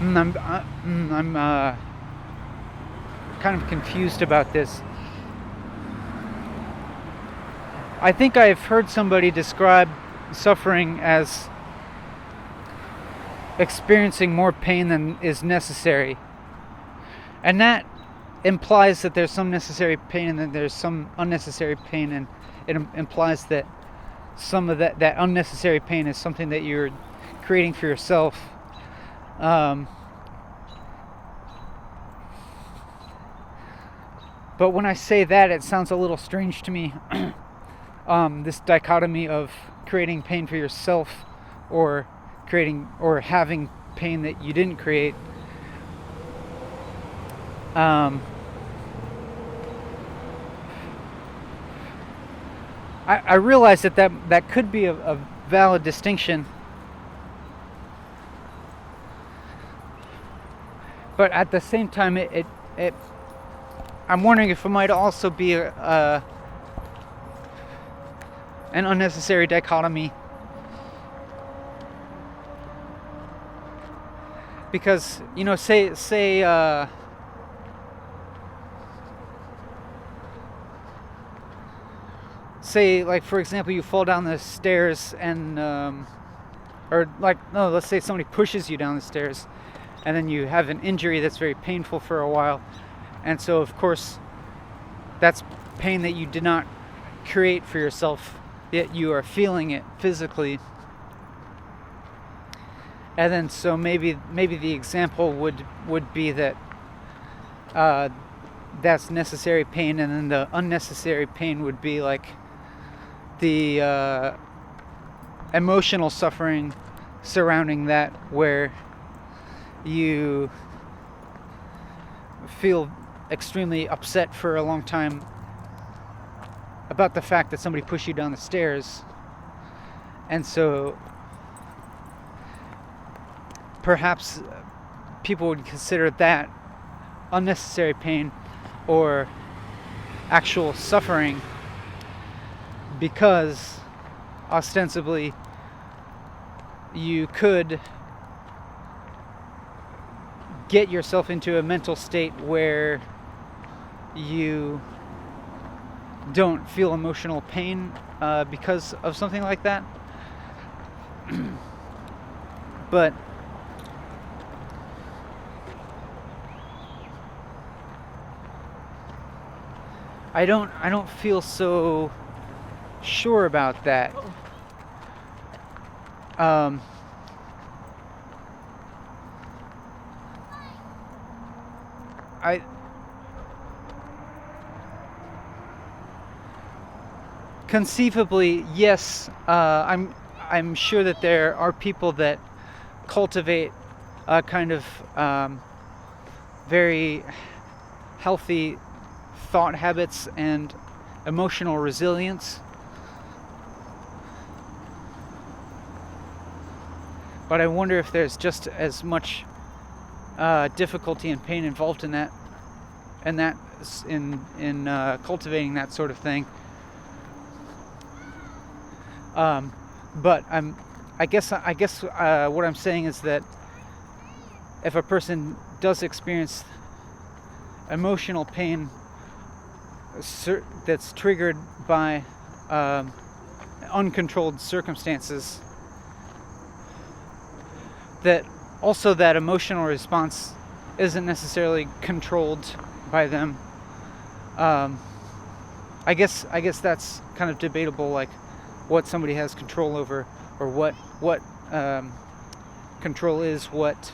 I'm kind of confused about this. I think I've heard somebody describe suffering as experiencing more pain than is necessary. And that implies that there's some necessary pain and then there's some unnecessary pain, and it implies that some of that unnecessary pain is something that you're creating for yourself. But when I say that, it sounds a little strange to me. This dichotomy of creating pain for yourself or having pain that you didn't create. I realize that could be a valid distinction. But at the same time, I'm wondering if it might also be an unnecessary dichotomy. Because, say like, for example, you fall down the stairs and let's say somebody pushes you down the stairs and then you have an injury that's very painful for a while, and so of course that's pain that you did not create for yourself, yet you are feeling it physically. And then so maybe the example would be that that's necessary pain, and then the unnecessary pain would be like the emotional suffering surrounding that, where you feel extremely upset for a long time about the fact that somebody pushed you down the stairs, and so perhaps people would consider that unnecessary pain or actual suffering, because ostensibly you could get yourself into a mental state where you don't feel emotional pain because of something like that. But I don't feel so sure about that. Um, I conceivably, yes. I'm sure that there are people that cultivate a kind of very healthy thought habits and emotional resilience. But I wonder if there's just as much difficulty and pain involved in that, and that in cultivating that sort of thing. But I guess what I'm saying is that if a person does experience emotional pain that's triggered by uncontrolled circumstances, that also that emotional response isn't necessarily controlled by them. I guess that's kind of debatable, like what somebody has control over, or what control is, what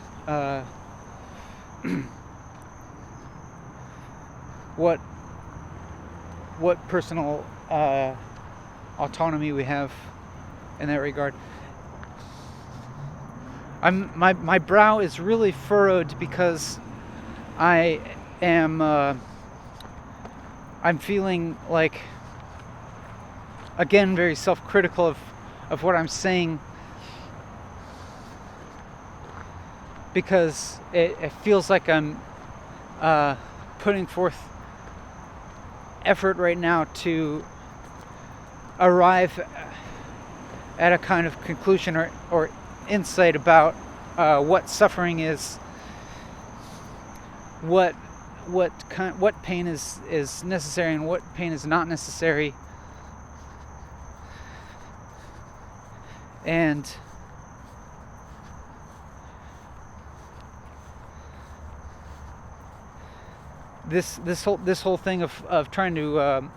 what personal autonomy we have in that regard. My brow is really furrowed because I am I'm feeling like, again, very self-critical of what I'm saying, because it feels like I'm putting forth effort right now to arrive at a kind of conclusion or insight about what suffering is, what pain is necessary and what pain is not necessary, and this whole thing of trying to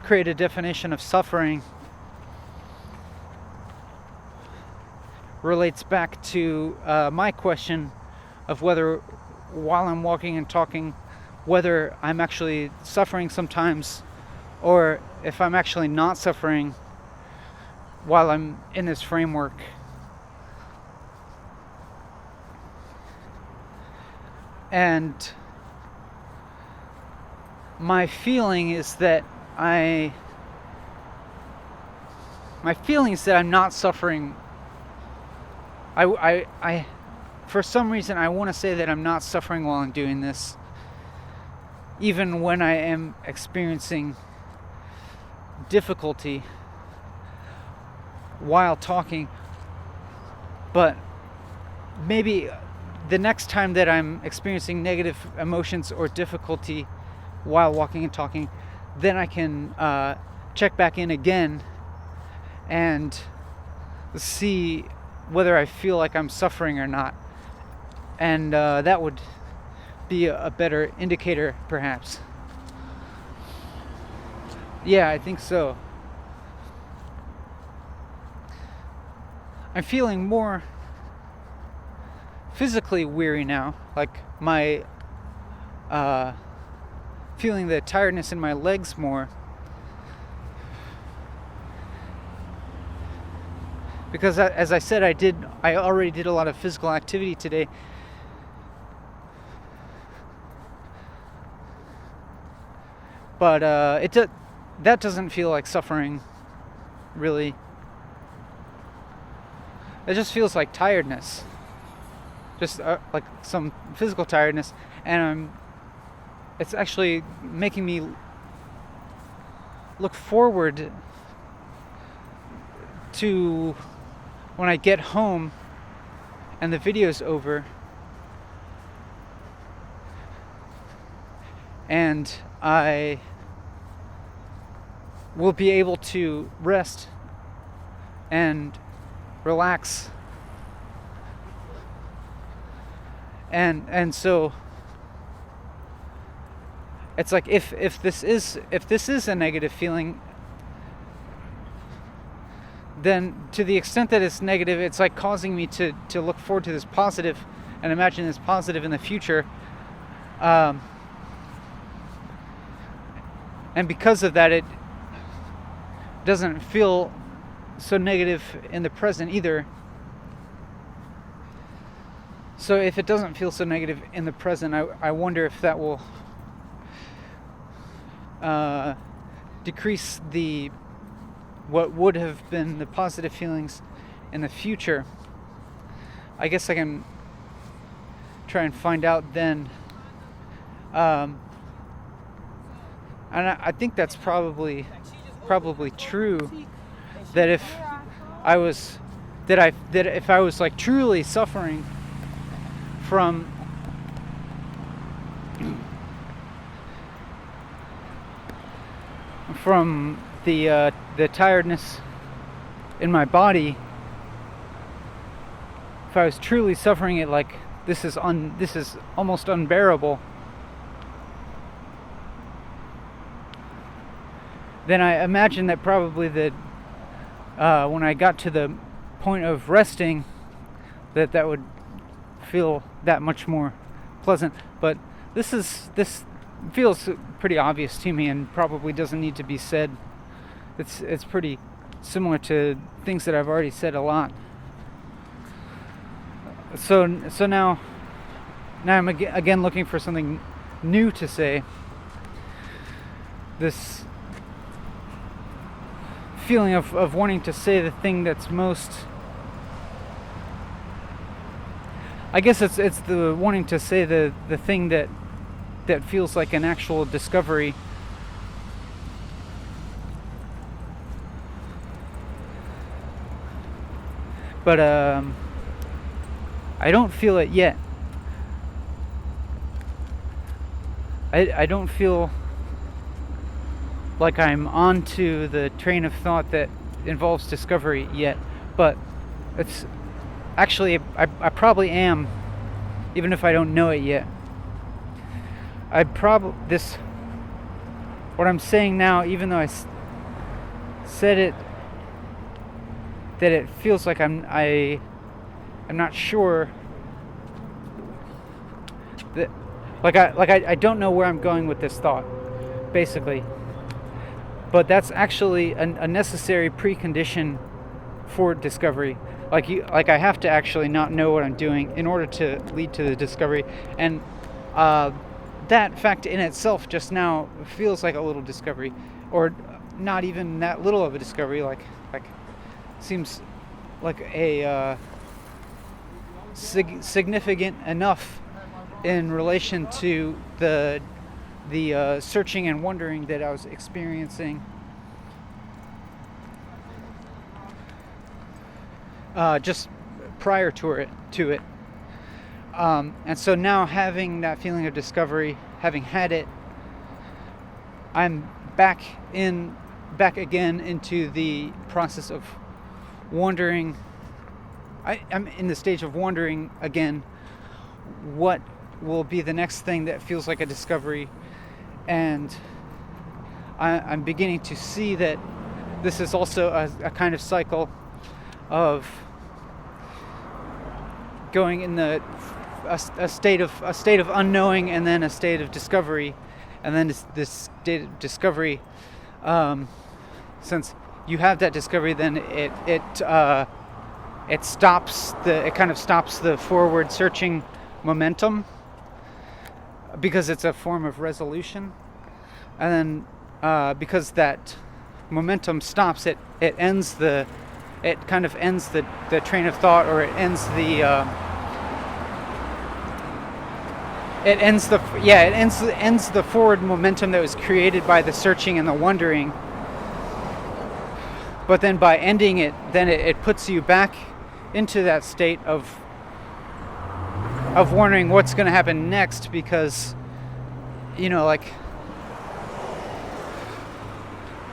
create a definition of suffering relates back to my question of whether, while I'm walking and talking, whether I'm actually suffering sometimes, or if I'm actually not suffering while I'm in this framework. And my feeling is that I'm not suffering. I for some reason I want to say that I'm not suffering while I'm doing this, even when I am experiencing difficulty while talking. But maybe the next time that I'm experiencing negative emotions or difficulty while walking and talking, then I can check back in again and see whether I feel like I'm suffering or not. And that would be a better indicator, perhaps. Yeah, I think so. I'm feeling more physically weary now, like my feeling the tiredness in my legs more, because as I said, I already did a lot of physical activity today, but that doesn't feel like suffering, really. It just feels like tiredness, just like some physical tiredness, and it's actually making me look forward to when I get home and the video's over and I will be able to rest and relax, and so it's like if this is a negative feeling, then to the extent that it's negative, it's like causing me to look forward to this positive and imagine this positive in the future. And because of that, it doesn't feel so negative in the present either. So if it doesn't feel so negative in the present, I wonder if that will decrease what would have been the positive feelings in the future. I guess I can try and find out then. And I think that's probably true. That if I was like truly suffering from the tiredness in my body, if I was truly suffering it, like this is almost unbearable, then I imagine that probably that when I got to the point of resting, that would feel that much more pleasant. But this feels pretty obvious to me and probably doesn't need to be said. It's pretty similar to things that I've already said a lot. So now I'm again looking for something new to say. This feeling of wanting to say the thing that's most, I guess it's the wanting to say the thing that feels like an actual discovery. But I don't feel it yet. I don't feel like I'm onto the train of thought that involves discovery yet, but it's actually I probably am, even if I don't know it yet. What I'm saying now, even though I said it, that it feels like I'm not sure that I don't know where I'm going with this thought, basically. But that's actually a necessary precondition for discovery. Like I have to actually not know what I'm doing in order to lead to the discovery. And that fact in itself just now feels like a little discovery, or not even that little of a discovery. Like seems like a significant enough in relation to the searching and wondering that I was experiencing just prior to it. And so now, having that feeling of discovery, having had it, I'm back again into the process of wondering. I'm in the stage of wondering again what will be the next thing that feels like a discovery. And I'm beginning to see that this is also a kind of cycle of going in a state of unknowing, and then a state of discovery, and then this state of discovery. Since you have that discovery, then it kind of stops the forward searching momentum, because it's a form of resolution. And then because that momentum stops, it kind of ends the train of thought, or it ends the forward momentum that was created by the searching and the wondering. But then by ending it, then it puts you back into that state of wondering what's going to happen next, because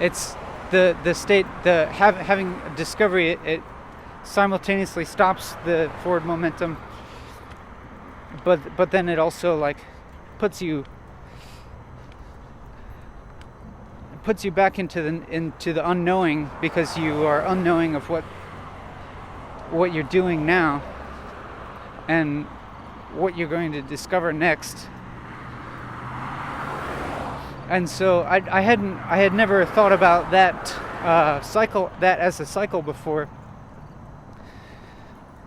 it's the state, having discovery, it simultaneously stops the forward momentum, but then it also puts you puts you back into the unknowing, because you are unknowing of what you're doing now and what you're going to discover next. And so I had never thought about that cycle, that as a cycle before.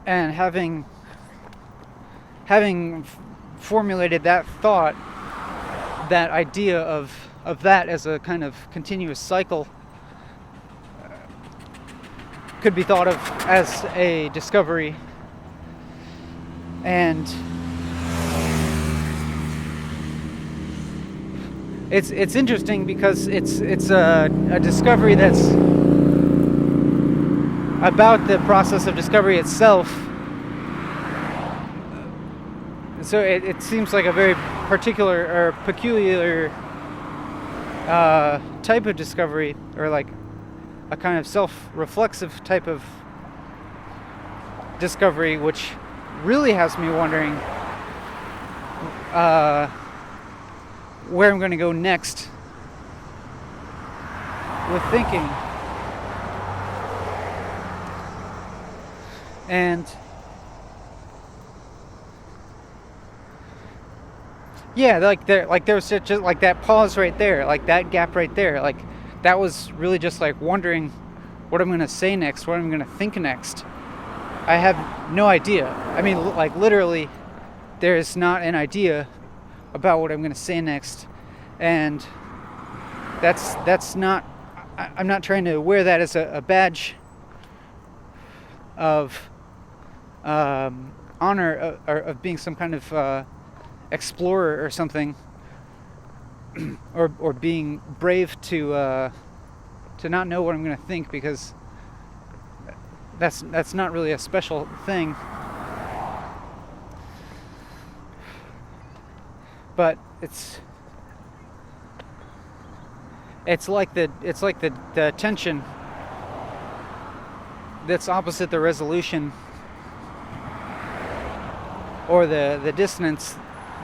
And having formulated that thought, that idea of that as a kind of continuous cycle, could be thought of as a discovery. And it's interesting because it's a discovery that's about the process of discovery itself. So it seems like a very particular or peculiar type of discovery, or like a kind of self-reflexive type of discovery, which really has me wondering where I'm going to go next with thinking. And yeah, there was just like that pause right there, like that gap right there, like that was really just like wondering what I'm going to say next, what I'm going to think next. I have no idea. I mean, like literally, there's not an idea about what I'm going to say next, and that's not. I'm not trying to wear that as a badge of honor, or of being some kind of explorer or something, or being brave to not know what I'm going to think, because that's not really a special thing. But it's like the tension that's opposite the resolution, or the dissonance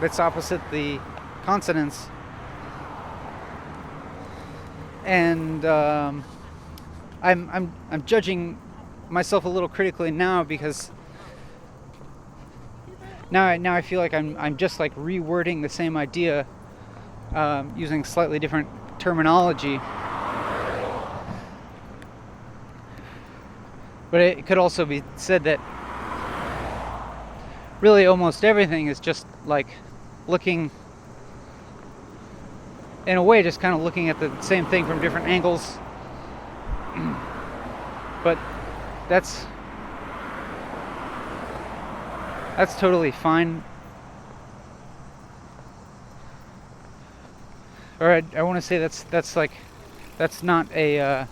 that's opposite the consonance. And I'm judging myself a little critically now, because now I feel like I'm just like rewording the same idea, using slightly different terminology. But it could also be said that really almost everything is just like looking, in a way, just kind of looking at the same thing from different angles. But that's totally fine. Or I want to say that's not a.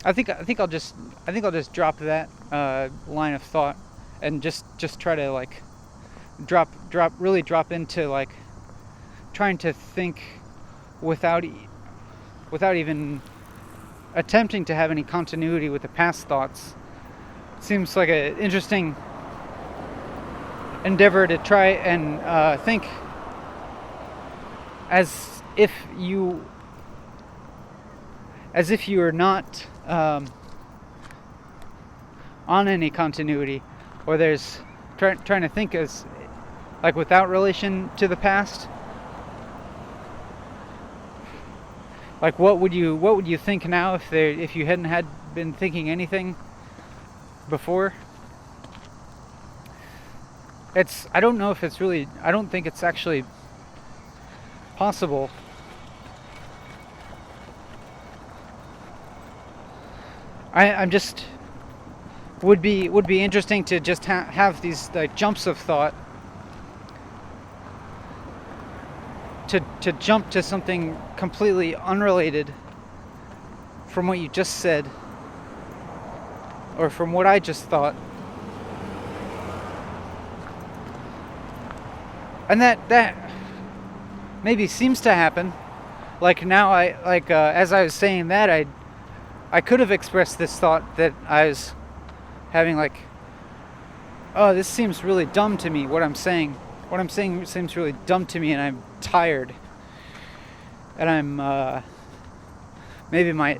I think I'll just drop that line of thought, and just try to like drop into like trying to think without even attempting to have any continuity with the past thoughts. It seems like an interesting endeavor to try and think as if you are not on any continuity, or there's trying to think as like without relation to the past. Like what would you think now if you hadn't had been thinking anything before? I don't know if it's really, I don't think it's actually possible. I'm just would be interesting to just have these like jumps of thought, to jump to something completely unrelated from what you just said, or from what I just thought. And that maybe seems to happen. Like now, as I was saying that, I could have expressed this thought that I was having, like, oh, this seems really dumb to me, what I'm saying. What I'm saying seems really dumb to me, and I'm tired. and I'm maybe my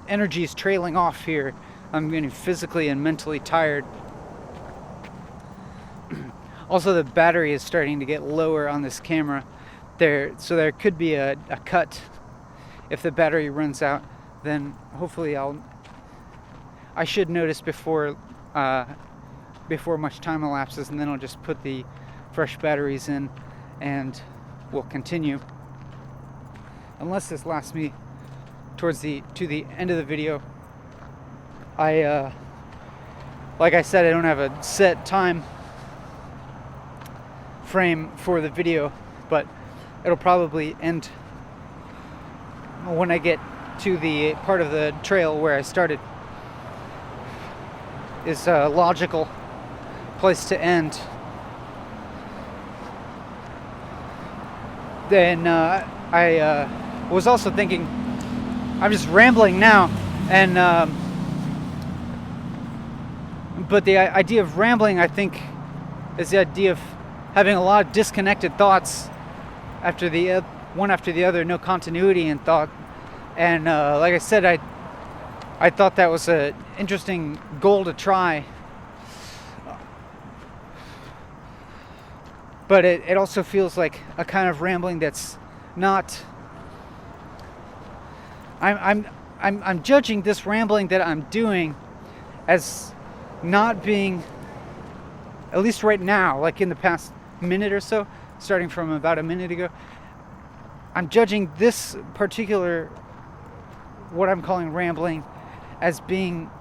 energy is trailing off here. I'm getting physically and mentally tired. Also, the battery is starting to get lower on this camera. So there could be a cut if the battery runs out. Then hopefully I should notice before much time elapses, and then I'll just put the fresh batteries in, and we'll continue. Unless this lasts me to the end of the video. Like I said, I don't have a set time frame for the video, but it'll probably end when I get to the part of the trail where I started. Is a logical place to end. Then I was also thinking, I'm just rambling now, and but the idea of rambling, I think, is the idea of having a lot of disconnected thoughts one after the other, no continuity in thought. And like I said, I thought that was an interesting goal to try. But it also feels like a kind of rambling that's not. I'm judging this rambling that I'm doing as not being, at least right now, like in the past minute or so, starting from about a minute ago, I'm judging this particular, what I'm calling rambling, as being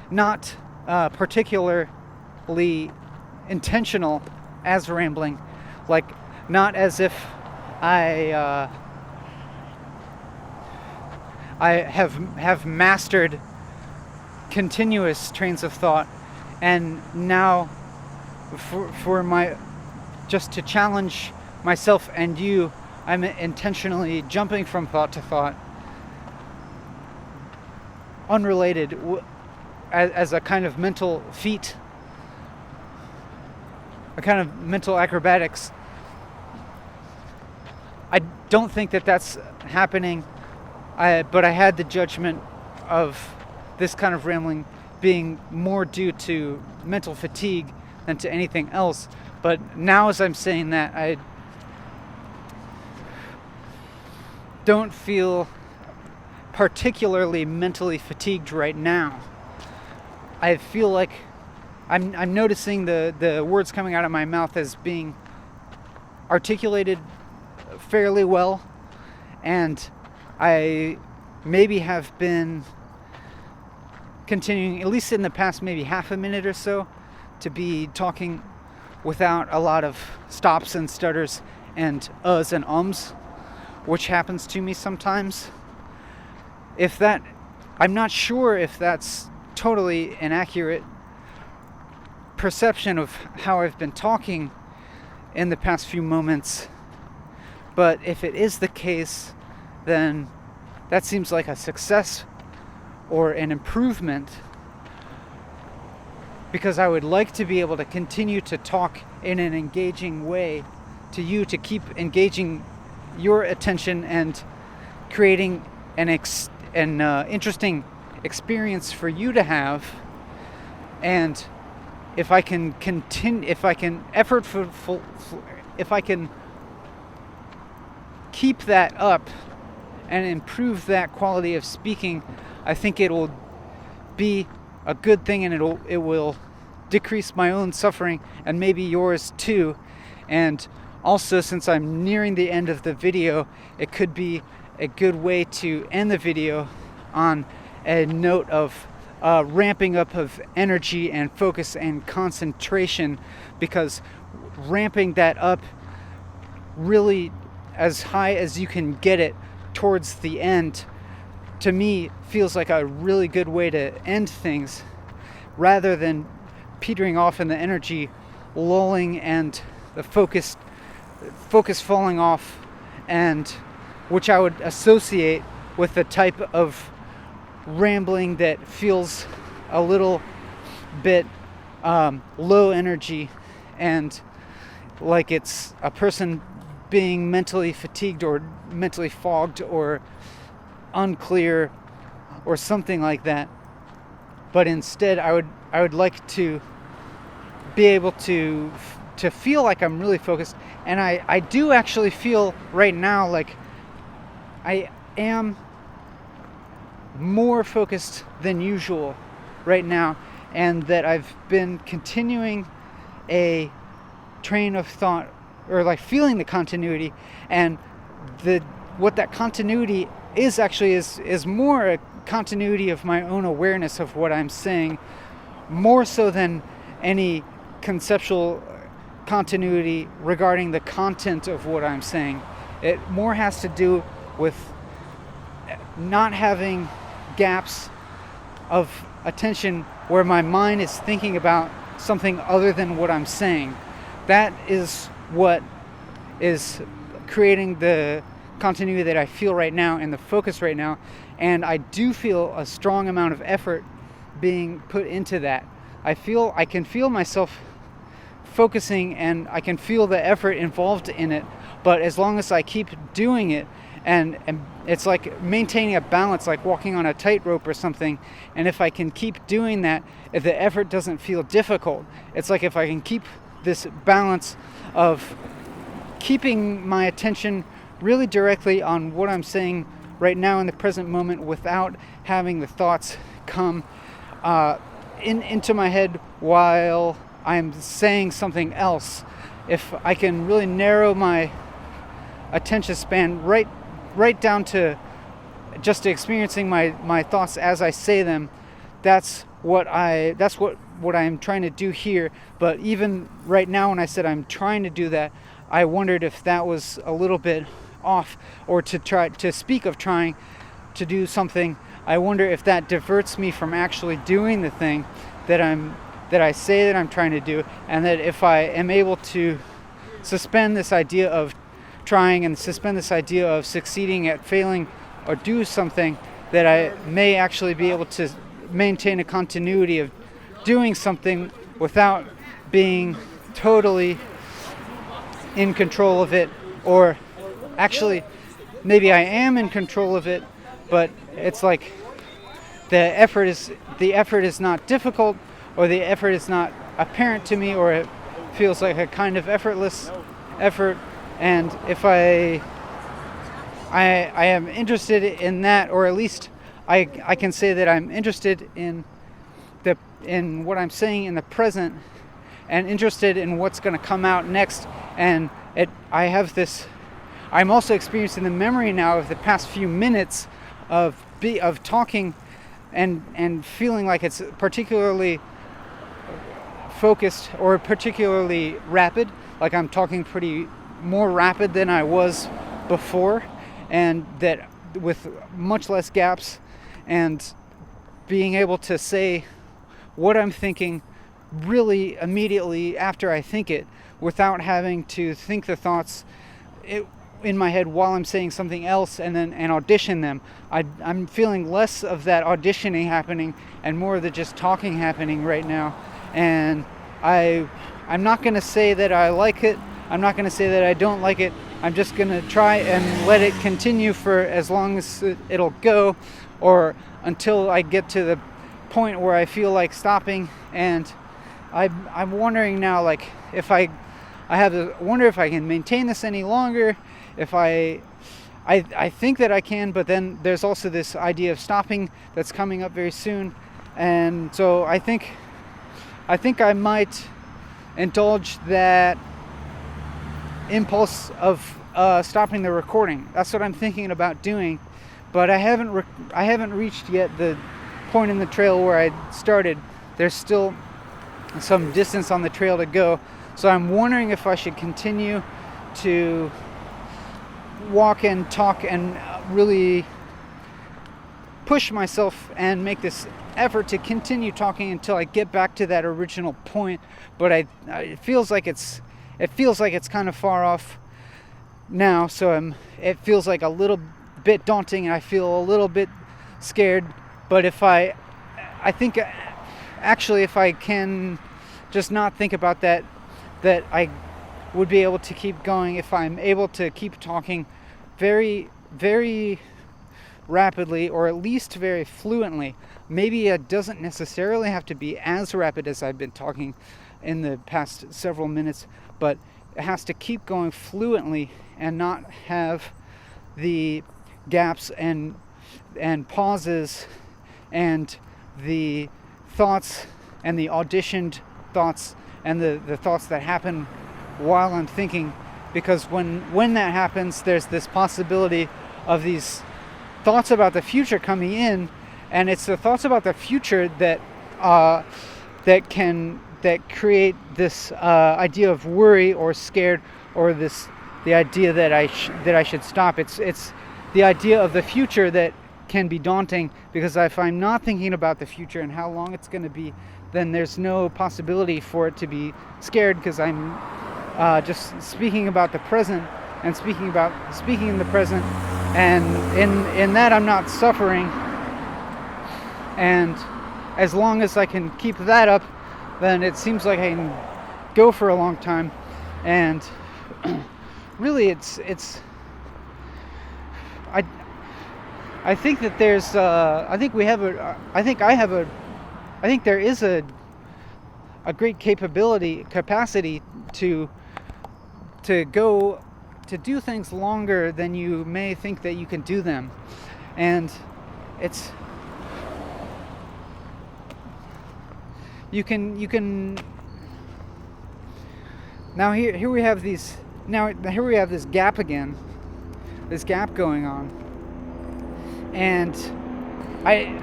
not particularly intentional as rambling, like not as if I have mastered continuous trains of thought, and now for my, just to challenge myself and you, I'm intentionally jumping from thought to thought, unrelated, as a kind of mental feat, a kind of mental acrobatics. I don't think that that's happening, but I had the judgment of this kind of rambling being more due to mental fatigue than to anything else. But now, as I'm saying that, I don't feel particularly mentally fatigued right now. I feel like I'm noticing the words coming out of my mouth as being articulated fairly well, and I maybe have been continuing, at least in the past maybe half a minute or so, to be talking without a lot of stops and stutters and uhs and ums, which happens to me sometimes. I'm not sure if that's totally an accurate perception of how I've been talking in the past few moments, but if it is the case, then that seems like a success or an improvement, because I would like to be able to continue to talk in an engaging way to you, to keep engaging your attention and creating an interesting experience for you to have. And if I can keep that up and improve that quality of speaking, I think it will be a good thing, and it will decrease my own suffering and maybe yours too. And also, since I'm nearing the end of the video, it could be a good way to end the video on a note of ramping up of energy and focus and concentration, because ramping that up really as high as you can get it towards the end, to me, feels like a really good way to end things, rather than petering off and the energy lulling and the focus falling off, and which I would associate with the type of rambling that feels a little bit low energy and like it's a person being mentally fatigued or mentally fogged or unclear or something like that. But instead, I would like to be able to feel like I'm really focused. And I do actually feel right now like I am more focused than usual right now, and that I've been continuing a train of thought, or like feeling the continuity, and what that continuity is actually is more a continuity of my own awareness of what I'm saying, more so than any conceptual continuity regarding the content of what I'm saying. It more has to do with not having gaps of attention where my mind is thinking about something other than what I'm saying. That is what is creating the continuity that I feel right now and the focus right now. And I do feel a strong amount of effort being put into that. I can feel myself focusing, and I can feel the effort involved in it. But as long as I keep doing it, and it's like maintaining a balance, like walking on a tightrope or something. And if I can keep doing that, if the effort doesn't feel difficult, it's like if I can keep this balance of keeping my attention really directly on what I'm saying right now in the present moment, without having the thoughts come into my head while I'm saying something else. If I can really narrow my attention span right down to just experiencing my thoughts as I say them, that's what I'm trying to do here. But even right now, when I said I'm trying to do that, I wondered if that was a little bit off, or to speak of trying to do something. I wonder if that diverts me from actually doing the thing that I say that I'm trying to do, and that if I am able to suspend this idea of trying and suspend this idea of succeeding at failing or do something, that I may actually be able to maintain a continuity of doing something without being totally in control of it. Or actually, maybe I am in control of it, but it's like the effort is not difficult, or the effort is not apparent to me, or it feels like a kind of effortless effort. And if I am interested in that, or at least I can say that I'm interested in what I'm saying in the present, and interested in what's going to come out next. And I'm also experiencing the memory now of the past few minutes of talking and feeling like it's particularly focused or particularly rapid, like I'm talking pretty more rapid than I was before, and that with much less gaps, and being able to say what I'm thinking really immediately after I think it, without having to think the thoughts in my head while I'm saying something else and audition them. I'm feeling less of that auditioning happening and more of the just talking happening right now. And I'm not going to say that I like it. I'm not going to say that I don't like it. I'm just going to try and let it continue for as long as it'll go, or until I get to the point where I feel like stopping. And I'm wondering now, like, if I wonder if I can maintain this any longer. If I think that I can, but then there's also this idea of stopping that's coming up very soon. And so I think I might indulge that impulse of stopping the recording. That's what I'm thinking about doing, but I haven't reached yet the point in the trail where I started. There's still some distance on the trail to go, so I'm wondering if I should continue to walk and talk and really push myself and make this effort to continue talking until I get back to that original point. But it feels like it's kind of far off now, so it feels like a little bit daunting, and I feel a little bit scared. But I think actually if I can just not think about that I would be able to keep going if I'm able to keep talking very, very rapidly, or at least very fluently. Maybe it doesn't necessarily have to be as rapid as I've been talking in the past several minutes, but it has to keep going fluently and not have the gaps and pauses and the thoughts and the auditioned thoughts and the thoughts that happen while I'm thinking, because when that happens, there's this possibility of these thoughts about the future coming in, and it's the thoughts about the future that create this idea of worry or scared, or the idea that I should stop. It's the idea of the future that can be daunting, because if I'm not thinking about the future and how long it's going to be, then there's no possibility for it to be scared, because I'm just speaking about the present and speaking in the present, and in that I'm not suffering. And as long as I can keep that up, then it seems like I can go for a long time. And really, I think that there's I think there is a great capacity to go to do things longer than you may think that you can do them. And it's you can now here we have this gap again, this gap going on. And I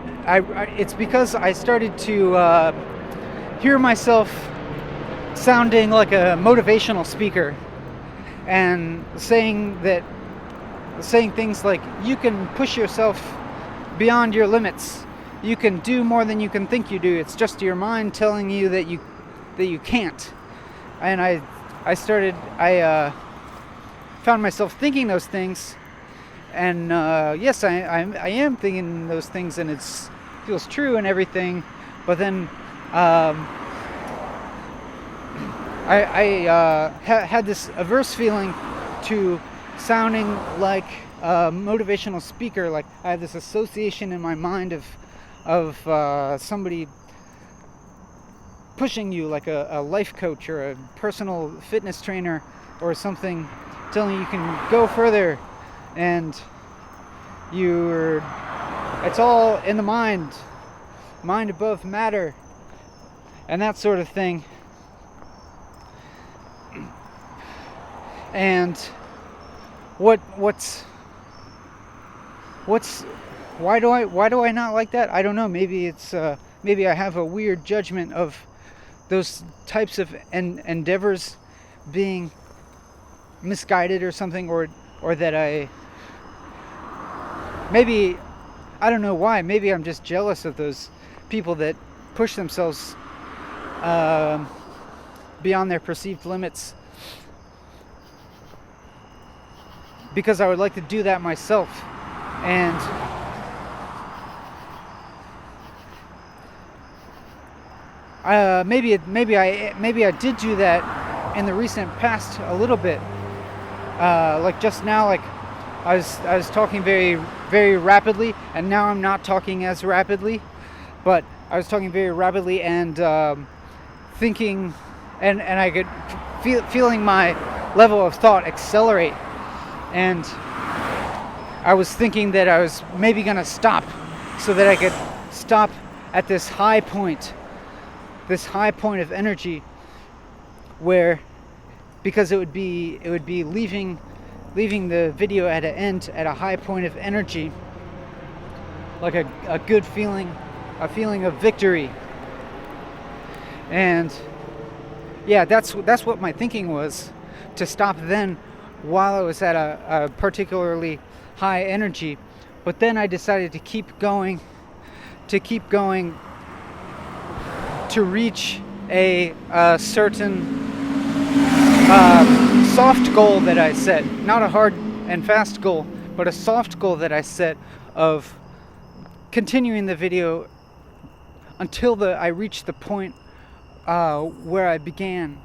it's because I started to hear myself sounding like a motivational speaker and saying things like, you can push yourself beyond your limits, you can do more than you can think you do, it's just your mind telling you that you can't. And I found myself thinking those things. And yes, I am thinking those things, and it feels true and everything. But then I had this averse feeling to sounding like a motivational speaker. Like, I have this association in my mind of somebody pushing you, like a life coach or a personal fitness trainer or something, telling you can go further. And it's all in the mind above matter, and that sort of thing. And why do I not like that? I don't know. Maybe maybe I have a weird judgment of those types of endeavors being misguided or something, or that maybe I don't know why. Maybe I'm just jealous of those people that push themselves beyond their perceived limits, because I would like to do that myself. And maybe I did do that in the recent past a little bit. Like just now, like I was talking very, very rapidly, and now I'm not talking as rapidly, but I was talking very rapidly and thinking, and I could feeling my level of thought accelerate, and I was thinking that I was maybe gonna stop, so that I could stop at this high point of energy, where, because it would be leaving the video at an end at a high point of energy, like a good feeling, a feeling of victory. And yeah, that's what my thinking was, to stop then while I was at a particularly high energy. But then I decided to keep going to reach a certain soft goal that I set, not a hard and fast goal, but a soft goal that I set of continuing the video until I reached the point where I began.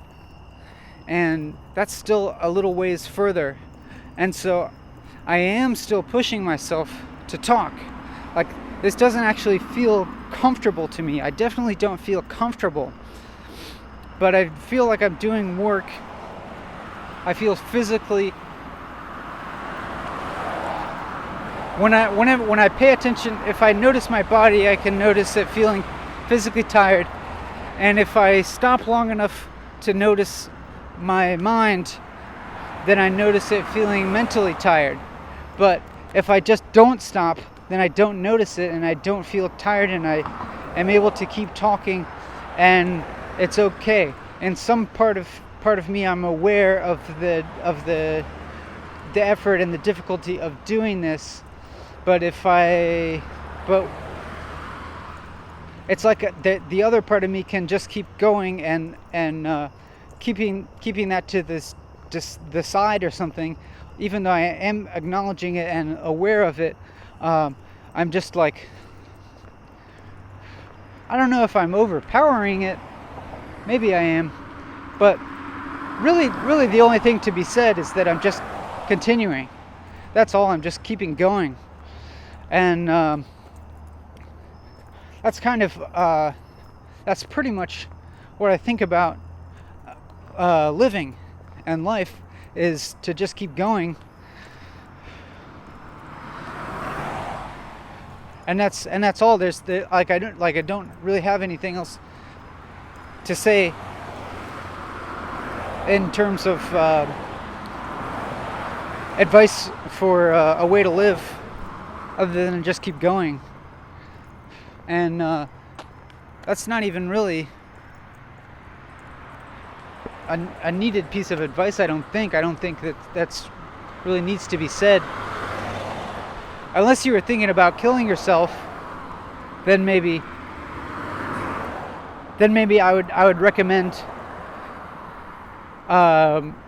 and that's still a little ways further. And so I am still pushing myself to talk. Like, this doesn't actually feel comfortable to me. I definitely don't feel comfortable, but I feel like I'm doing work. I feel physically, when I pay attention, if I notice my body, I can notice it feeling physically tired. And if I stop long enough to notice my mind, then I notice it feeling mentally tired. But if I just don't stop, then I don't notice it and I don't feel tired, and I am able to keep talking, and it's okay. In some part of me, I'm aware of the effort and the difficulty of doing this. But it's like the other part of me can just keep going and keeping that to the side or something, even though I am acknowledging it and aware of it. I'm just like, I don't know if I'm overpowering it. Maybe I am, but really the only thing to be said is that I'm just continuing. That's all. I'm just keeping going. And that's kind of that's pretty much what I think about living and life, is to just keep going. And that's all. There's I don't really have anything else to say in terms of advice for a way to live, other than just keep going. And that's not even really a needed piece of advice. I don't think that's really needs to be said. Unless you were thinking about killing yourself, then maybe I would recommend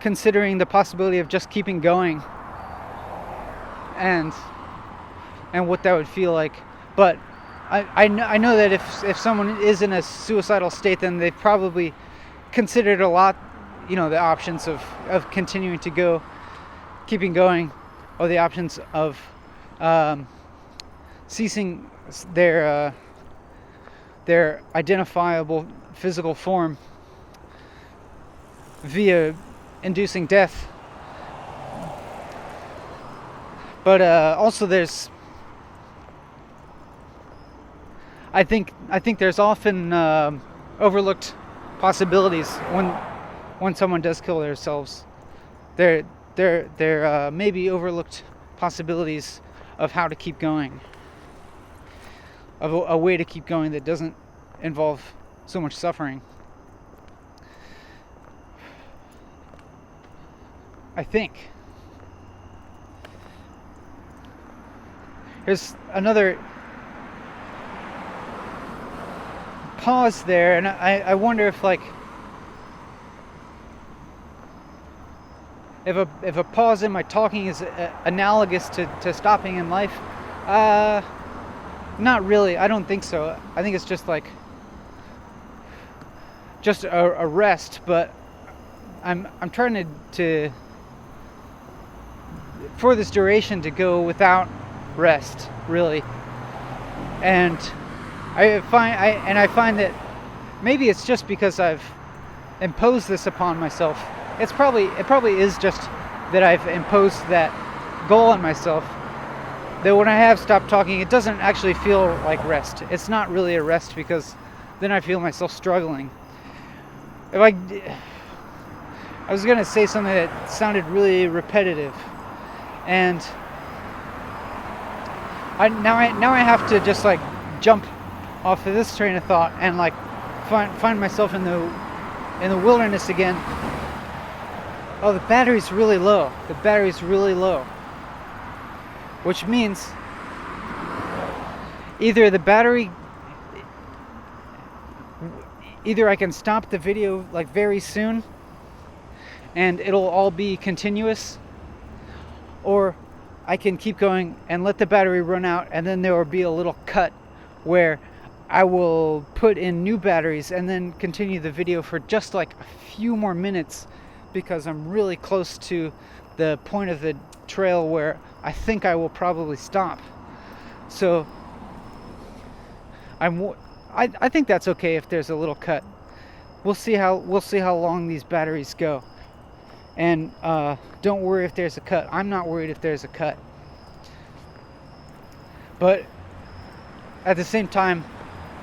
considering the possibility of just keeping going, and what that would feel like. But I know that if someone is in a suicidal state, then they've probably considered a lot, the options of continuing to go, keeping going, or the options of ceasing their identifiable physical form via inducing death. But also there's, I think there's often overlooked possibilities when someone does kill themselves. There may be overlooked possibilities of how to keep going, of a way to keep going that doesn't involve so much suffering. I think. There's another pause there, and I wonder if if a pause in my talking is analogous to stopping in life. Not really. I don't think so. I think it's just a rest. But I'm trying to for this duration to go without rest, really. And I find that maybe it's just because I've imposed this upon myself. It probably is just that I've imposed that goal on myself, that when I have stopped talking, it doesn't actually feel like rest. It's not really a rest, because then I feel myself struggling. If I was gonna say something that sounded really repetitive, and now I have to just jump off of this train of thought and find myself in the wilderness again. Oh, the battery's really low. Which means either I can stop the video very soon and it'll all be continuous, or I can keep going and let the battery run out, and then there will be a little cut where I will put in new batteries and then continue the video for just a few more minutes because I'm really close to the point of the trail where I think I will probably stop. So I think that's okay if there's a little cut. We'll see how long these batteries go. And don't worry if there's a cut. I'm not worried if there's a cut. But at the same time,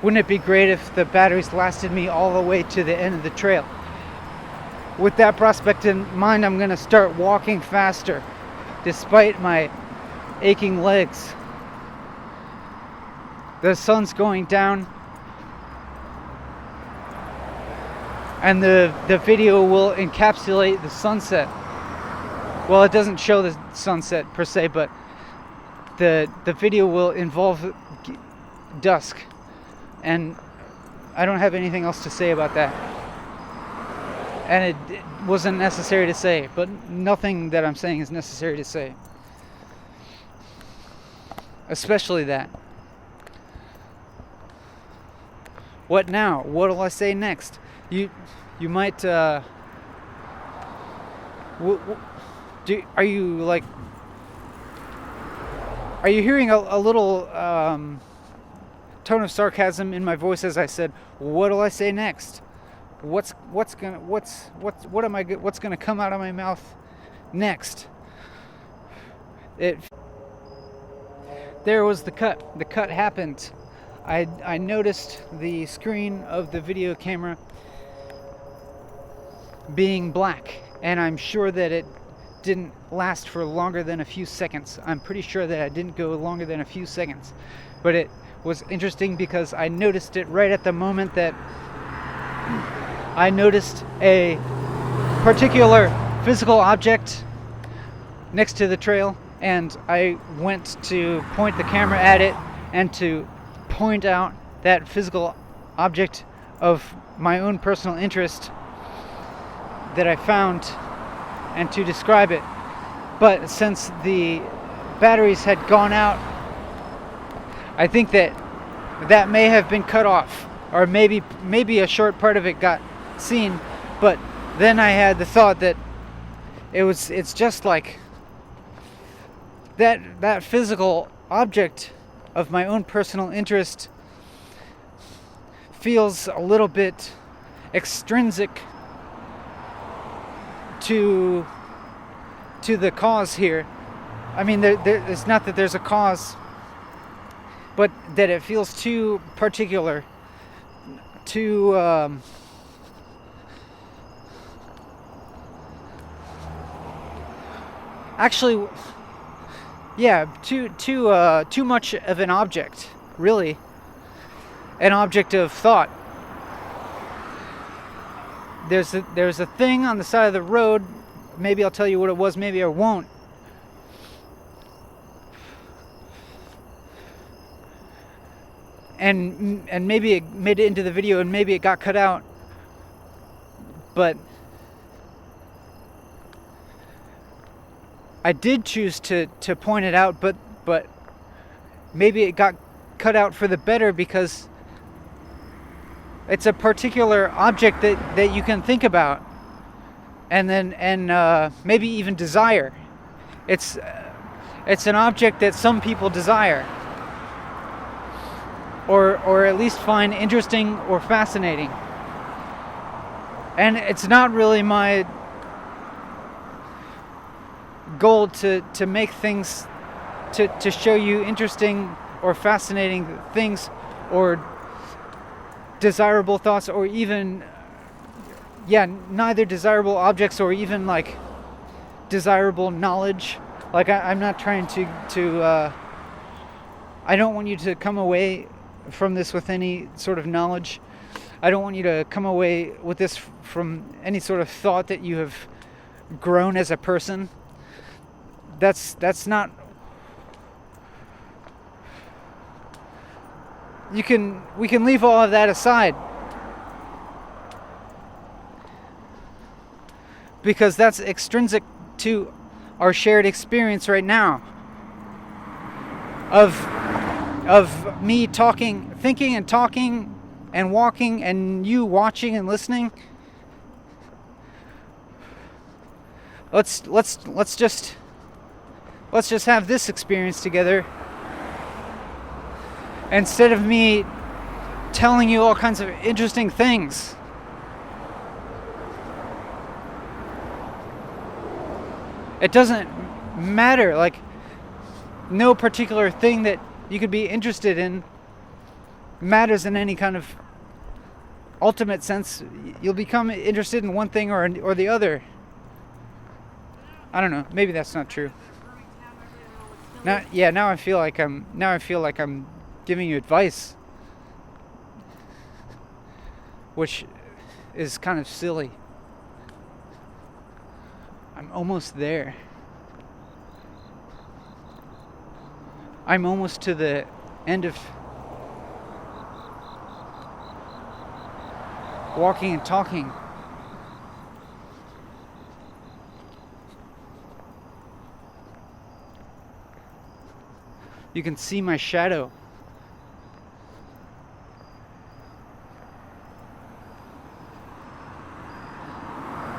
wouldn't it be great if the batteries lasted me all the way to the end of the trail? With that prospect in mind, I'm going to start walking faster, despite my aching legs. The sun's going down, and the video will encapsulate the sunset. Well, it doesn't show the sunset per se, but the video will involve dusk, and I don't have anything else to say about that. And it wasn't necessary to say, but nothing that I'm saying is necessary to say. Especially that. What now? What'll I say next? You might are you hearing a little tone of sarcasm in my voice as I said, what'll I say next? What's gonna come out of my mouth next? There was the cut. The cut happened. I noticed the screen of the video camera being black, and I'm sure that it didn't last for longer than a few seconds. I'm pretty sure that it didn't go longer than a few seconds. But it was interesting because I noticed it right at the moment that I noticed a particular physical object next to the trail, and I went to point the camera at it and to point out that physical object of my own personal interest that I found and to describe it. But since the batteries had gone out, I think that may have been cut off, or maybe a short part of it got seen. But then I had the thought that it's just like that physical object of my own personal interest feels a little bit extrinsic to the cause here. I mean, it's not that there's a cause, but that it feels too particular, too actually, yeah, too much of an object, really, an object of thought. There's a thing on the side of the road. Maybe I'll tell you what it was, maybe I won't. And maybe it made it into the video, and maybe it got cut out. But I did choose to point it out, but maybe it got cut out for the better, because it's a particular object that you can think about and maybe even desire. It's an object that some people desire, or at least find interesting or fascinating. And it's not really my goal to make things to show you interesting or fascinating things, or desirable thoughts, or even neither desirable objects or even like desirable knowledge. Like I'm not trying to I don't want you to come away from this with any sort of knowledge. I don't want you to come away with this from any sort of thought that you have grown as a person. That's not. We can leave all of that aside, because that's extrinsic to our shared experience right now of me talking, thinking and talking and walking, and you watching and listening. let's just have this experience together instead of me telling you all kinds of interesting things. It doesn't matter, like, no particular thing that you could be interested in matters in any kind of ultimate sense. You'll become interested in one thing or the other. I don't know, maybe that's not true. Now I feel like I'm giving you advice, which is kind of silly. I'm almost there. I'm almost to the end of walking and talking. You can see my shadow.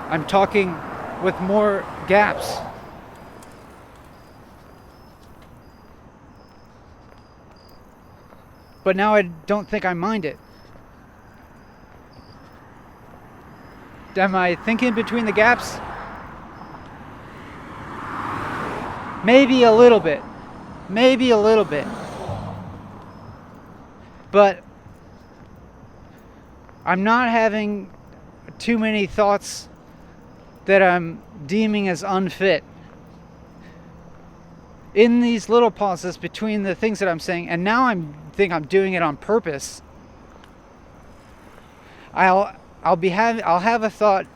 I'm talking with more gaps. But now I don't think I mind it. Am I thinking between the gaps? Maybe a little bit. But I'm not having too many thoughts that I'm deeming as unfit. In these little pauses between the things that I'm saying, and now I think I'm doing it on purpose. I'll have a thought,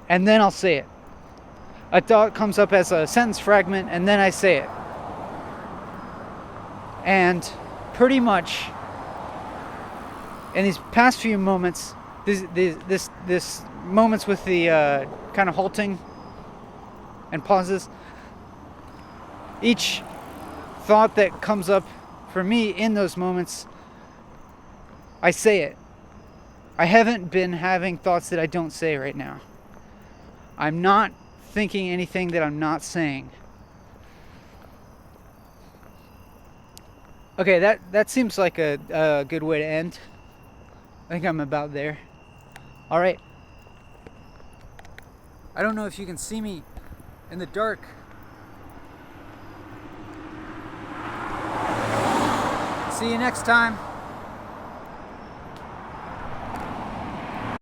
and then I'll say it. A thought comes up as a sentence fragment, and then I say it. And pretty much in these past few moments, this moments with the kind of halting and pauses, each thought that comes up for me in those moments, I say it. I haven't been having thoughts that I don't say right now. I'm not thinking anything that I'm not saying. Okay, that seems like a good way to end. I think I'm about there. All right. I don't know if you can see me in the dark. See you next time.